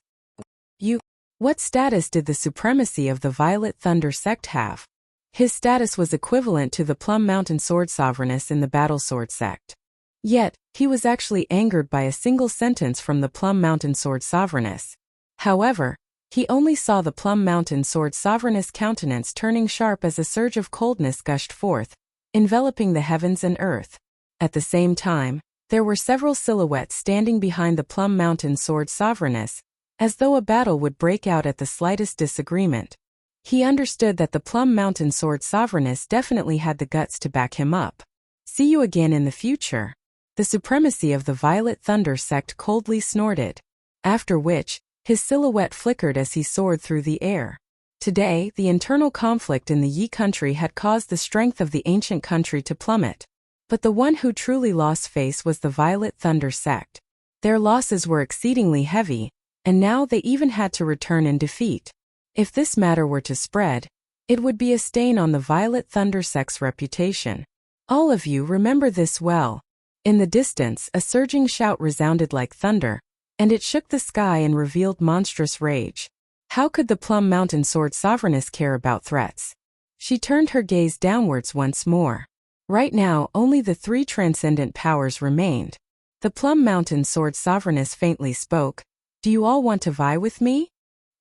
What status did the supremacy of the Violet Thunder sect have? His status was equivalent to the Plum Mountain Sword Sovereigness in the Battle Sword sect. Yet, he was actually angered by a single sentence from the Plum Mountain Sword Sovereigness. However, he only saw the Plum Mountain Sword Sovereigness' countenance turning sharp as a surge of coldness gushed forth, enveloping the heavens and earth. At the same time, there were several silhouettes standing behind the Plum Mountain Sword Sovereigness, as though a battle would break out at the slightest disagreement. He understood that the Plum Mountain Sword Sovereigness definitely had the guts to back him up. See you again in the future. The supremacy of the Violet Thunder sect coldly snorted. After which, his silhouette flickered as he soared through the air. Today, the internal conflict in the Yi country had caused the strength of the ancient country to plummet. But the one who truly lost face was the Violet Thunder sect. Their losses were exceedingly heavy, and now they even had to return in defeat. If this matter were to spread, it would be a stain on the Violet Thunder sect's reputation. All of you remember this well. In the distance, a surging shout resounded like thunder, and it shook the sky and revealed monstrous rage. How could the Plum Mountain Sword Sovereigness care about threats? She turned her gaze downwards once more. Right now, only the three transcendent powers remained. The Plum Mountain Sword Sovereigness faintly spoke. Do you all want to vie with me?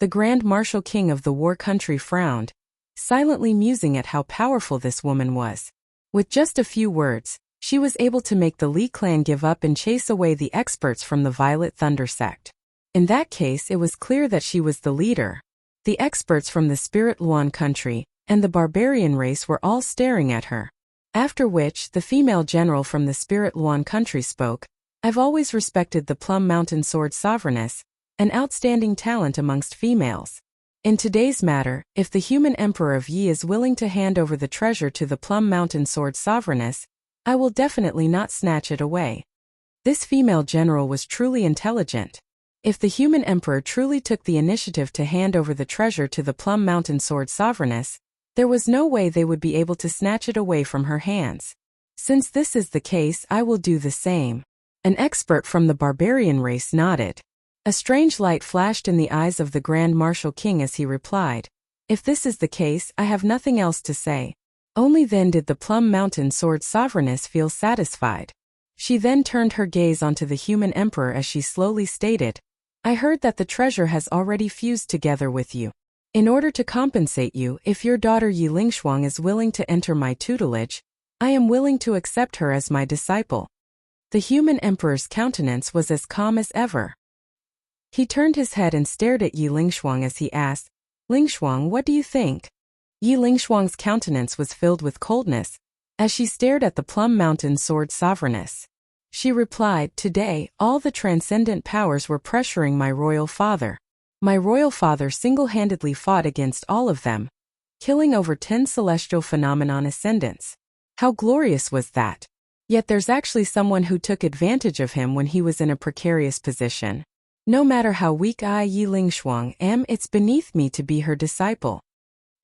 The Grand Marshal King of the war country frowned, silently musing at how powerful this woman was. With just a few words, she was able to make the Li clan give up and chase away the experts from the Violet Thunder sect. In that case, it was clear that she was the leader. The experts from the Spirit Luan country and the barbarian race were all staring at her. After which, the female general from the Spirit Luan country spoke. I've always respected the Plum Mountain Sword Sovereigness, an outstanding talent amongst females. In today's matter, if the human emperor of Yi is willing to hand over the treasure to the Plum Mountain Sword Sovereigness, I will definitely not snatch it away. This female general was truly intelligent. If the human emperor truly took the initiative to hand over the treasure to the Plum Mountain Sword Sovereigness, there was no way they would be able to snatch it away from her hands. Since this is the case, I will do the same. An expert from the barbarian race nodded. A strange light flashed in the eyes of the Grand Marshal King as he replied, if this is the case, I have nothing else to say. Only then did the Plum Mountain Sword Sovereigness feel satisfied. She then turned her gaze onto the human emperor as she slowly stated, I heard that the treasure has already fused together with you. In order to compensate you, if your daughter Yi Lingshuang is willing to enter my tutelage, I am willing to accept her as my disciple. The human emperor's countenance was as calm as ever. He turned his head and stared at Yi Lingshuang as he asked, Lingshuang, what do you think? Yi Lingshuang's countenance was filled with coldness, as she stared at the Plum Mountain Sword Sovereigness. She replied, today, all the transcendent powers were pressuring my royal father. My royal father single-handedly fought against all of them, killing over 10 celestial phenomenon ascendants. How glorious was that? Yet there's actually someone who took advantage of him when he was in a precarious position. No matter how weak I Yi Lingshuang am, it's beneath me to be her disciple.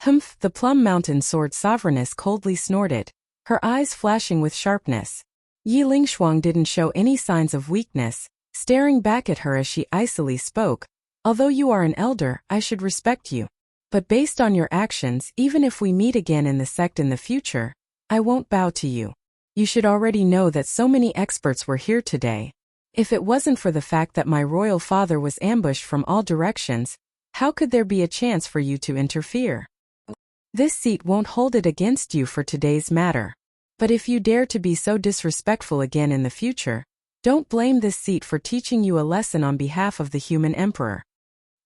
Humph, the Plum Mountain Sword Sovereigness coldly snorted, her eyes flashing with sharpness. Yi Lingshuang didn't show any signs of weakness, staring back at her as she icily spoke, although you are an elder, I should respect you. But based on your actions, even if we meet again in the sect in the future, I won't bow to you. You should already know that so many experts were here today. If it wasn't for the fact that my royal father was ambushed from all directions, how could there be a chance for you to interfere? This seat won't hold it against you for today's matter. But if you dare to be so disrespectful again in the future, don't blame this seat for teaching you a lesson on behalf of the human emperor.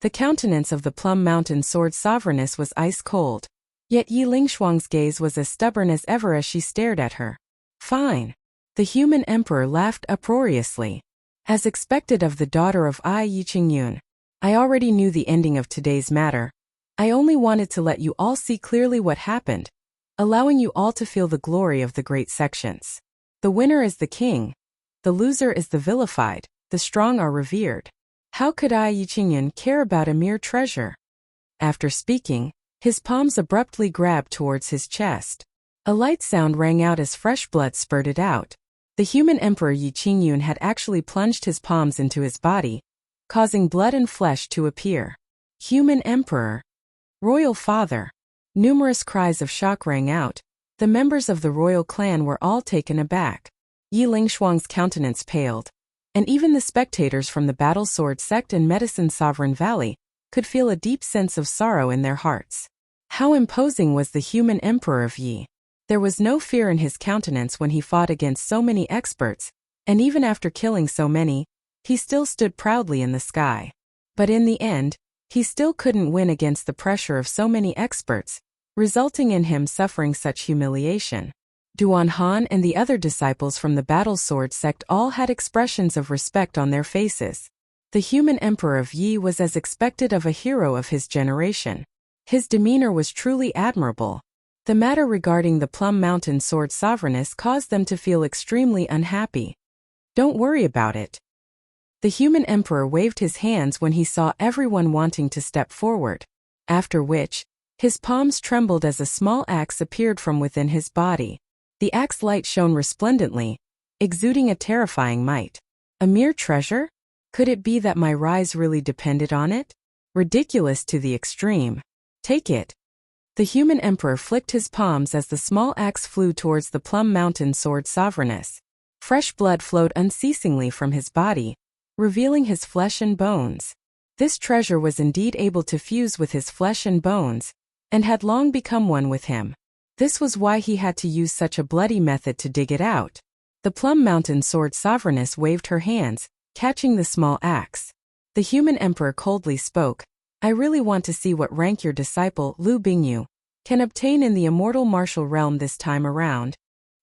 The countenance of the Plum Mountain Sword Sovereigness was ice cold, yet Yi Lingshuang's gaze was as stubborn as ever as she stared at her. Fine. The human emperor laughed uproariously. As expected of the daughter of Ai Yi Qingyun, I already knew the ending of today's matter. I only wanted to let you all see clearly what happened, allowing you all to feel the glory of the great sections. The winner is the king. The loser is the vilified. The strong are revered. How could Ai Yi Qingyun care about a mere treasure? After speaking, his palms abruptly grabbed towards his chest. A light sound rang out as fresh blood spurted out. The human emperor Yi Qingyun had actually plunged his palms into his body, causing blood and flesh to appear. Human emperor. Royal father. Numerous cries of shock rang out. The members of the royal clan were all taken aback. Yi Lingshuang's countenance paled, and even the spectators from the Battle Sword sect and Medicine Sovereign Valley could feel a deep sense of sorrow in their hearts. How imposing was the human emperor of Yi! There was no fear in his countenance when he fought against so many experts, and even after killing so many, he still stood proudly in the sky. But in the end, he still couldn't win against the pressure of so many experts, resulting in him suffering such humiliation. Duan Han and the other disciples from the Battle Sword sect all had expressions of respect on their faces. The human emperor of Yi was as expected of a hero of his generation. His demeanor was truly admirable. The matter regarding the Plum Mountain Sword Sovereigness caused them to feel extremely unhappy. Don't worry about it. The human emperor waved his hands when he saw everyone wanting to step forward, after which, his palms trembled as a small axe appeared from within his body. The axe light shone resplendently, exuding a terrifying might. A mere treasure? Could it be that my rise really depended on it? Ridiculous to the extreme. Take it. The human emperor flicked his palms as the small axe flew towards the Plum Mountain Sword Sovereigness. Fresh blood flowed unceasingly from his body, revealing his flesh and bones. This treasure was indeed able to fuse with his flesh and bones, and had long become one with him. This was why he had to use such a bloody method to dig it out. The Plum Mountain Sword Sovereigness waved her hands, catching the small axe. The human emperor coldly spoke, "I really want to see what rank your disciple, Lu Bingyu, can obtain in the immortal martial realm this time around.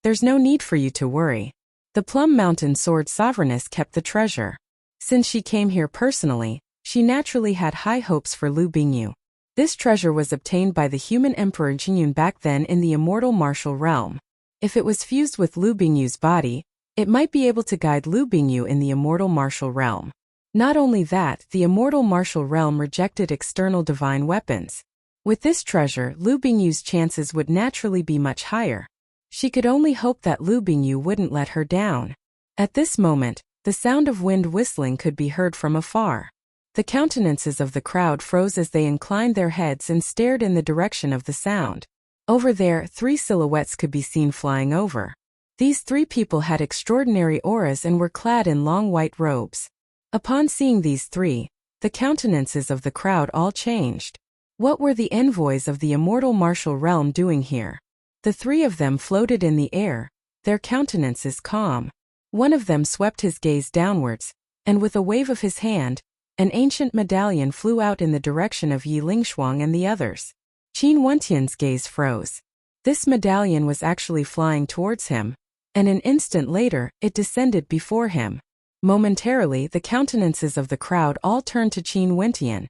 There's no need for you to worry." The Plum Mountain Sword Sovereigness kept the treasure. Since she came here personally, she naturally had high hopes for Lu Bingyu. This treasure was obtained by the human emperor Jingyun back then in the immortal martial realm. If it was fused with Lu Bingyu's body, it might be able to guide Lu Bingyu in the immortal martial realm. Not only that, the immortal martial realm rejected external divine weapons. With this treasure, Lu Bingyu's chances would naturally be much higher. She could only hope that Lu Bingyu wouldn't let her down. At this moment, the sound of wind whistling could be heard from afar. The countenances of the crowd froze as they inclined their heads and stared in the direction of the sound. Over there, 3 silhouettes could be seen flying over. These 3 people had extraordinary auras and were clad in long white robes. Upon seeing these 3, the countenances of the crowd all changed. What were the envoys of the immortal martial realm doing here? The 3 of them floated in the air, their countenances calm. One of them swept his gaze downwards, and with a wave of his hand, an ancient medallion flew out in the direction of Yi Lingshuang and the others. Qin Wentian's gaze froze. This medallion was actually flying towards him, and an instant later, it descended before him. Momentarily, the countenances of the crowd all turned to Qin Wentian,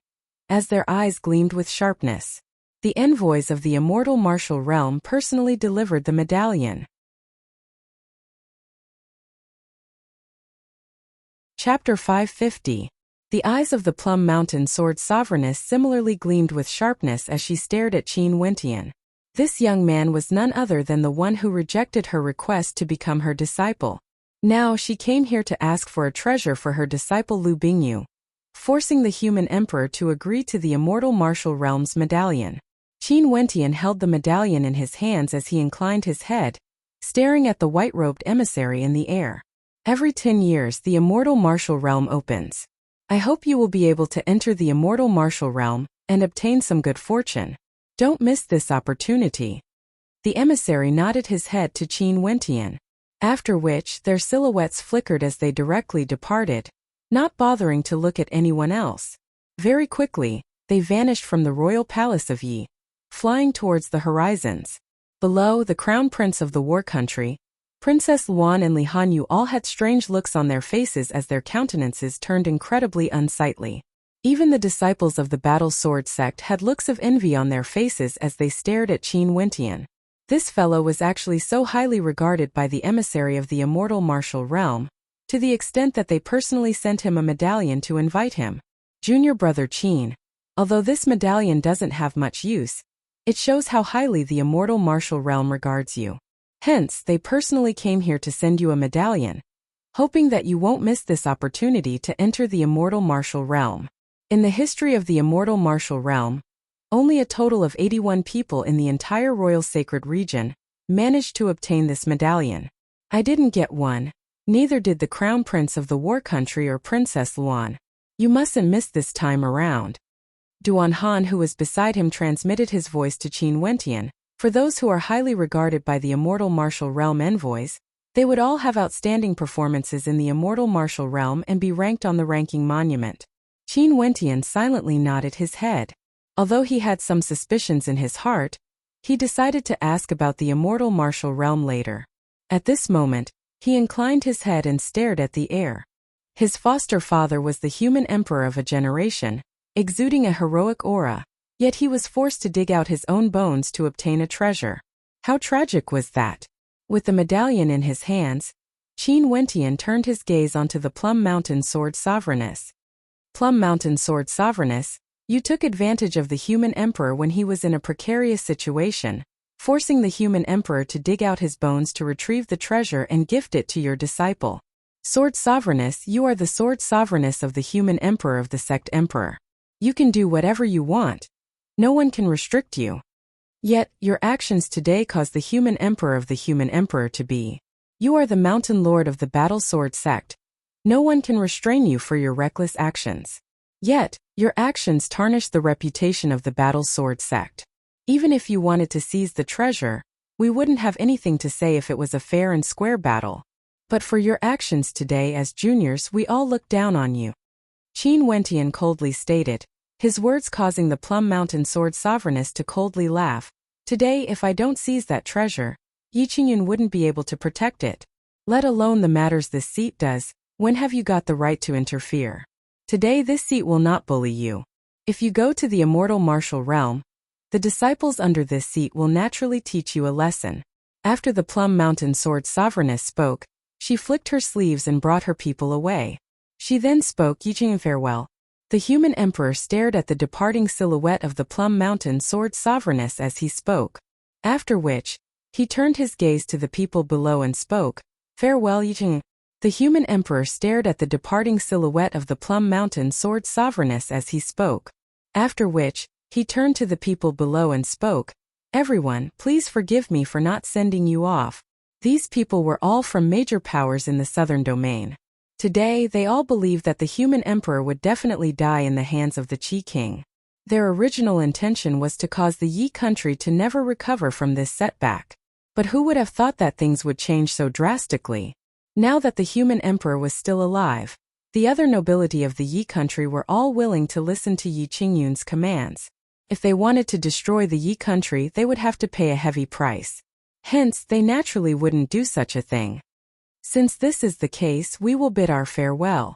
as their eyes gleamed with sharpness. The envoys of the immortal martial realm personally delivered the medallion. Chapter 550. The eyes of the Plum Mountain Sword Sovereigness similarly gleamed with sharpness as she stared at Qin Wentian. This young man was none other than the one who rejected her request to become her disciple. Now she came here to ask for a treasure for her disciple Lu Bingyu, forcing the human emperor to agree to the immortal martial realm's medallion. Qin Wentian held the medallion in his hands as he inclined his head, staring at the white-robed emissary in the air. Every 10 years the immortal martial realm opens. I hope you will be able to enter the immortal martial realm and obtain some good fortune. Don't miss this opportunity. The emissary nodded his head to Qin Wentian, after which their silhouettes flickered as they directly departed, not bothering to look at anyone else. Very quickly, they vanished from the royal palace of Yi, flying towards the horizons. Below, the crown prince of the war country, Princess Luan and Li Hanyu all had strange looks on their faces as their countenances turned incredibly unsightly. Even the disciples of the Battle Sword sect had looks of envy on their faces as they stared at Qin Wentian. This fellow was actually so highly regarded by the emissary of the immortal martial realm, to the extent that they personally sent him a medallion to invite him. Junior brother Qin, although this medallion doesn't have much use, it shows how highly the immortal martial realm regards you. Hence, they personally came here to send you a medallion, hoping that you won't miss this opportunity to enter the immortal martial realm. In the history of the immortal martial realm, only a total of 81 people in the entire royal sacred region managed to obtain this medallion. I didn't get one, neither did the crown prince of the war country or Princess Luan. You mustn't miss this time around. Duan Han, who was beside him, transmitted his voice to Qin Wentian. For those who are highly regarded by the immortal martial realm envoys, they would all have outstanding performances in the immortal martial realm and be ranked on the ranking monument. Qin Wentian silently nodded his head. Although he had some suspicions in his heart, he decided to ask about the immortal martial realm later. At this moment, he inclined his head and stared at the air. His foster father was the human emperor of a generation, exuding a heroic aura. Yet he was forced to dig out his own bones to obtain a treasure. How tragic was that? With the medallion in his hands, Qin Wentian turned his gaze onto the Plum Mountain Sword Sovereigness. Plum Mountain Sword Sovereigness, you took advantage of the human emperor when he was in a precarious situation, forcing the human emperor to dig out his bones to retrieve the treasure and gift it to your disciple. Sword Sovereigness, you are the Sword Sovereigness of the human emperor of the sect emperor. You can do whatever you want. No one can restrict you. Yet, your actions today cause the human emperor of the human emperor to be. You are the mountain lord of the Battle Sword sect. No one can restrain you for your reckless actions. Yet, your actions tarnish the reputation of the Battle Sword sect. Even if you wanted to seize the treasure, we wouldn't have anything to say if it was a fair and square battle. But for your actions today as juniors, we all look down on you. Qin Wentian coldly stated, his words causing the Plum Mountain Sword Sovereigness to coldly laugh. Today, if I don't seize that treasure, Yi Qingyun wouldn't be able to protect it. Let alone the matters this seat does. When have you got the right to interfere? Today this seat will not bully you. If you go to the immortal martial realm, the disciples under this seat will naturally teach you a lesson. After the Plum Mountain Sword Sovereigness spoke, she flicked her sleeves and brought her people away. She then spoke Yi Qingyun farewell. The human emperor stared at the departing silhouette of the Plum Mountain Sword Sovereigness as he spoke. After which, he turned his gaze to the people below and spoke, farewell Yi Qingyun. The human emperor stared at the departing silhouette of the Plum Mountain Sword Sovereigness as he spoke. After which, he turned to the people below and spoke, everyone, please forgive me for not sending you off. These people were all from major powers in the southern domain. Today, they all believed that the human emperor would definitely die in the hands of the Qi King. Their original intention was to cause the Yi country to never recover from this setback. But who would have thought that things would change so drastically? Now that the human emperor was still alive, the other nobility of the Yi country were all willing to listen to Yi Qingyun's commands. If they wanted to destroy the Yi country, they would have to pay a heavy price. Hence, they naturally wouldn't do such a thing. Since this is the case, we will bid our farewell.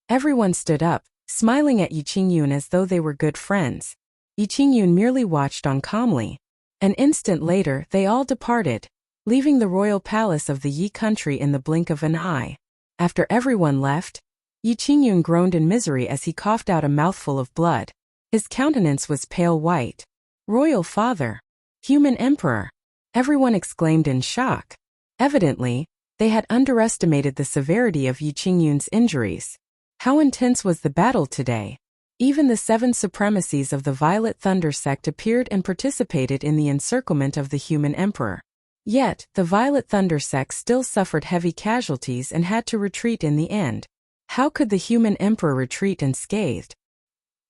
Everyone stood up, smiling at Yi Qingyun as though they were good friends. Yi Qingyun merely watched on calmly. An instant later, they all departed, leaving the royal palace of the Yi country in the blink of an eye. After everyone left, Yi Qingyun groaned in misery as he coughed out a mouthful of blood. His countenance was pale white. Royal father! Human emperor! Everyone exclaimed in shock. Evidently, they had underestimated the severity of Yi Qingyun's injuries. How intense was the battle today? Even the 7 supremacies of the Violet Thunder sect appeared and participated in the encirclement of the human emperor. Yet, the Violet Thunder sect still suffered heavy casualties and had to retreat in the end. How could the human emperor retreat unscathed?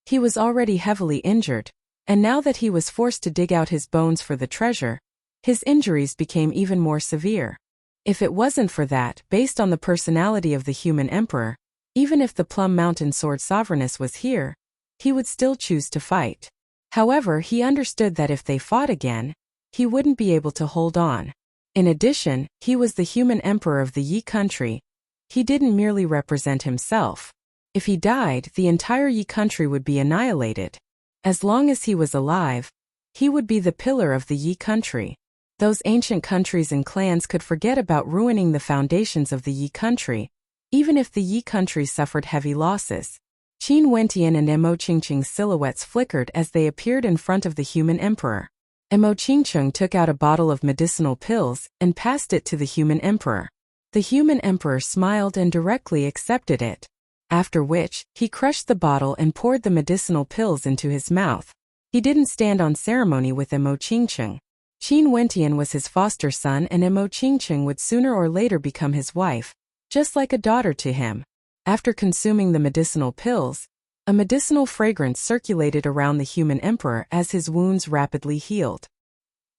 He was already heavily injured, and now that he was forced to dig out his bones for the treasure, his injuries became even more severe. If it wasn't for that, based on the personality of the human emperor, even if the Plum Mountain Sword Sovereigness was here, he would still choose to fight. However, he understood that if they fought again, he wouldn't be able to hold on. In addition, he was the human emperor of the Yi country. He didn't merely represent himself. If he died, the entire Yi country would be annihilated. As long as he was alive, he would be the pillar of the Yi country. Those ancient countries and clans could forget about ruining the foundations of the Yi country, even if the Yi country suffered heavy losses. Qin Wentian and Mo Qingqing's silhouettes flickered as they appeared in front of the human emperor. Mo Qingqing took out a bottle of medicinal pills and passed it to the human emperor. The human emperor smiled and directly accepted it. After which, he crushed the bottle and poured the medicinal pills into his mouth. He didn't stand on ceremony with Mo Qingqing. Qin Wentian was his foster son and Mo Qingqing would sooner or later become his wife, just like a daughter to him. After consuming the medicinal pills, a medicinal fragrance circulated around the human emperor as his wounds rapidly healed.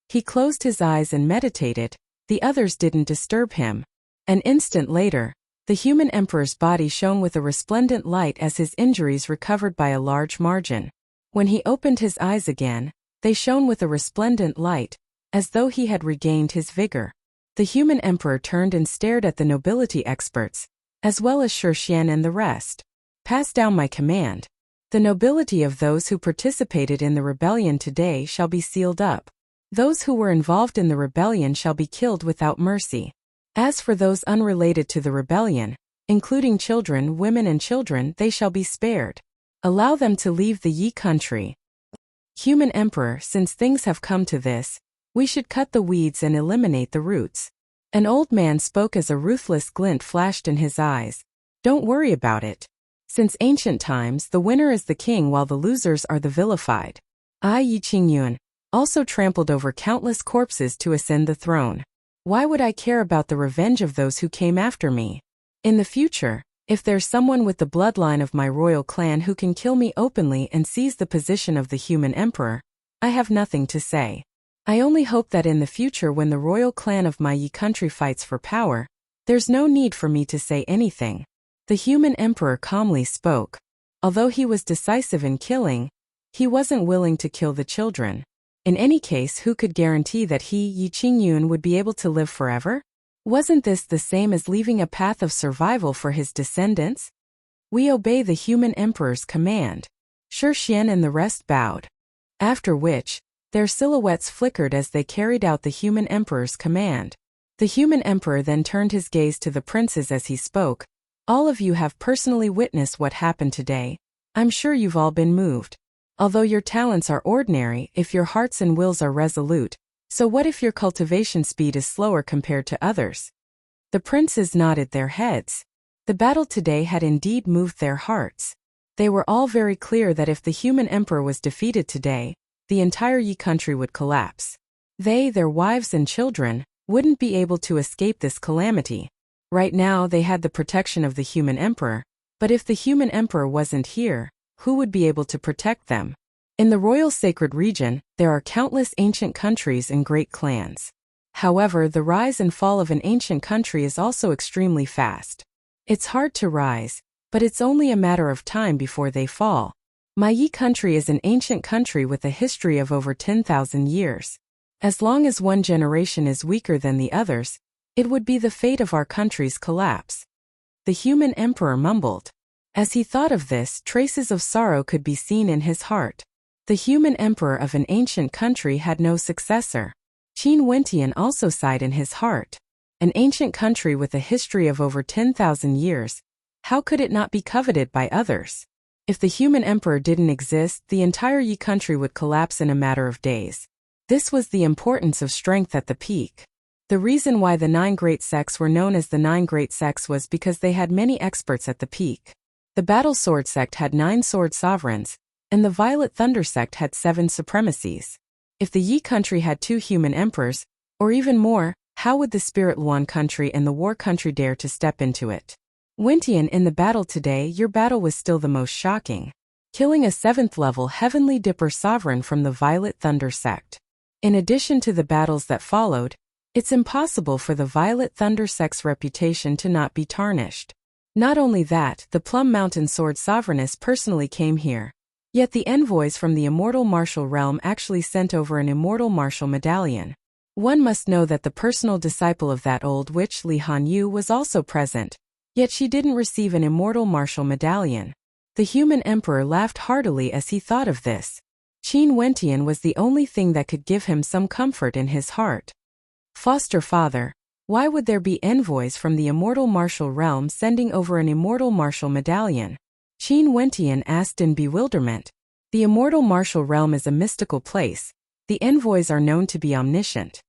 He closed his eyes and meditated. The others didn't disturb him. An instant later, the human emperor's body shone with a resplendent light as his injuries recovered by a large margin. When he opened his eyes again, they shone with a resplendent light, as though he had regained his vigor. The human emperor turned and stared at the nobility experts, as well as Shirshian and the rest. Pass down my command. The nobility of those who participated in the rebellion today shall be sealed up. Those who were involved in the rebellion shall be killed without mercy. As for those unrelated to the rebellion, including children, women and children, they shall be spared. Allow them to leave the Yi country. Human emperor, since things have come to this, we should cut the weeds and eliminate the roots. An old man spoke as a ruthless glint flashed in his eyes. Don't worry about it. Since ancient times, the winner is the king while the losers are the vilified. I, Yi Qingyun, also trampled over countless corpses to ascend the throne. Why would I care about the revenge of those who came after me? In the future, If there's someone with the bloodline of my royal clan who can kill me openly and seize the position of the human emperor, I have nothing to say. I only hope that in the future when the royal clan of my country fights for power, there's no need for me to say anything. The human emperor calmly spoke. Although he was decisive in killing, he wasn't willing to kill the children. In any case, who could guarantee that he, Yi Qingyun, would be able to live forever? Wasn't this the same as leaving a path of survival for his descendants? We obey the human emperor's command. Shi Xian and the rest bowed. After which, their silhouettes flickered as they carried out the human emperor's command. The human emperor then turned his gaze to the princes as he spoke. All of you have personally witnessed what happened today. I'm sure you've all been moved. Although your talents are ordinary, if your hearts and wills are resolute, so what if your cultivation speed is slower compared to others? The princes nodded their heads. The battle today had indeed moved their hearts. They were all very clear that if the human emperor was defeated today, the entire Yi country would collapse. They, their wives and children, wouldn't be able to escape this calamity. Right now they had the protection of the human emperor, but if the human emperor wasn't here, who would be able to protect them? In the royal sacred region, there are countless ancient countries and great clans. However, the rise and fall of an ancient country is also extremely fast. It's hard to rise, but it's only a matter of time before they fall. My Yi country is an ancient country with a history of over 10,000 years. As long as one generation is weaker than the others, it would be the fate of our country's collapse. The human emperor mumbled. As he thought of this, traces of sorrow could be seen in his heart. The human emperor of an ancient country had no successor. Qin Wentian also sighed in his heart. An ancient country with a history of over 10,000 years, how could it not be coveted by others? If the human emperor didn't exist, the entire Yi country would collapse in a matter of days. This was the importance of strength at the peak. The reason why the 9 great sects were known as the 9 great sects was because they had many experts at the peak. The Battle Sword sect had 9 sword sovereigns, and the Violet Thunder sect had 7 supremacies. If the Yi country had 2 human emperors, or even more, how would the Spirit Luan country and the War country dare to step into it? Wentian, in the battle today, your battle was still the most shocking. Killing a 7th level Heavenly Dipper sovereign from the Violet Thunder sect. In addition to the battles that followed, it's impossible for the Violet Thunder sect's reputation to not be tarnished. Not only that, the Plum Mountain Sword Sovereigness personally came here. Yet the envoys from the Immortal Martial Realm actually sent over an Immortal Martial Medallion. One must know that the personal disciple of that old witch Li Hanyu was also present, yet she didn't receive an Immortal Martial Medallion. The human emperor laughed heartily as he thought of this. Qin Wentian was the only thing that could give him some comfort in his heart. Foster father, why would there be envoys from the Immortal Martial Realm sending over an Immortal Martial Medallion? Qin Wentian asked in bewilderment. The Immortal Martial Realm is a mystical place. The envoys are known to be omniscient.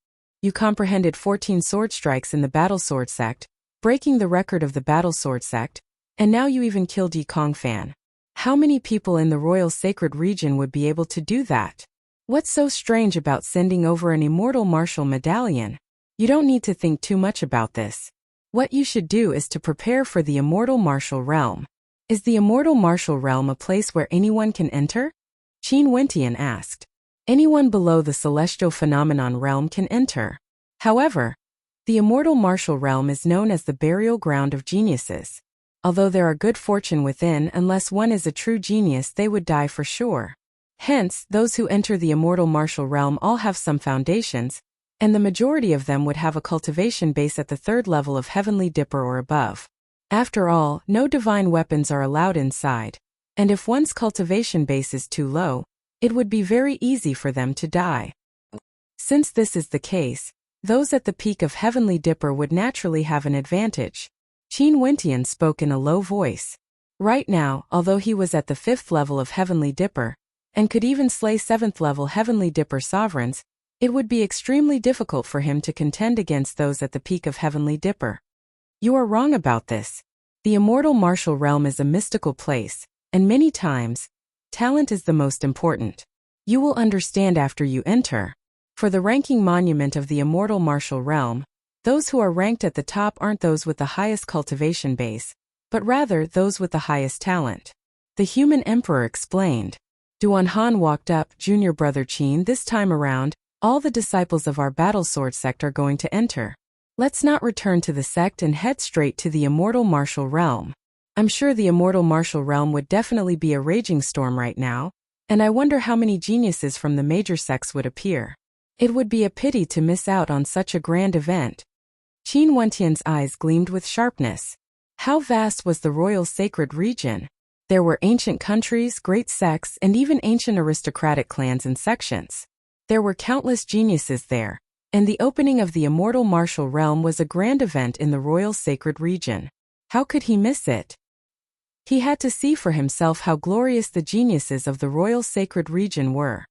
You comprehended 14 sword strikes in the Battle Sword sect, breaking the record of the Battle Sword sect, and now you even killed Yi Kongfan. How many people in the Royal Sacred Region would be able to do that? What's so strange about sending over an Immortal Martial Medallion? You don't need to think too much about this. What you should do is to prepare for the Immortal Martial Realm. Is the Immortal Martial Realm a place where anyone can enter? Qin Wentian asked. Anyone below the Celestial Phenomenon Realm can enter. However, the Immortal Martial Realm is known as the burial ground of geniuses. Although there are good fortune within, unless one is a true genius, they would die for sure. Hence, those who enter the Immortal Martial Realm all have some foundations, and the majority of them would have a cultivation base at the 3rd level of Heavenly Dipper or above. After all, no divine weapons are allowed inside, and if one's cultivation base is too low, it would be very easy for them to die. Since this is the case, those at the peak of Heavenly Dipper would naturally have an advantage. Qin Wentian spoke in a low voice. Right now, although he was at the 5th level of Heavenly Dipper, and could even slay 7th level Heavenly Dipper sovereigns, it would be extremely difficult for him to contend against those at the peak of Heavenly Dipper. You are wrong about this. The Immortal Martial Realm is a mystical place, and many times, talent is the most important. You will understand after you enter. For the ranking monument of the Immortal Martial Realm, those who are ranked at the top aren't those with the highest cultivation base, but rather those with the highest talent. The human emperor explained. Duan Han walked up, Junior Brother Qin, this time around, all the disciples of our battle sword sect are going to enter. Let's not return to the sect and head straight to the immortal martial realm. I'm sure the immortal martial realm would definitely be a raging storm right now, and I wonder how many geniuses from the major sects would appear. It would be a pity to miss out on such a grand event. Qin Wentian's eyes gleamed with sharpness. How vast was the royal sacred region? There were ancient countries, great sects, and even ancient aristocratic clans and sections. There were countless geniuses there, and the opening of the immortal martial realm was a grand event in the royal sacred region. How could he miss it? He had to see for himself how glorious the geniuses of the royal sacred region were.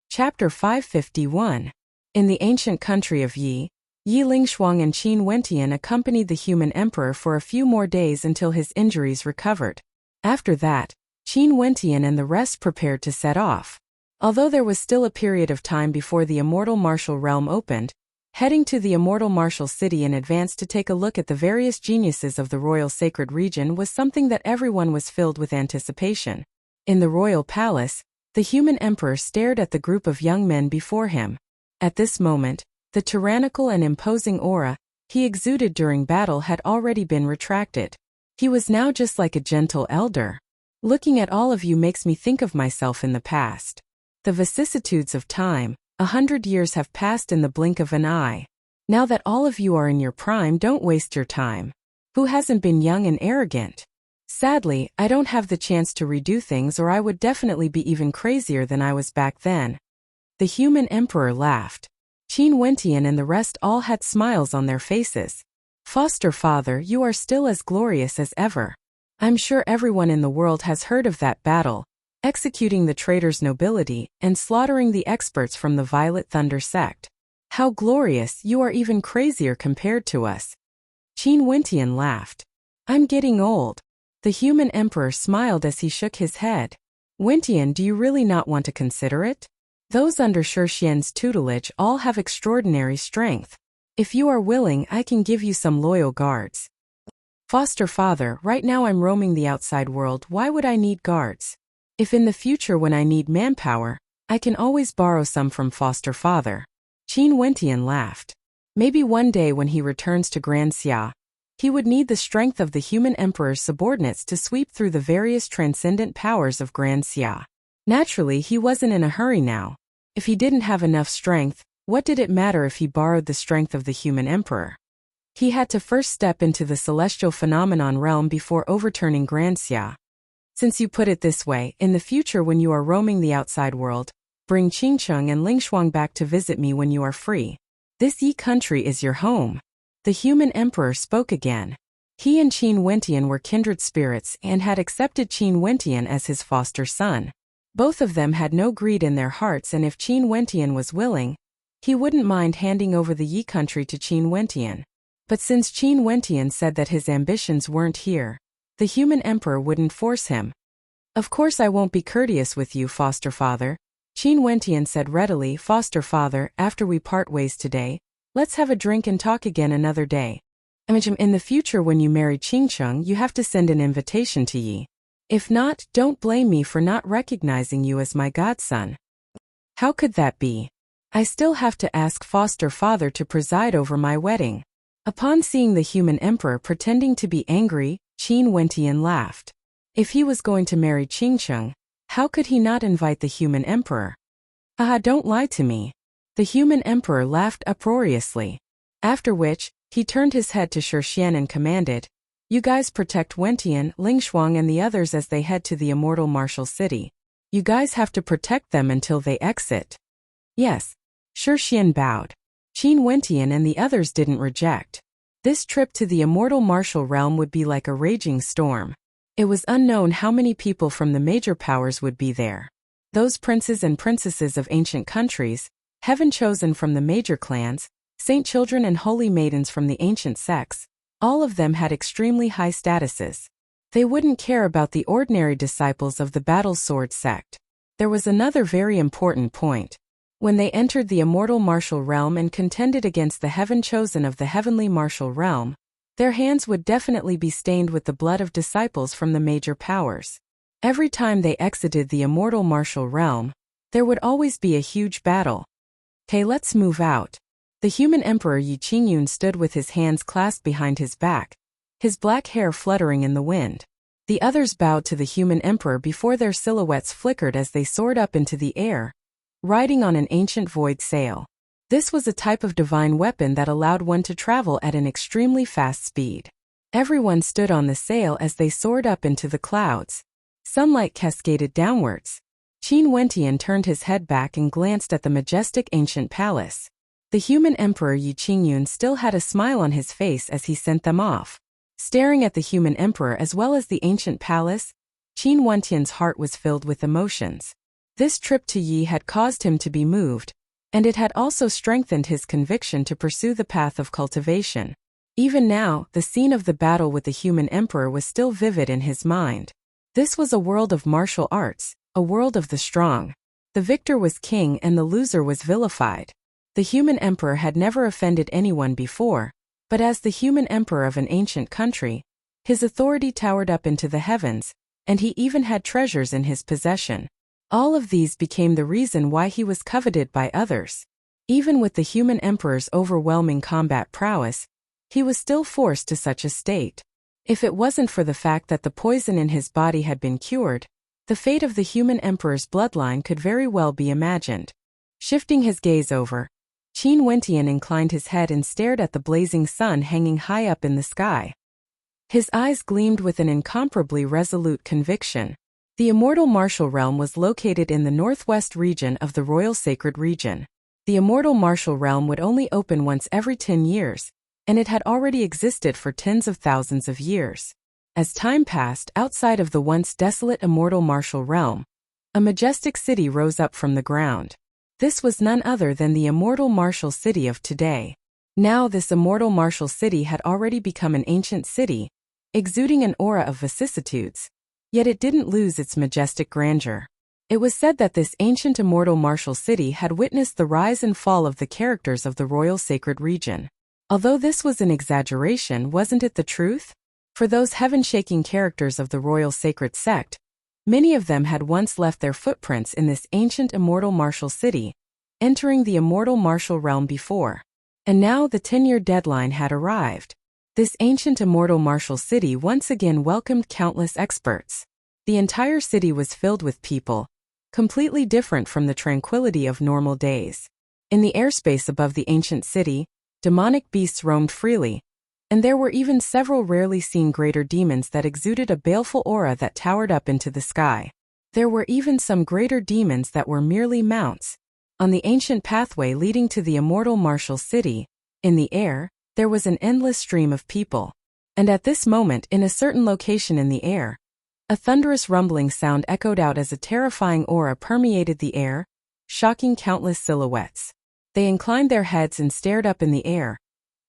Chapter 551. In the ancient country of Yi, Yi Lingshuang and Qin Wentian accompanied the human emperor for a few more days until his injuries recovered. After that, Qin Wentian and the rest prepared to set off. Although there was still a period of time before the immortal martial realm opened, heading to the immortal martial city in advance to take a look at the various geniuses of the royal sacred region was something that everyone was filled with anticipation. In the royal palace, the human emperor stared at the group of young men before him. At this moment, the tyrannical and imposing aura he exuded during battle had already been retracted. He was now just like a gentle elder. Looking at all of you makes me think of myself in the past. The vicissitudes of time, 100 years have passed in the blink of an eye. Now that all of you are in your prime, don't waste your time. Who hasn't been young and arrogant? Sadly, I don't have the chance to redo things, or I would definitely be even crazier than I was back then. The human emperor laughed. Qin Wentian and the rest all had smiles on their faces. Foster father, you are still as glorious as ever. I'm sure everyone in the world has heard of that battle, executing the traitor's nobility and slaughtering the experts from the Violet Thunder sect. How glorious, you are even crazier compared to us. Qin Wentian laughed. I'm getting old. The human emperor smiled as he shook his head. Wentian, do you really not want to consider it? Those under Shixian's tutelage all have extraordinary strength. If you are willing, I can give you some loyal guards. Foster father, right now I'm roaming the outside world, why would I need guards? If in the future when I need manpower, I can always borrow some from foster father. Qin Wentian laughed. Maybe one day when he returns to Grand Xia, he would need the strength of the human emperor's subordinates to sweep through the various transcendent powers of Grand Xia. Naturally, he wasn't in a hurry now. If he didn't have enough strength, what did it matter if he borrowed the strength of the human emperor? He had to first step into the celestial phenomenon realm before overturning Grand Xia. Since you put it this way, in the future when you are roaming the outside world, bring Qingcheng and Lingshuang back to visit me when you are free. This Yi country is your home. The human emperor spoke again. He and Qin Wentian were kindred spirits and had accepted Qin Wentian as his foster son. Both of them had no greed in their hearts, and if Qin Wentian was willing, he wouldn't mind handing over the Yi country to Qin Wentian. But since Qin Wentian said that his ambitions weren't here, the human emperor wouldn't force him. Of course I won't be courteous with you, foster father, Qin Wentian said readily. Foster father, after we part ways today, let's have a drink and talk again another day. In the future when you marry Qingcheng, you have to send an invitation to Yi. If not, don't blame me for not recognizing you as my godson. How could that be? I still have to ask foster father to preside over my wedding. Upon seeing the human emperor pretending to be angry, Qin Wentian laughed. If he was going to marry Qingcheng, how could he not invite the human emperor? Haha, don't lie to me. The human emperor laughed uproariously. After which, he turned his head to Shixian and commanded, you guys protect Wentian, Lingshuang and the others as they head to the immortal martial city. You guys have to protect them until they exit. Yes. Shixian bowed. Qin Wentian and the others didn't reject. This trip to the immortal martial realm would be like a raging storm. It was unknown how many people from the major powers would be there. Those princes and princesses of ancient countries, heaven chosen from the major clans, saint children and holy maidens from the ancient sects, all of them had extremely high statuses. They wouldn't care about the ordinary disciples of the battle sword sect. There was another very important point. When they entered the immortal martial realm and contended against the heaven chosen of the heavenly martial realm, their hands would definitely be stained with the blood of disciples from the major powers. Every time they exited the immortal martial realm, there would always be a huge battle. Okay, let's move out. The human emperor Yi Qingyun stood with his hands clasped behind his back, his black hair fluttering in the wind. The others bowed to the human emperor before their silhouettes flickered as they soared up into the air, riding on an ancient void sail. This was a type of divine weapon that allowed one to travel at an extremely fast speed. Everyone stood on the sail as they soared up into the clouds. Sunlight cascaded downwards. Qin Wentian turned his head back and glanced at the majestic ancient palace. The human emperor Yi Qingyun still had a smile on his face as he sent them off. Staring at the human emperor as well as the ancient palace, Qin Wentian's heart was filled with emotions. This trip to Yi had caused him to be moved, and it had also strengthened his conviction to pursue the path of cultivation. Even now, the scene of the battle with the human emperor was still vivid in his mind. This was a world of martial arts, a world of the strong. The victor was king and the loser was vilified. The human emperor had never offended anyone before, but as the human emperor of an ancient country, his authority towered up into the heavens, and he even had treasures in his possession. All of these became the reason why he was coveted by others. Even with the human emperor's overwhelming combat prowess, he was still forced to such a state. If it wasn't for the fact that the poison in his body had been cured, the fate of the human emperor's bloodline could very well be imagined. Shifting his gaze over, Qin Wentian inclined his head and stared at the blazing sun hanging high up in the sky. His eyes gleamed with an incomparably resolute conviction. The immortal martial realm was located in the northwest region of the royal sacred region. The immortal martial realm would only open once every 10 years, and it had already existed for tens of thousands of years. As time passed outside of the once desolate immortal martial realm, a majestic city rose up from the ground. This was none other than the immortal martial city of today. Now this immortal martial city had already become an ancient city, exuding an aura of vicissitudes. Yet it didn't lose its majestic grandeur. It was said that this ancient immortal martial city had witnessed the rise and fall of the characters of the royal sacred region. Although this was an exaggeration, wasn't it the truth? For those heaven-shaking characters of the royal sacred sect, many of them had once left their footprints in this ancient immortal martial city, entering the immortal martial realm before. And now the 10-year deadline had arrived. This ancient immortal martial city once again welcomed countless experts. The entire city was filled with people, completely different from the tranquility of normal days. In the airspace above the ancient city, demonic beasts roamed freely, and there were even several rarely seen greater demons that exuded a baleful aura that towered up into the sky. There were even some greater demons that were merely mounts. On the ancient pathway leading to the immortal martial city, in the air, there was an endless stream of people. And at this moment, in a certain location in the air, a thunderous rumbling sound echoed out as a terrifying aura permeated the air, shocking countless silhouettes. They inclined their heads and stared up in the air,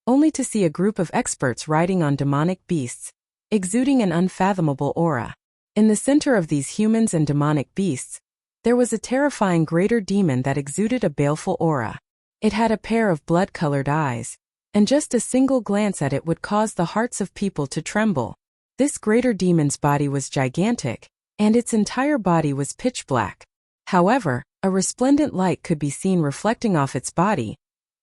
only to see a group of experts riding on demonic beasts, exuding an unfathomable aura. In the center of these humans and demonic beasts, there was a terrifying greater demon that exuded a baleful aura. It had a pair of blood-colored eyes, and just a single glance at it would cause the hearts of people to tremble. This greater demon's body was gigantic, and its entire body was pitch black. However, a resplendent light could be seen reflecting off its body,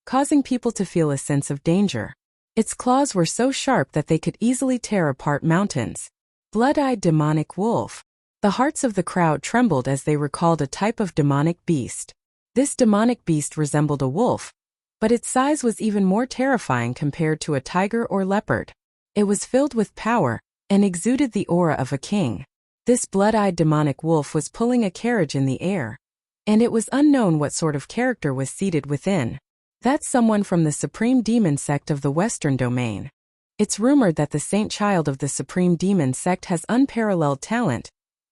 causing people to feel a sense of danger. Its claws were so sharp that they could easily tear apart mountains. Blood-eyed demonic wolf. The hearts of the crowd trembled as they recalled a type of demonic beast. This demonic beast resembled a wolf, but its size was even more terrifying compared to a tiger or leopard. It was filled with power, and exuded the aura of a king. This blood-eyed demonic wolf was pulling a carriage in the air, and it was unknown what sort of character was seated within. That's someone from the Supreme Demon sect of the Western Domain. It's rumored that the Saint Child of the Supreme Demon sect has unparalleled talent,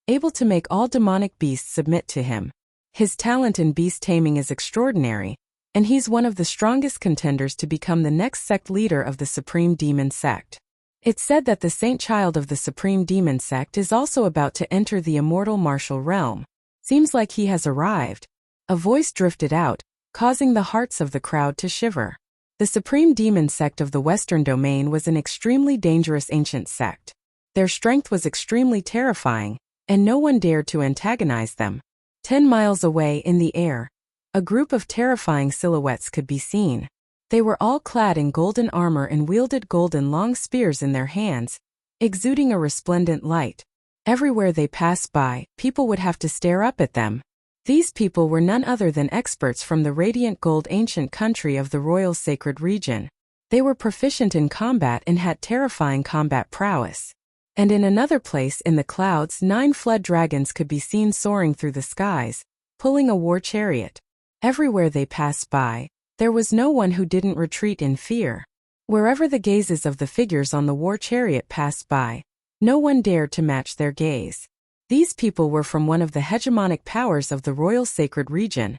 able to make all demonic beasts submit to him. His talent in beast taming is extraordinary, and he's one of the strongest contenders to become the next sect leader of the Supreme Demon sect. It's said that the Saint Child of the Supreme Demon sect is also about to enter the immortal martial realm. Seems like he has arrived. A voice drifted out, causing the hearts of the crowd to shiver. The supreme demon sect of the Western Domain was an extremely dangerous ancient sect. Their strength was extremely terrifying, and no one dared to antagonize them. 10 miles away in the air, a group of terrifying silhouettes could be seen. They were all clad in golden armor and wielded golden long spears in their hands, exuding a resplendent light. Everywhere they passed by, people would have to stare up at them. These people were none other than experts from the radiant gold ancient country of the royal sacred region. They were proficient in combat and had terrifying combat prowess. And in another place in the clouds, 9 flood dragons could be seen soaring through the skies, pulling a war chariot. Everywhere they passed by, there was no one who didn't retreat in fear. Wherever the gazes of the figures on the war chariot passed by, no one dared to match their gaze. These people were from one of the hegemonic powers of the royal sacred region,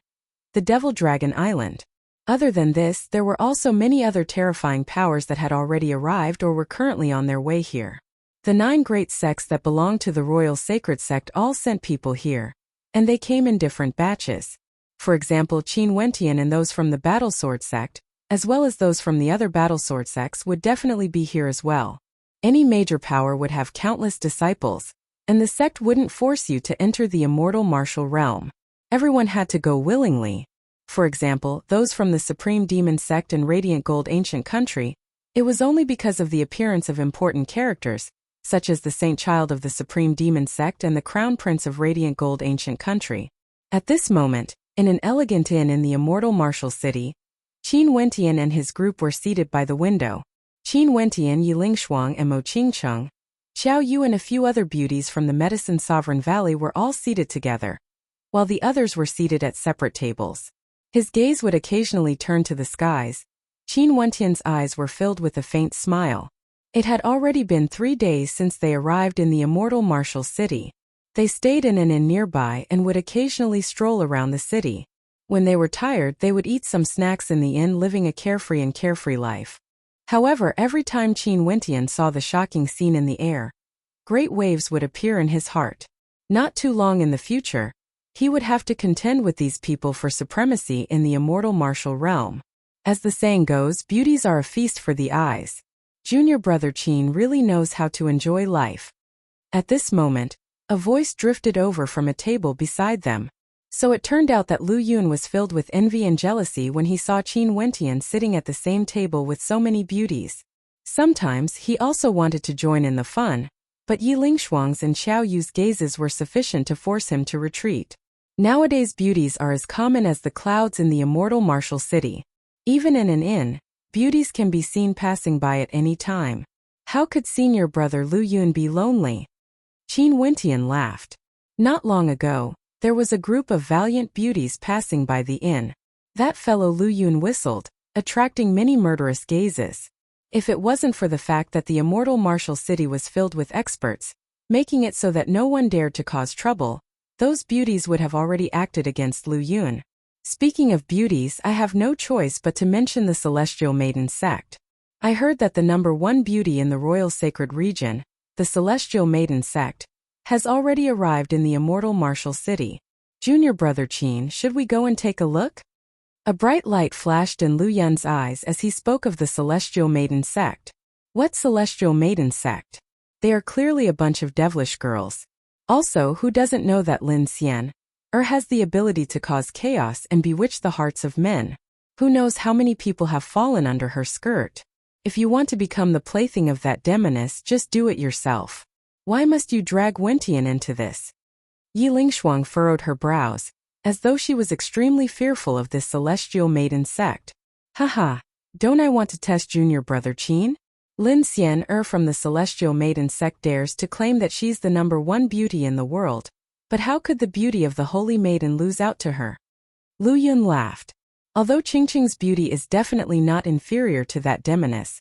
the Devil Dragon Island. Other than this, there were also many other terrifying powers that had already arrived or were currently on their way here. The 9 great sects that belonged to the royal sacred sect all sent people here, and they came in different batches. For example, Qin Wentian and those from the Battlesword sect, as well as those from the other Battlesword sects, would definitely be here as well. Any major power would have countless disciples, and the sect wouldn't force you to enter the immortal martial realm. Everyone had to go willingly. For example, those from the Supreme Demon sect and Radiant Gold Ancient Country, it was only because of the appearance of important characters, such as the Saint Child of the Supreme Demon sect and the Crown Prince of Radiant Gold Ancient Country. At this moment, in an elegant inn in the immortal martial city, Qin Wentian and his group were seated by the window. Qin Wentian, Yiling Shuang and Mo Qingcheng, Xiao Yu and a few other beauties from the Medicine Sovereign Valley were all seated together, while the others were seated at separate tables. His gaze would occasionally turn to the skies. Qin Wentian's eyes were filled with a faint smile. It had already been 3 days since they arrived in the immortal martial city. They stayed in an inn nearby and would occasionally stroll around the city. When they were tired, they would eat some snacks in the inn, living a carefree life. However, every time Qin Wentian saw the shocking scene in the air, great waves would appear in his heart. Not too long in the future, he would have to contend with these people for supremacy in the immortal martial realm. As the saying goes, beauties are a feast for the eyes. Junior brother Qin really knows how to enjoy life. At this moment, a voice drifted over from a table beside them. So it turned out that Lu Yun was filled with envy and jealousy when he saw Qin Wentian sitting at the same table with so many beauties. Sometimes he also wanted to join in the fun, but Yiling Shuang's and Xiao Yu's gazes were sufficient to force him to retreat. Nowadays beauties are as common as the clouds in the immortal martial city. Even in an inn, beauties can be seen passing by at any time. How could senior brother Lu Yun be lonely? Qin Wentian laughed. Not long ago, there was a group of valiant beauties passing by the inn. That fellow Lu Yun whistled, attracting many murderous gazes. If it wasn't for the fact that the immortal martial city was filled with experts, making it so that no one dared to cause trouble, those beauties would have already acted against Lu Yun. Speaking of beauties, I have no choice but to mention the Celestial Maiden sect. I heard that the number 1 beauty in the royal sacred region, the Celestial Maiden sect, has already arrived in the immortal martial city. Junior brother Qin, should we go and take a look? A bright light flashed in Lu Yun's eyes as he spoke of the Celestial Maiden sect. What Celestial Maiden sect? They are clearly a bunch of devilish girls. Also, who doesn't know that Lin Xian has the ability to cause chaos and bewitch the hearts of men? Who knows how many people have fallen under her skirt? If you want to become the plaything of that demoness, just do it yourself. Why must you drag Wentian into this? Yiling Shuang furrowed her brows, as though she was extremely fearful of this Celestial Maiden sect. Haha, don't I want to test junior brother Qin? Lin Xian from the Celestial Maiden sect dares to claim that she's the number 1 beauty in the world. But how could the beauty of the Holy Maiden lose out to her? Lu Yun laughed. Although Qingqing's beauty is definitely not inferior to that demoness,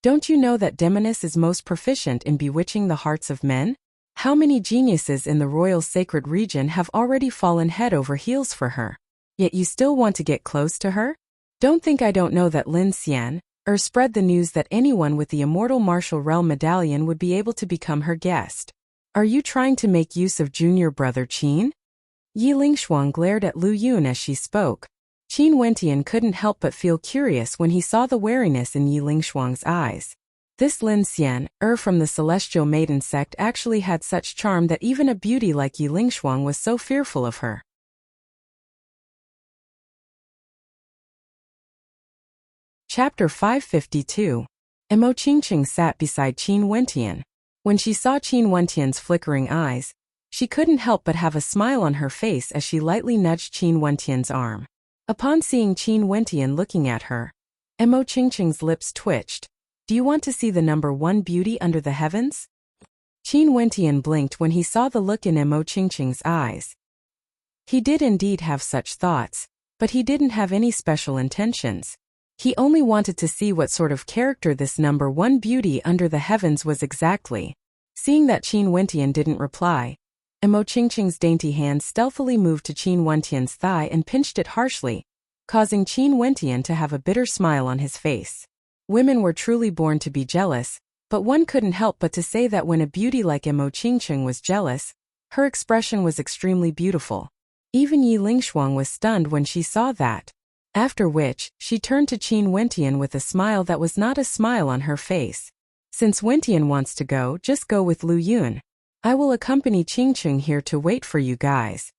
don't you know that demoness is most proficient in bewitching the hearts of men? How many geniuses in the royal sacred region have already fallen head over heels for her? Yet you still want to get close to her? Don't think I don't know that Lin Xian spread the news that anyone with the immortal martial realm medallion would be able to become her guest. Are you trying to make use of junior brother Qin? Yi Lingshuang glared at Lu Yun as she spoke. Qin Wentian couldn't help but feel curious when he saw the wariness in Yi Lingshuang's eyes. This Lin Xian, from the celestial maiden sect, actually had such charm that even a beauty like Yi Lingshuang was so fearful of her. Chapter 552. Mo Qingqing sat beside Qin Wentian. When she saw Qin Wentian's flickering eyes, she couldn't help but have a smile on her face as she lightly nudged Qin Wentian's arm. Upon seeing Qin Wentian looking at her, Mo Qingqing's lips twitched. Do you want to see the number one beauty under the heavens? Qin Wentian blinked when he saw the look in Mo Qingqing's eyes. He did indeed have such thoughts, but he didn't have any special intentions. He only wanted to see what sort of character this number one beauty under the heavens was exactly. Seeing that Qin Wentian didn't reply, Mo Qingqing's dainty hand stealthily moved to Qin Wentian's thigh and pinched it harshly, causing Qin Wentian to have a bitter smile on his face. Women were truly born to be jealous, but one couldn't help but to say that when a beauty like Mo Qingqing was jealous, her expression was extremely beautiful. Even Yi Lingshuang was stunned when she saw that. After which, she turned to Qin Wentian with a smile that was not a smile on her face. Since Wentian wants to go, just go with Lu Yun. I will accompany Qingqing here to wait for you guys.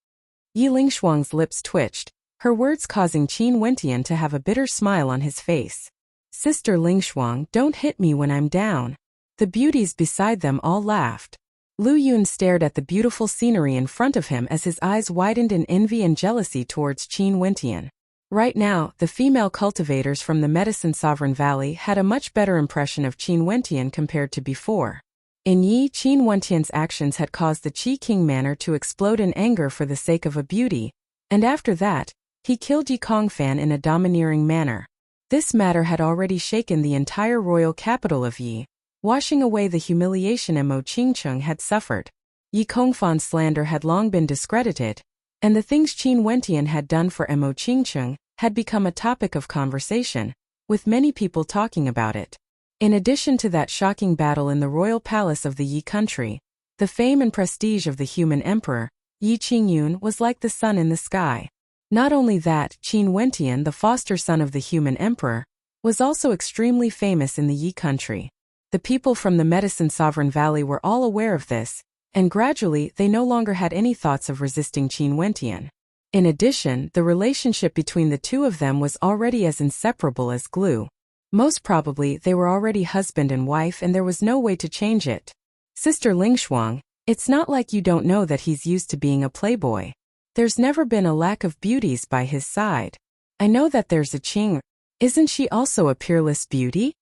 Yi Lingshuang's lips twitched, her words causing Qin Wentian to have a bitter smile on his face. Sister Lingshuang, don't hit me when I'm down. The beauties beside them all laughed. Lu Yun stared at the beautiful scenery in front of him as his eyes widened in envy and jealousy towards Qin Wentian. Right now, the female cultivators from the Medicine Sovereign Valley had a much better impression of Qin Wentian compared to before. In Yi, Qin Wentian's actions had caused the Qi King Manor to explode in anger for the sake of a beauty, and after that, he killed Yi Kongfan in a domineering manner. This matter had already shaken the entire royal capital of Yi, washing away the humiliation Mo Qingqing had suffered. Yi Kongfan's slander had long been discredited, and the things Qin Wentian had done for Mo Qingqing had become a topic of conversation, with many people talking about it. In addition to that shocking battle in the royal palace of the Yi country, the fame and prestige of the human emperor, Yi Qingyun, was like the sun in the sky. Not only that, Qin Wentian, the foster son of the human emperor, was also extremely famous in the Yi country. The people from the Medicine Sovereign Valley were all aware of this, and gradually they no longer had any thoughts of resisting Qin Wentian. In addition, the relationship between the two of them was already as inseparable as glue. Most probably they were already husband and wife and there was no way to change it. Sister Lingshuang, it's not like you don't know that he's used to being a playboy. There's never been a lack of beauties by his side. I know that there's a Qing. Isn't she also a peerless beauty?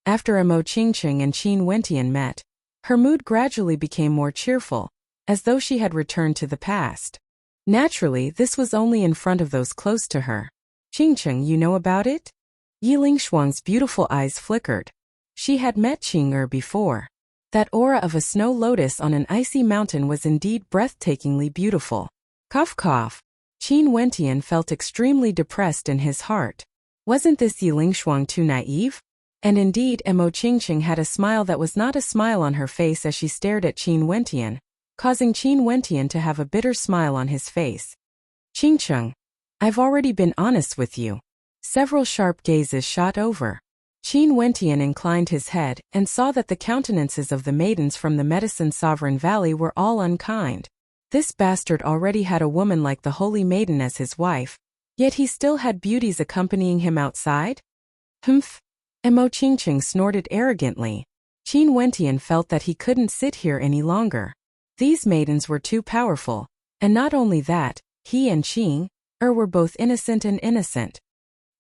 After Mo Qingqing and Qin Wentian met, her mood gradually became more cheerful, as though she had returned to the past. Naturally, this was only in front of those close to her. Qingqing, you know about it? Yi Lingshuang's beautiful eyes flickered. She had met Qing before. That aura of a snow lotus on an icy mountain was indeed breathtakingly beautiful. Cough cough. Qin Wentian felt extremely depressed in his heart. Wasn't this Yi Lingshuang too naive? And indeed, Mo Qingqing had a smile that was not a smile on her face as she stared at Qin Wentian, causing Qin Wentian to have a bitter smile on his face. Qingqing, I've already been honest with you. Several sharp gazes shot over. Qin Wentian inclined his head and saw that the countenances of the maidens from the Medicine Sovereign Valley were all unkind. This bastard already had a woman like the Holy Maiden as his wife, yet he still had beauties accompanying him outside? Humph! Mo Qingqing snorted arrogantly. Qin Wentian felt that he couldn't sit here any longer. These maidens were too powerful, and not only that, he and Qing were both innocent and innocent.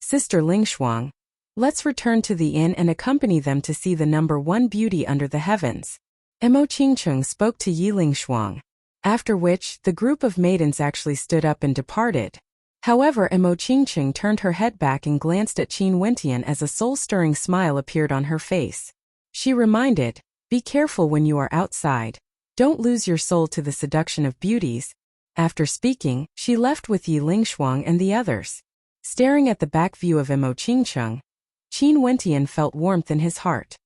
Sister Lingshuang, let's return to the inn and accompany them to see the number one beauty under the heavens. Mo Qingqing spoke to Yi Lingshuang. After which, the group of maidens actually stood up and departed. However, Mo Qingqing turned her head back and glanced at Qin Wentian as a soul-stirring smile appeared on her face. She reminded, be careful when you are outside. Don't lose your soul to the seduction of beauties. After speaking, she left with Yi Lingshuang and the others. Staring at the back view of Mo Qingqing, Qin Wentian felt warmth in his heart.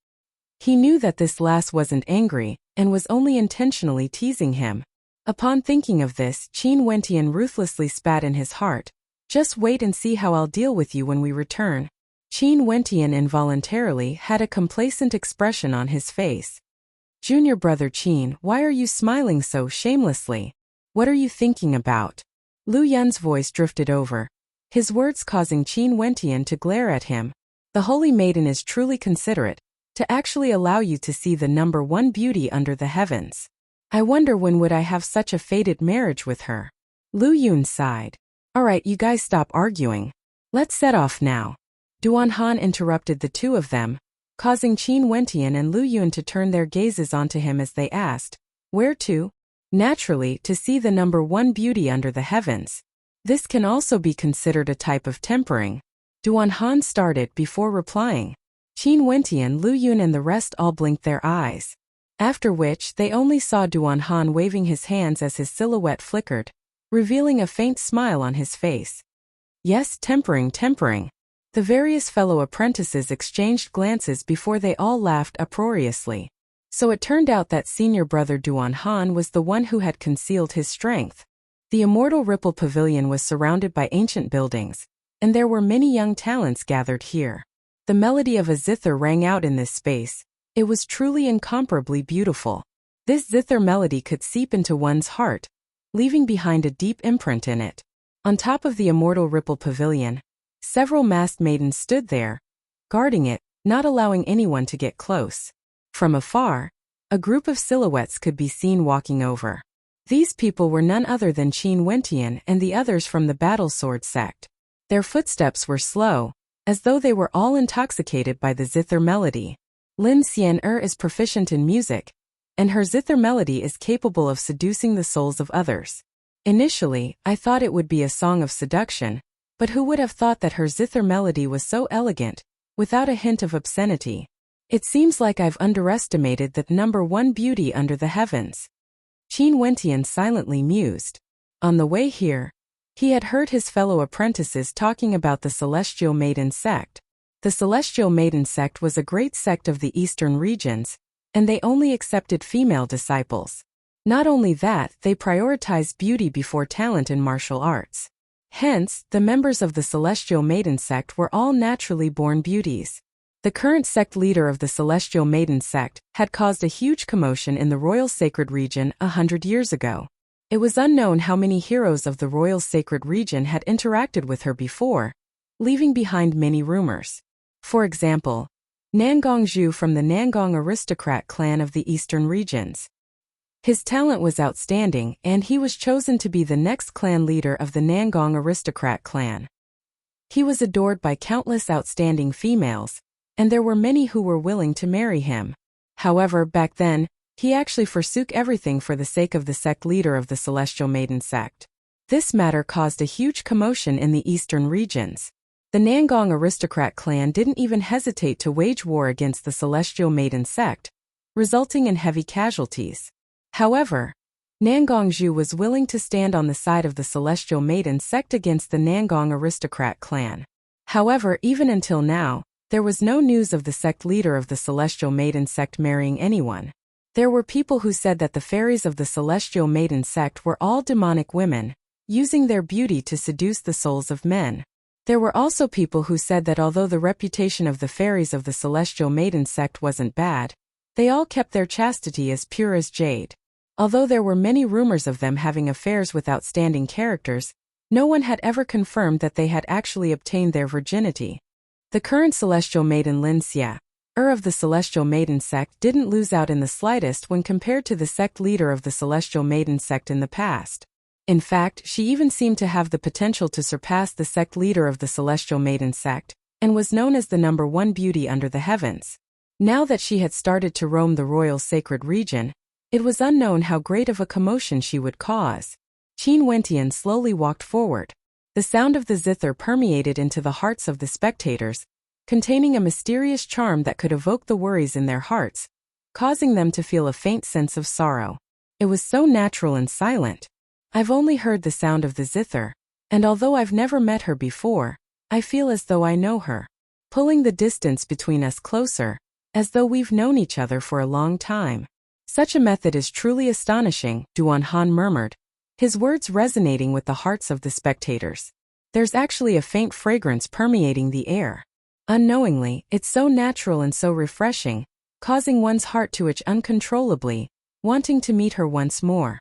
He knew that this lass wasn't angry, and was only intentionally teasing him. Upon thinking of this, Qin Wentian ruthlessly spat in his heart. Just wait and see how I'll deal with you when we return. Qin Wentian involuntarily had a complacent expression on his face. Junior brother Qin, why are you smiling so shamelessly? What are you thinking about? Lu Yun's voice drifted over, his words causing Qin Wentian to glare at him. The holy maiden is truly considerate, to actually allow you to see the number one beauty under the heavens. I wonder when would I have such a fated marriage with her. Lu Yun sighed. Alright, you guys stop arguing. Let's set off now. Duan Han interrupted the two of them, causing Qin Wentian and Lu Yun to turn their gazes onto him as they asked, where to? Naturally, to see the number one beauty under the heavens. This can also be considered a type of tempering. Duan Han started before replying. Qin Wentian, Lu Yun and the rest all blinked their eyes. After which, they only saw Duan Han waving his hands as his silhouette flickered, revealing a faint smile on his face. Yes, tempering. The various fellow apprentices exchanged glances before they all laughed uproariously. So it turned out that senior brother Duan Han was the one who had concealed his strength. The immortal Ripple Pavilion was surrounded by ancient buildings, and there were many young talents gathered here. The melody of a zither rang out in this space. It was truly incomparably beautiful. This zither melody could seep into one's heart, leaving behind a deep imprint in it. On top of the immortal Ripple Pavilion, several masked maidens stood there, guarding it, not allowing anyone to get close. From afar, a group of silhouettes could be seen walking over. These people were none other than Qin Wentian and the others from the Battle Sword sect. Their footsteps were slow, as though they were all intoxicated by the zither melody. Lin Xian'er is proficient in music, and her zither melody is capable of seducing the souls of others. Initially, I thought it would be a song of seduction, but who would have thought that her zither melody was so elegant, without a hint of obscenity? It seems like I've underestimated the number one beauty under the heavens. Qin Wentian silently mused. On the way here, he had heard his fellow apprentices talking about the Celestial Maiden sect. The Celestial Maiden sect was a great sect of the eastern regions, and they only accepted female disciples. Not only that, they prioritized beauty before talent in martial arts. Hence, the members of the Celestial Maiden sect were all naturally born beauties. The current sect leader of the Celestial Maiden sect had caused a huge commotion in the Royal Sacred Region 100 years ago. It was unknown how many heroes of the Royal Sacred Region had interacted with her before, leaving behind many rumors. For example, Nangong Zhu from the Nangong aristocrat clan of the eastern regions. His talent was outstanding, and he was chosen to be the next clan leader of the Nangong aristocrat clan. He was adored by countless outstanding females, and there were many who were willing to marry him. However, back then, he actually forsook everything for the sake of the sect leader of the Celestial Maiden sect. This matter caused a huge commotion in the eastern regions. The Nangong aristocrat clan didn't even hesitate to wage war against the Celestial Maiden sect, resulting in heavy casualties. However, Nangong Zhu was willing to stand on the side of the Celestial Maiden sect against the Nangong aristocrat clan. However, even until now, there was no news of the sect leader of the Celestial Maiden sect marrying anyone. There were people who said that the fairies of the Celestial Maiden sect were all demonic women, using their beauty to seduce the souls of men. There were also people who said that although the reputation of the fairies of the Celestial Maiden sect wasn't bad, they all kept their chastity as pure as jade. Although there were many rumors of them having affairs with outstanding characters, no one had ever confirmed that they had actually obtained their virginity. The current Celestial Maiden Lin Xian'er of the Celestial Maiden sect didn't lose out in the slightest when compared to the sect leader of the Celestial Maiden sect in the past. In fact, she even seemed to have the potential to surpass the sect leader of the Celestial Maiden sect, and was known as the number one beauty under the heavens. Now that she had started to roam the Royal Sacred Region, it was unknown how great of a commotion she would cause. Qin Wentian slowly walked forward. The sound of the zither permeated into the hearts of the spectators, containing a mysterious charm that could evoke the worries in their hearts, causing them to feel a faint sense of sorrow. It was so natural and silent. I've only heard the sound of the zither, and although I've never met her before, I feel as though I know her, pulling the distance between us closer, as though we've known each other for a long time. Such a method is truly astonishing, Duan Han murmured, his words resonating with the hearts of the spectators. There's actually a faint fragrance permeating the air. Unknowingly, it's so natural and so refreshing, causing one's heart to itch uncontrollably, wanting to meet her once more.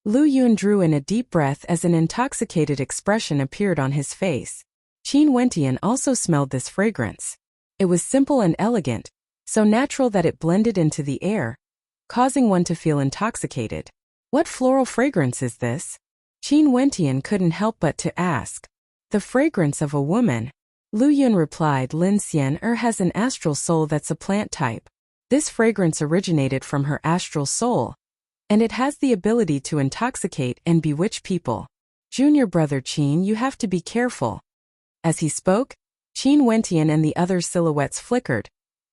Lu Yun drew in a deep breath as an intoxicated expression appeared on his face. Qin Wentian also smelled this fragrance. It was simple and elegant, so natural that it blended into the air, causing one to feel intoxicated. What floral fragrance is this? Qin Wentian couldn't help but to ask. The fragrance of a woman. Lu Yun replied, Lin Xian has an astral soul that's a plant type. This fragrance originated from her astral soul, and it has the ability to intoxicate and bewitch people. Junior brother Qin, you have to be careful. As he spoke, Qin Wentian and the other silhouettes flickered,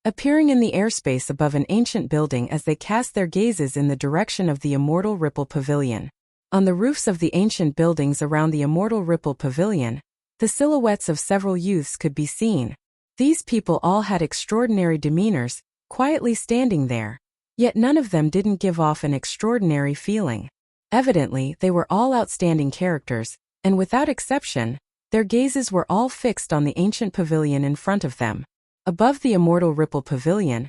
appearing in the airspace above an ancient building as they cast their gazes in the direction of the Immortal Ripple Pavilion. On the roofs of the ancient buildings around the Immortal Ripple Pavilion, the silhouettes of several youths could be seen. These people all had extraordinary demeanors, quietly standing there. Yet none of them didn't give off an extraordinary feeling. Evidently, they were all outstanding characters, and without exception, their gazes were all fixed on the ancient pavilion in front of them. Above the Immortal Ripple Pavilion,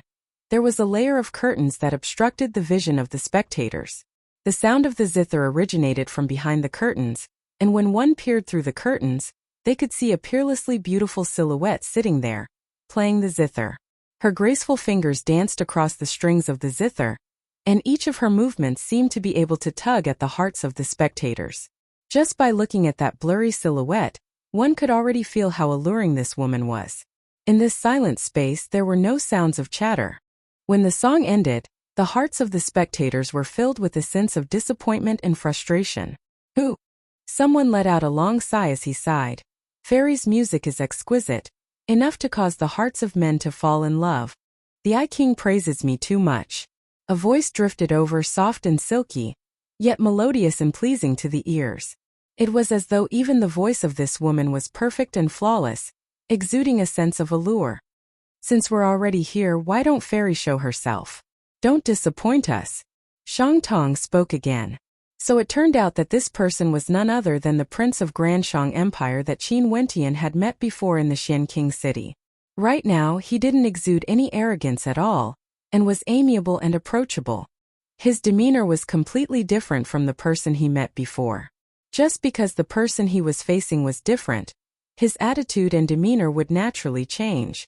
there was a layer of curtains that obstructed the vision of the spectators. The sound of the zither originated from behind the curtains, and when one peered through the curtains, they could see a peerlessly beautiful silhouette sitting there, playing the zither. Her graceful fingers danced across the strings of the zither, and each of her movements seemed to be able to tug at the hearts of the spectators. Just by looking at that blurry silhouette, one could already feel how alluring this woman was. In this silent space there were no sounds of chatter. When the song ended, the hearts of the spectators were filled with a sense of disappointment and frustration. Ooh! Someone let out a long sigh as he sighed. Fairy's music is exquisite, enough to cause the hearts of men to fall in love. The I King praises me too much. A voice drifted over, soft and silky, yet melodious and pleasing to the ears. It was as though even the voice of this woman was perfect and flawless, exuding a sense of allure. Since we're already here, why don't Fairy show herself? Don't disappoint us. Shang Tong spoke again. So it turned out that this person was none other than the Prince of Grand Shang Empire that Qin Wentian had met before in the Xian King city. Right now, he didn't exude any arrogance at all, and was amiable and approachable. His demeanor was completely different from the person he met before. Just because the person he was facing was different, his attitude and demeanor would naturally change.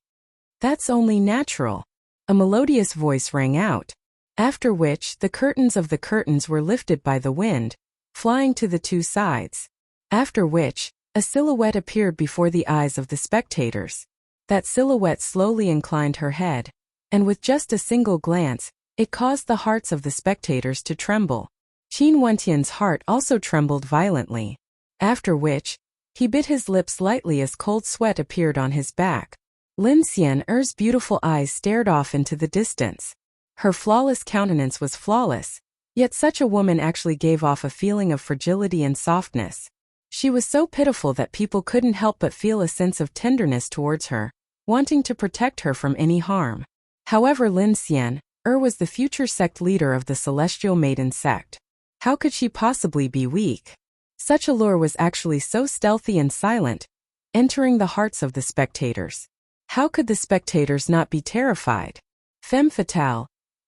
That's only natural. A melodious voice rang out, after which the curtains of the curtains were lifted by the wind, flying to the two sides. After which, a silhouette appeared before the eyes of the spectators. That silhouette slowly inclined her head, and with just a single glance, it caused the hearts of the spectators to tremble. Qin Wentian's heart also trembled violently. After which, he bit his lips lightly as cold sweat appeared on his back. Lin Xian's beautiful eyes stared off into the distance. Her flawless countenance was flawless, yet such a woman actually gave off a feeling of fragility and softness. She was so pitiful that people couldn't help but feel a sense of tenderness towards her, wanting to protect her from any harm. However, Lin Xian was the future sect leader of the Celestial Maiden sect. How could she possibly be weak? Such allure was actually so stealthy and silent, entering the hearts of the spectators. How could the spectators not be terrified? Femme fatale,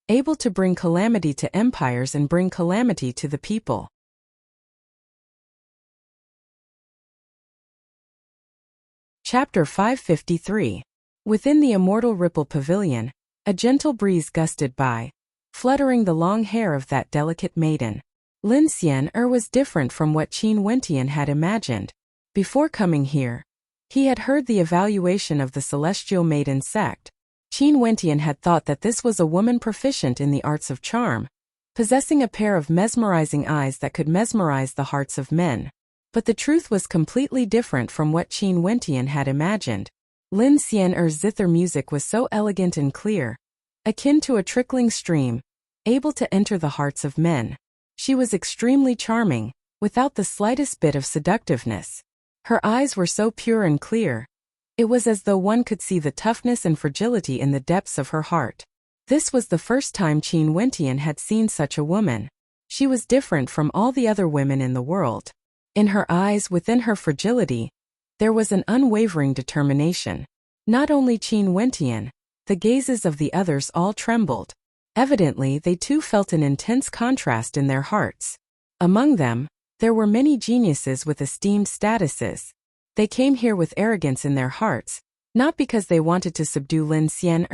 able to bring calamity to empires and bring calamity to the people. Chapter 553. Within the Immortal Ripple Pavilion, a gentle breeze gusted by, fluttering the long hair of that delicate maiden. Lin Xian was different from what Qin Wentian had imagined. Before coming here, he had heard the evaluation of the Celestial Maiden sect. Qin Wentian had thought that this was a woman proficient in the arts of charm, possessing a pair of mesmerizing eyes that could mesmerize the hearts of men. But the truth was completely different from what Qin Wentian had imagined. Lin Xian's zither music was so elegant and clear, akin to a trickling stream, able to enter the hearts of men. She was extremely charming, without the slightest bit of seductiveness. Her eyes were so pure and clear, it was as though one could see the toughness and fragility in the depths of her heart. This was the first time Qin Wentian had seen such a woman. She was different from all the other women in the world. In her eyes, within her fragility, there was an unwavering determination. Not only Qin Wentian, the gazes of the others all trembled. Evidently, they too felt an intense contrast in their hearts. Among them, there were many geniuses with esteemed statuses. They came here with arrogance in their hearts, not because they wanted to subdue Lin Xian,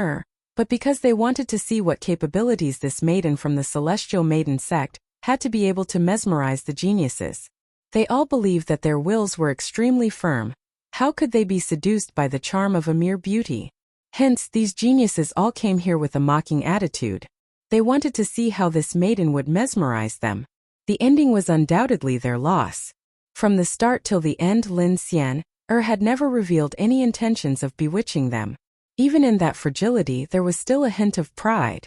but because they wanted to see what capabilities this maiden from the Celestial Maiden sect had to be able to mesmerize the geniuses. They all believed that their wills were extremely firm. How could they be seduced by the charm of a mere beauty? Hence, these geniuses all came here with a mocking attitude. They wanted to see how this maiden would mesmerize them. The ending was undoubtedly their loss. From the start till the end, Lin Xian had never revealed any intentions of bewitching them. Even in that fragility, there was still a hint of pride.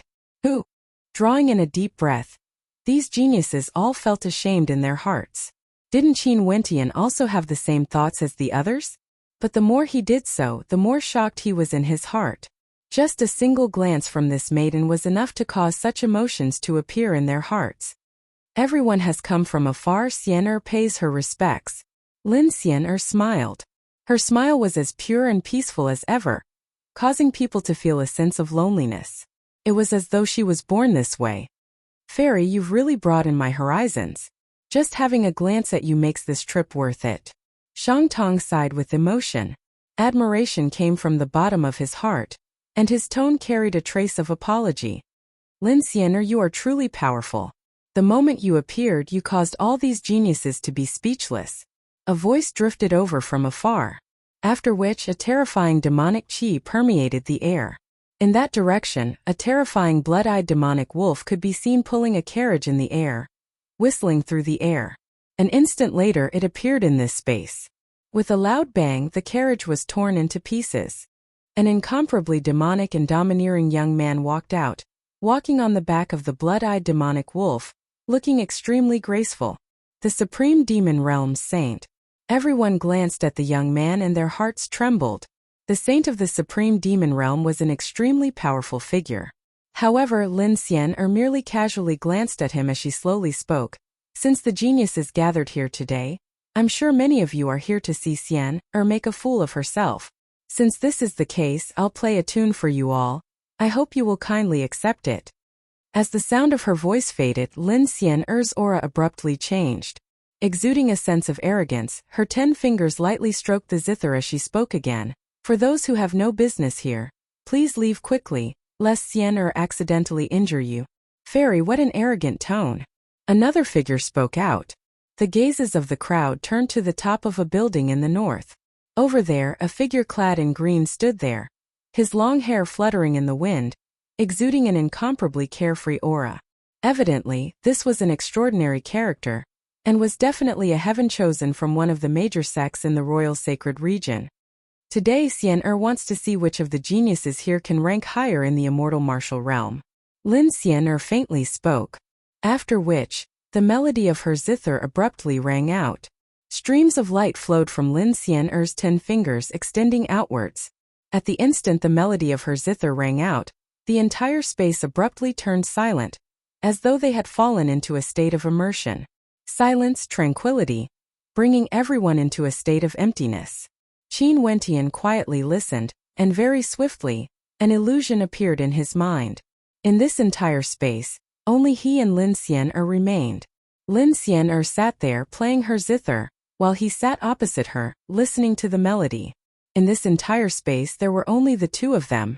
Drawing in a deep breath, these geniuses all felt ashamed in their hearts. Didn't Qin Wentian also have the same thoughts as the others? But the more he did so, the more shocked he was in his heart. Just a single glance from this maiden was enough to cause such emotions to appear in their hearts. Everyone has come from afar. Xian pays her respects. Lin Xian smiled. Her smile was as pure and peaceful as ever, causing people to feel a sense of loneliness. It was as though she was born this way. Fairy, you've really broadened my horizons. Just having a glance at you makes this trip worth it. Shang Tong sighed with emotion. Admiration came from the bottom of his heart, and his tone carried a trace of apology. Lin Xian, you are truly powerful. The moment you appeared, you caused all these geniuses to be speechless. A voice drifted over from afar, after which a terrifying demonic qi permeated the air. In that direction, a terrifying blood-eyed demonic wolf could be seen pulling a carriage in the air, whistling through the air. An instant later, it appeared in this space. With a loud bang, the carriage was torn into pieces. An incomparably demonic and domineering young man walked out, walking on the back of the blood-eyed demonic wolf, looking extremely graceful. The Supreme Demon Realm's saint. Everyone glanced at the young man and their hearts trembled. The saint of the Supreme Demon Realm was an extremely powerful figure. However, Lin Xian merely casually glanced at him as she slowly spoke. Since the geniuses gathered here today, I'm sure many of you are here to see Xian make a fool of herself. Since this is the case, I'll play a tune for you all. I hope you will kindly accept it. As the sound of her voice faded, Lin Xian's aura abruptly changed. Exuding a sense of arrogance, her 10 fingers lightly stroked the zither as she spoke again. For those who have no business here, please leave quickly, lest Xian accidentally injure you. Fairy, what an arrogant tone. Another figure spoke out. The gazes of the crowd turned to the top of a building in the north. Over there, a figure clad in green stood there, his long hair fluttering in the wind, exuding an incomparably carefree aura. Evidently, this was an extraordinary character, and was definitely a heaven chosen from one of the major sects in the royal sacred region. Today, Xian wants to see which of the geniuses here can rank higher in the immortal martial realm. Lin Xian faintly spoke. After which, the melody of her zither abruptly rang out. Streams of light flowed from Lin Xian's 10 fingers extending outwards. At the instant the melody of her zither rang out, the entire space abruptly turned silent, as though they had fallen into a state of immersion. Silence, tranquility, bringing everyone into a state of emptiness. Qin Wentian quietly listened, and very swiftly, an illusion appeared in his mind. In this entire space, only he and Lin Xian remained. Lin Xian sat there playing her zither, while he sat opposite her, listening to the melody. In this entire space there were only the two of them.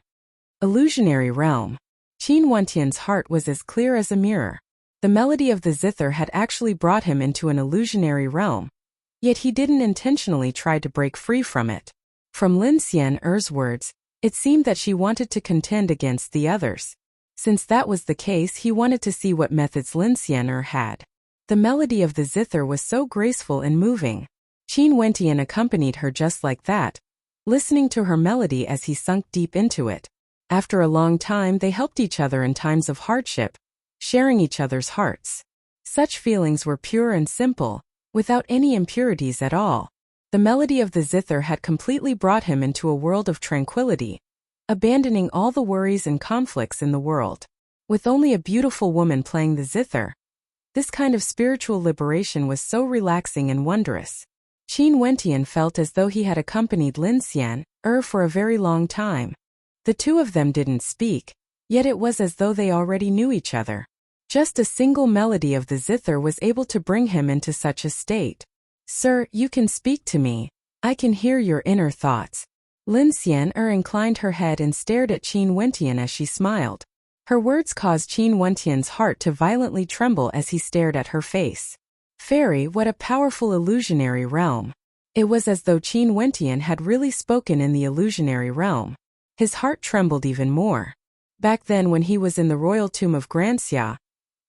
Illusionary realm. Qin Wentian's heart was as clear as a mirror. The melody of the zither had actually brought him into an illusionary realm. Yet he didn't intentionally try to break free from it. From Lin Xian's words, it seemed that she wanted to contend against the others. Since that was the case, he wanted to see what methods Lin Xian had. The melody of the zither was so graceful and moving. Qin Wentian accompanied her just like that, listening to her melody as he sunk deep into it. After a long time, they helped each other in times of hardship, sharing each other's hearts. Such feelings were pure and simple, without any impurities at all. The melody of the zither had completely brought him into a world of tranquility, abandoning all the worries and conflicts in the world. With only a beautiful woman playing the zither. This kind of spiritual liberation was so relaxing and wondrous. Qin Wentian felt as though he had accompanied Lin Xian for a very long time. The two of them didn't speak, yet it was as though they already knew each other. Just a single melody of the zither was able to bring him into such a state. Sir, you can speak to me. I can hear your inner thoughts. Lin Xian inclined her head and stared at Qin Wentian as she smiled. Her words caused Qin Wentian's heart to violently tremble as he stared at her face. Fairy, what a powerful illusionary realm. It was as though Qin Wentian had really spoken in the illusionary realm. His heart trembled even more. Back then when he was in the royal tomb of Granxia,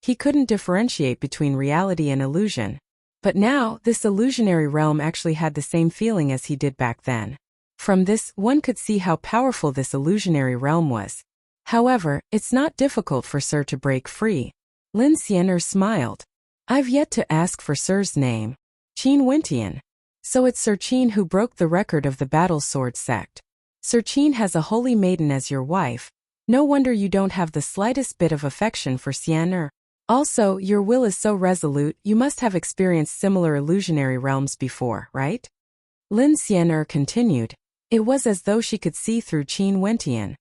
he couldn't differentiate between reality and illusion. But now, this illusionary realm actually had the same feeling as he did back then. From this, one could see how powerful this illusionary realm was. However, it's not difficult for Sir to break free. Lin Xian smiled. I've yet to ask for Sir's name. Qin Wentian. So it's Sir Qin who broke the record of the battle sword sect. Sir Qin has a holy maiden as your wife. No wonder you don't have the slightest bit of affection for Xian. Also, your will is so resolute, you must have experienced similar illusionary realms before, right? Lin Xian continued. It was as though she could see through Qin Wentian.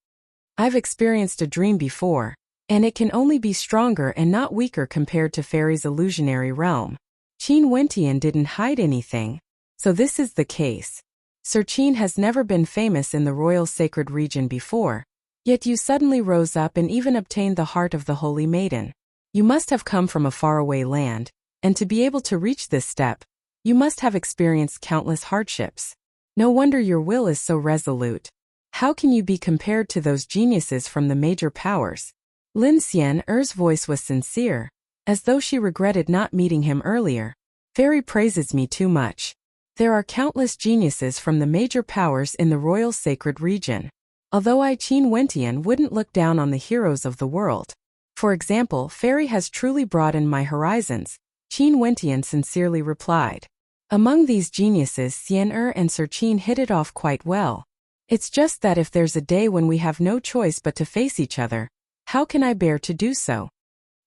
I've experienced a dream before, and it can only be stronger and not weaker compared to Fairy's illusionary realm. Qin Wentian didn't hide anything, so this is the case. Sir Qin has never been famous in the royal sacred region before, yet you suddenly rose up and even obtained the heart of the holy maiden. You must have come from a faraway land, and to be able to reach this step, you must have experienced countless hardships. No wonder your will is so resolute. How can you be compared to those geniuses from the major powers? Lin Xian's voice was sincere, as though she regretted not meeting him earlier. Fairy praises me too much. There are countless geniuses from the major powers in the royal sacred region. Although I, Qin Wentian, wouldn't look down on the heroes of the world. For example, Fairy has truly broadened my horizons, Qin Wentian sincerely replied. Among these geniuses, Xian and Sir Qin hit it off quite well. It's just that if there's a day when we have no choice but to face each other, how can I bear to do so?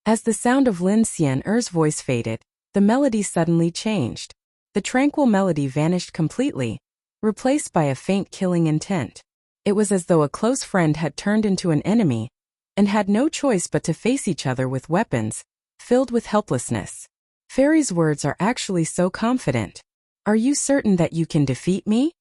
As the sound of Lin Xian's voice faded, the melody suddenly changed. The tranquil melody vanished completely, replaced by a faint killing intent. It was as though a close friend had turned into an enemy, and had no choice but to face each other with weapons, filled with helplessness. Fairy's words are actually so confident. Are you certain that you can defeat me?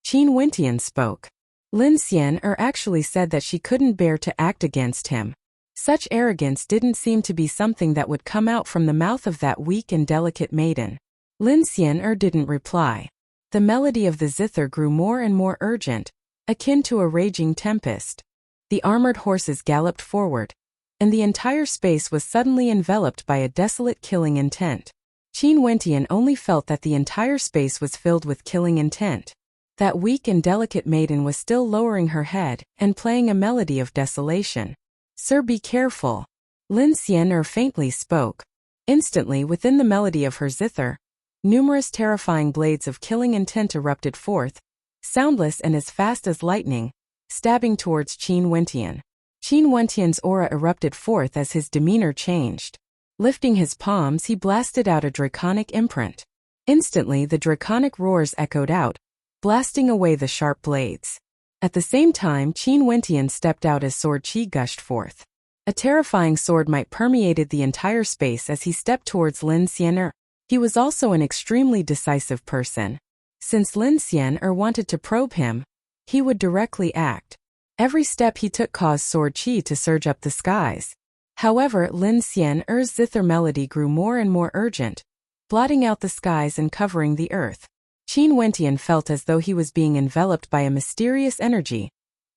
Qin Wentian spoke. Lin Xian actually said that she couldn't bear to act against him. Such arrogance didn't seem to be something that would come out from the mouth of that weak and delicate maiden. Lin Xian didn't reply. The melody of the zither grew more and more urgent, akin to a raging tempest. The armored horses galloped forward, and the entire space was suddenly enveloped by a desolate killing intent. Qin Wentian only felt that the entire space was filled with killing intent. That weak and delicate maiden was still lowering her head and playing a melody of desolation. Sir, be careful. Lin Xian faintly spoke. Instantly, within the melody of her zither, numerous terrifying blades of killing intent erupted forth, soundless and as fast as lightning, stabbing towards Qin Wentian. Qin Wentian's aura erupted forth as his demeanor changed. Lifting his palms, he blasted out a draconic imprint. Instantly, the draconic roars echoed out, blasting away the sharp blades. At the same time, Qin Wentian stepped out as sword chi gushed forth. A terrifying sword might permeated the entire space as he stepped towards Lin Xian. He was also an extremely decisive person. Since Lin Xian wanted to probe him, he would directly act. Every step he took caused sword chi to surge up the skies. However, Lin Xian's zither melody grew more and more urgent, blotting out the skies and covering the earth. Qin Wentian felt as though he was being enveloped by a mysterious energy,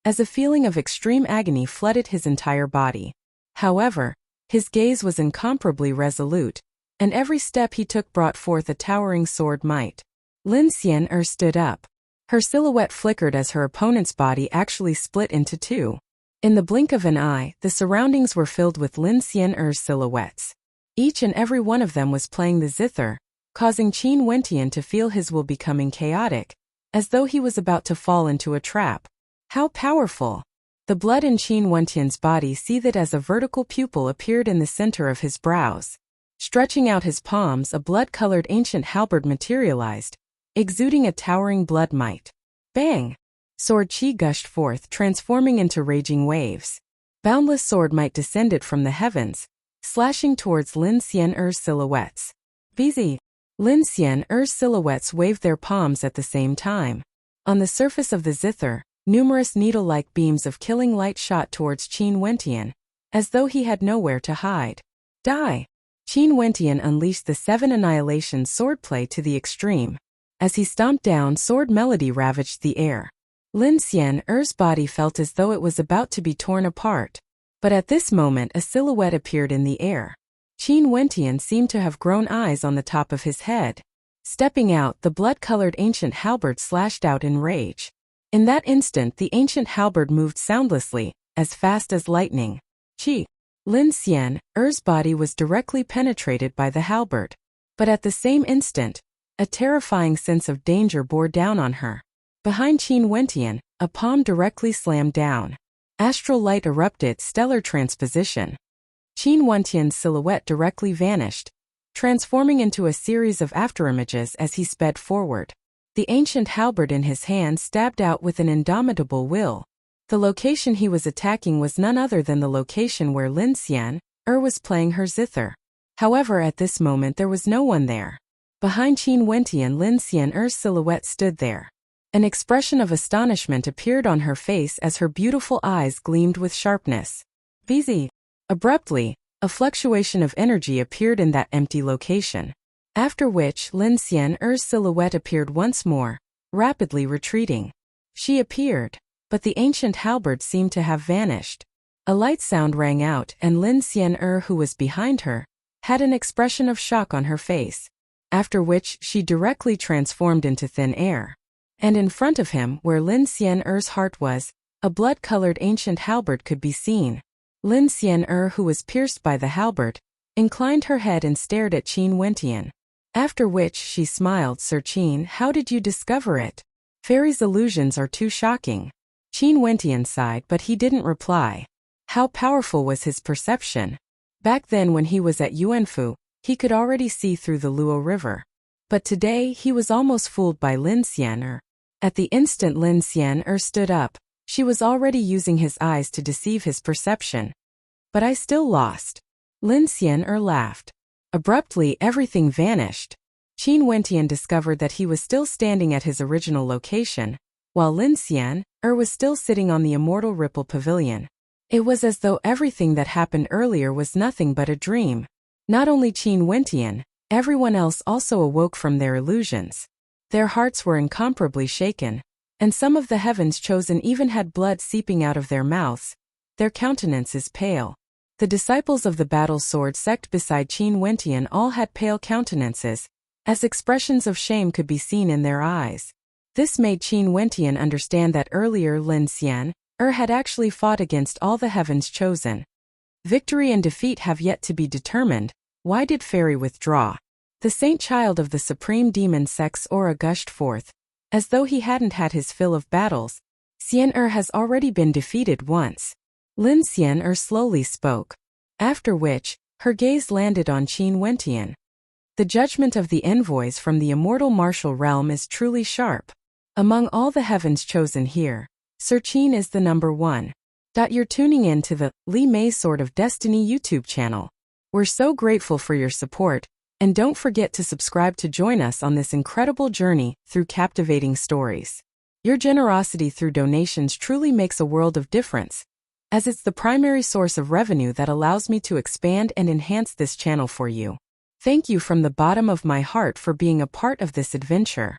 as a feeling of extreme agony flooded his entire body. However, his gaze was incomparably resolute, and every step he took brought forth a towering sword might. Lin Xian stood up. Her silhouette flickered as her opponent's body actually split into two. In the blink of an eye, the surroundings were filled with Lin Xian's silhouettes. Each and every one of them was playing the zither, causing Qin Wentian to feel his will becoming chaotic, as though he was about to fall into a trap. How powerful! The blood in Qin Wentian's body seethed as a vertical pupil appeared in the center of his brows. Stretching out his palms, a blood-colored ancient halberd materialized, exuding a towering blood might. Bang! Sword qi gushed forth, transforming into raging waves. Boundless sword might descended from the heavens, slashing towards Lin Xian'er's silhouettes. Bz. Lin Xian'er's silhouettes waved their palms at the same time. On the surface of the zither, numerous needle-like beams of killing light shot towards Qin Wentian, as though he had nowhere to hide. Die! Qin Wentian unleashed the 7 Annihilation swordplay to the extreme. As he stomped down, sword melody ravaged the air. Lin Xian'er's body felt as though it was about to be torn apart. But at this moment a silhouette appeared in the air. Qin Wentian seemed to have grown eyes on the top of his head. Stepping out, the blood-colored ancient halberd slashed out in rage. In that instant the ancient halberd moved soundlessly, as fast as lightning. Qi. Lin Xian'er's body was directly penetrated by the halberd. But at the same instant, a terrifying sense of danger bore down on her. Behind Qin Wentian, a palm directly slammed down. Astral light erupted, stellar transposition. Qin Wentian's silhouette directly vanished, transforming into a series of afterimages as he sped forward. The ancient halberd in his hand stabbed out with an indomitable will. The location he was attacking was none other than the location where Lin Xian'er was playing her zither. However, at this moment there was no one there. Behind Qin Wentian, Lin Xian'er's silhouette stood there. An expression of astonishment appeared on her face as her beautiful eyes gleamed with sharpness. Bz. Abruptly, a fluctuation of energy appeared in that empty location. After which, Lin Xian'er's silhouette appeared once more, rapidly retreating. She appeared, but the ancient halberd seemed to have vanished. A light sound rang out, and Lin Xian'er, who was behind her, had an expression of shock on her face. After which, she directly transformed into thin air. And in front of him, where Lin Xian'er's heart was, a blood-colored ancient halberd could be seen. Lin Xian'er, who was pierced by the halberd, inclined her head and stared at Qin Wentian. After which she smiled. Sir Qin, how did you discover it? Fairies' illusions are too shocking. Qin Wentian sighed, but he didn't reply. How powerful was his perception? Back then when he was at Yuanfu, he could already see through the Luo River. But today he was almost fooled by Lin Xian'er. At the instant Lin Xian'er stood up, she was already using his eyes to deceive his perception. But I still lost. Lin Xian'er laughed. Abruptly everything vanished. Qin Wentian discovered that he was still standing at his original location, while Lin Xian'er was still sitting on the immortal Ripple Pavilion. It was as though everything that happened earlier was nothing but a dream. Not only Qin Wentian, everyone else also awoke from their illusions. Their hearts were incomparably shaken, and some of the heavens chosen even had blood seeping out of their mouths, their countenances pale. The disciples of the battle sword sect beside Qin Wentian all had pale countenances, as expressions of shame could be seen in their eyes. This made Qin Wentian understand that earlier Lin Xian'er had actually fought against all the heavens chosen. Victory and defeat have yet to be determined. Why did Fairy withdraw? The saint child of the supreme demon sect's aura gushed forth, as though he hadn't had his fill of battles. Xian'er has already been defeated once. Lin Xian'er slowly spoke. After which, her gaze landed on Qin Wentian. The judgment of the envoys from the immortal martial realm is truly sharp. Among all the heavens chosen here, Sir Qin is the number one. You're tuning in to the Li Mei Sword of Destiny YouTube channel. We're so grateful for your support, and don't forget to subscribe to join us on this incredible journey through captivating stories. Your generosity through donations truly makes a world of difference, as it's the primary source of revenue that allows me to expand and enhance this channel for you. Thank you from the bottom of my heart for being a part of this adventure.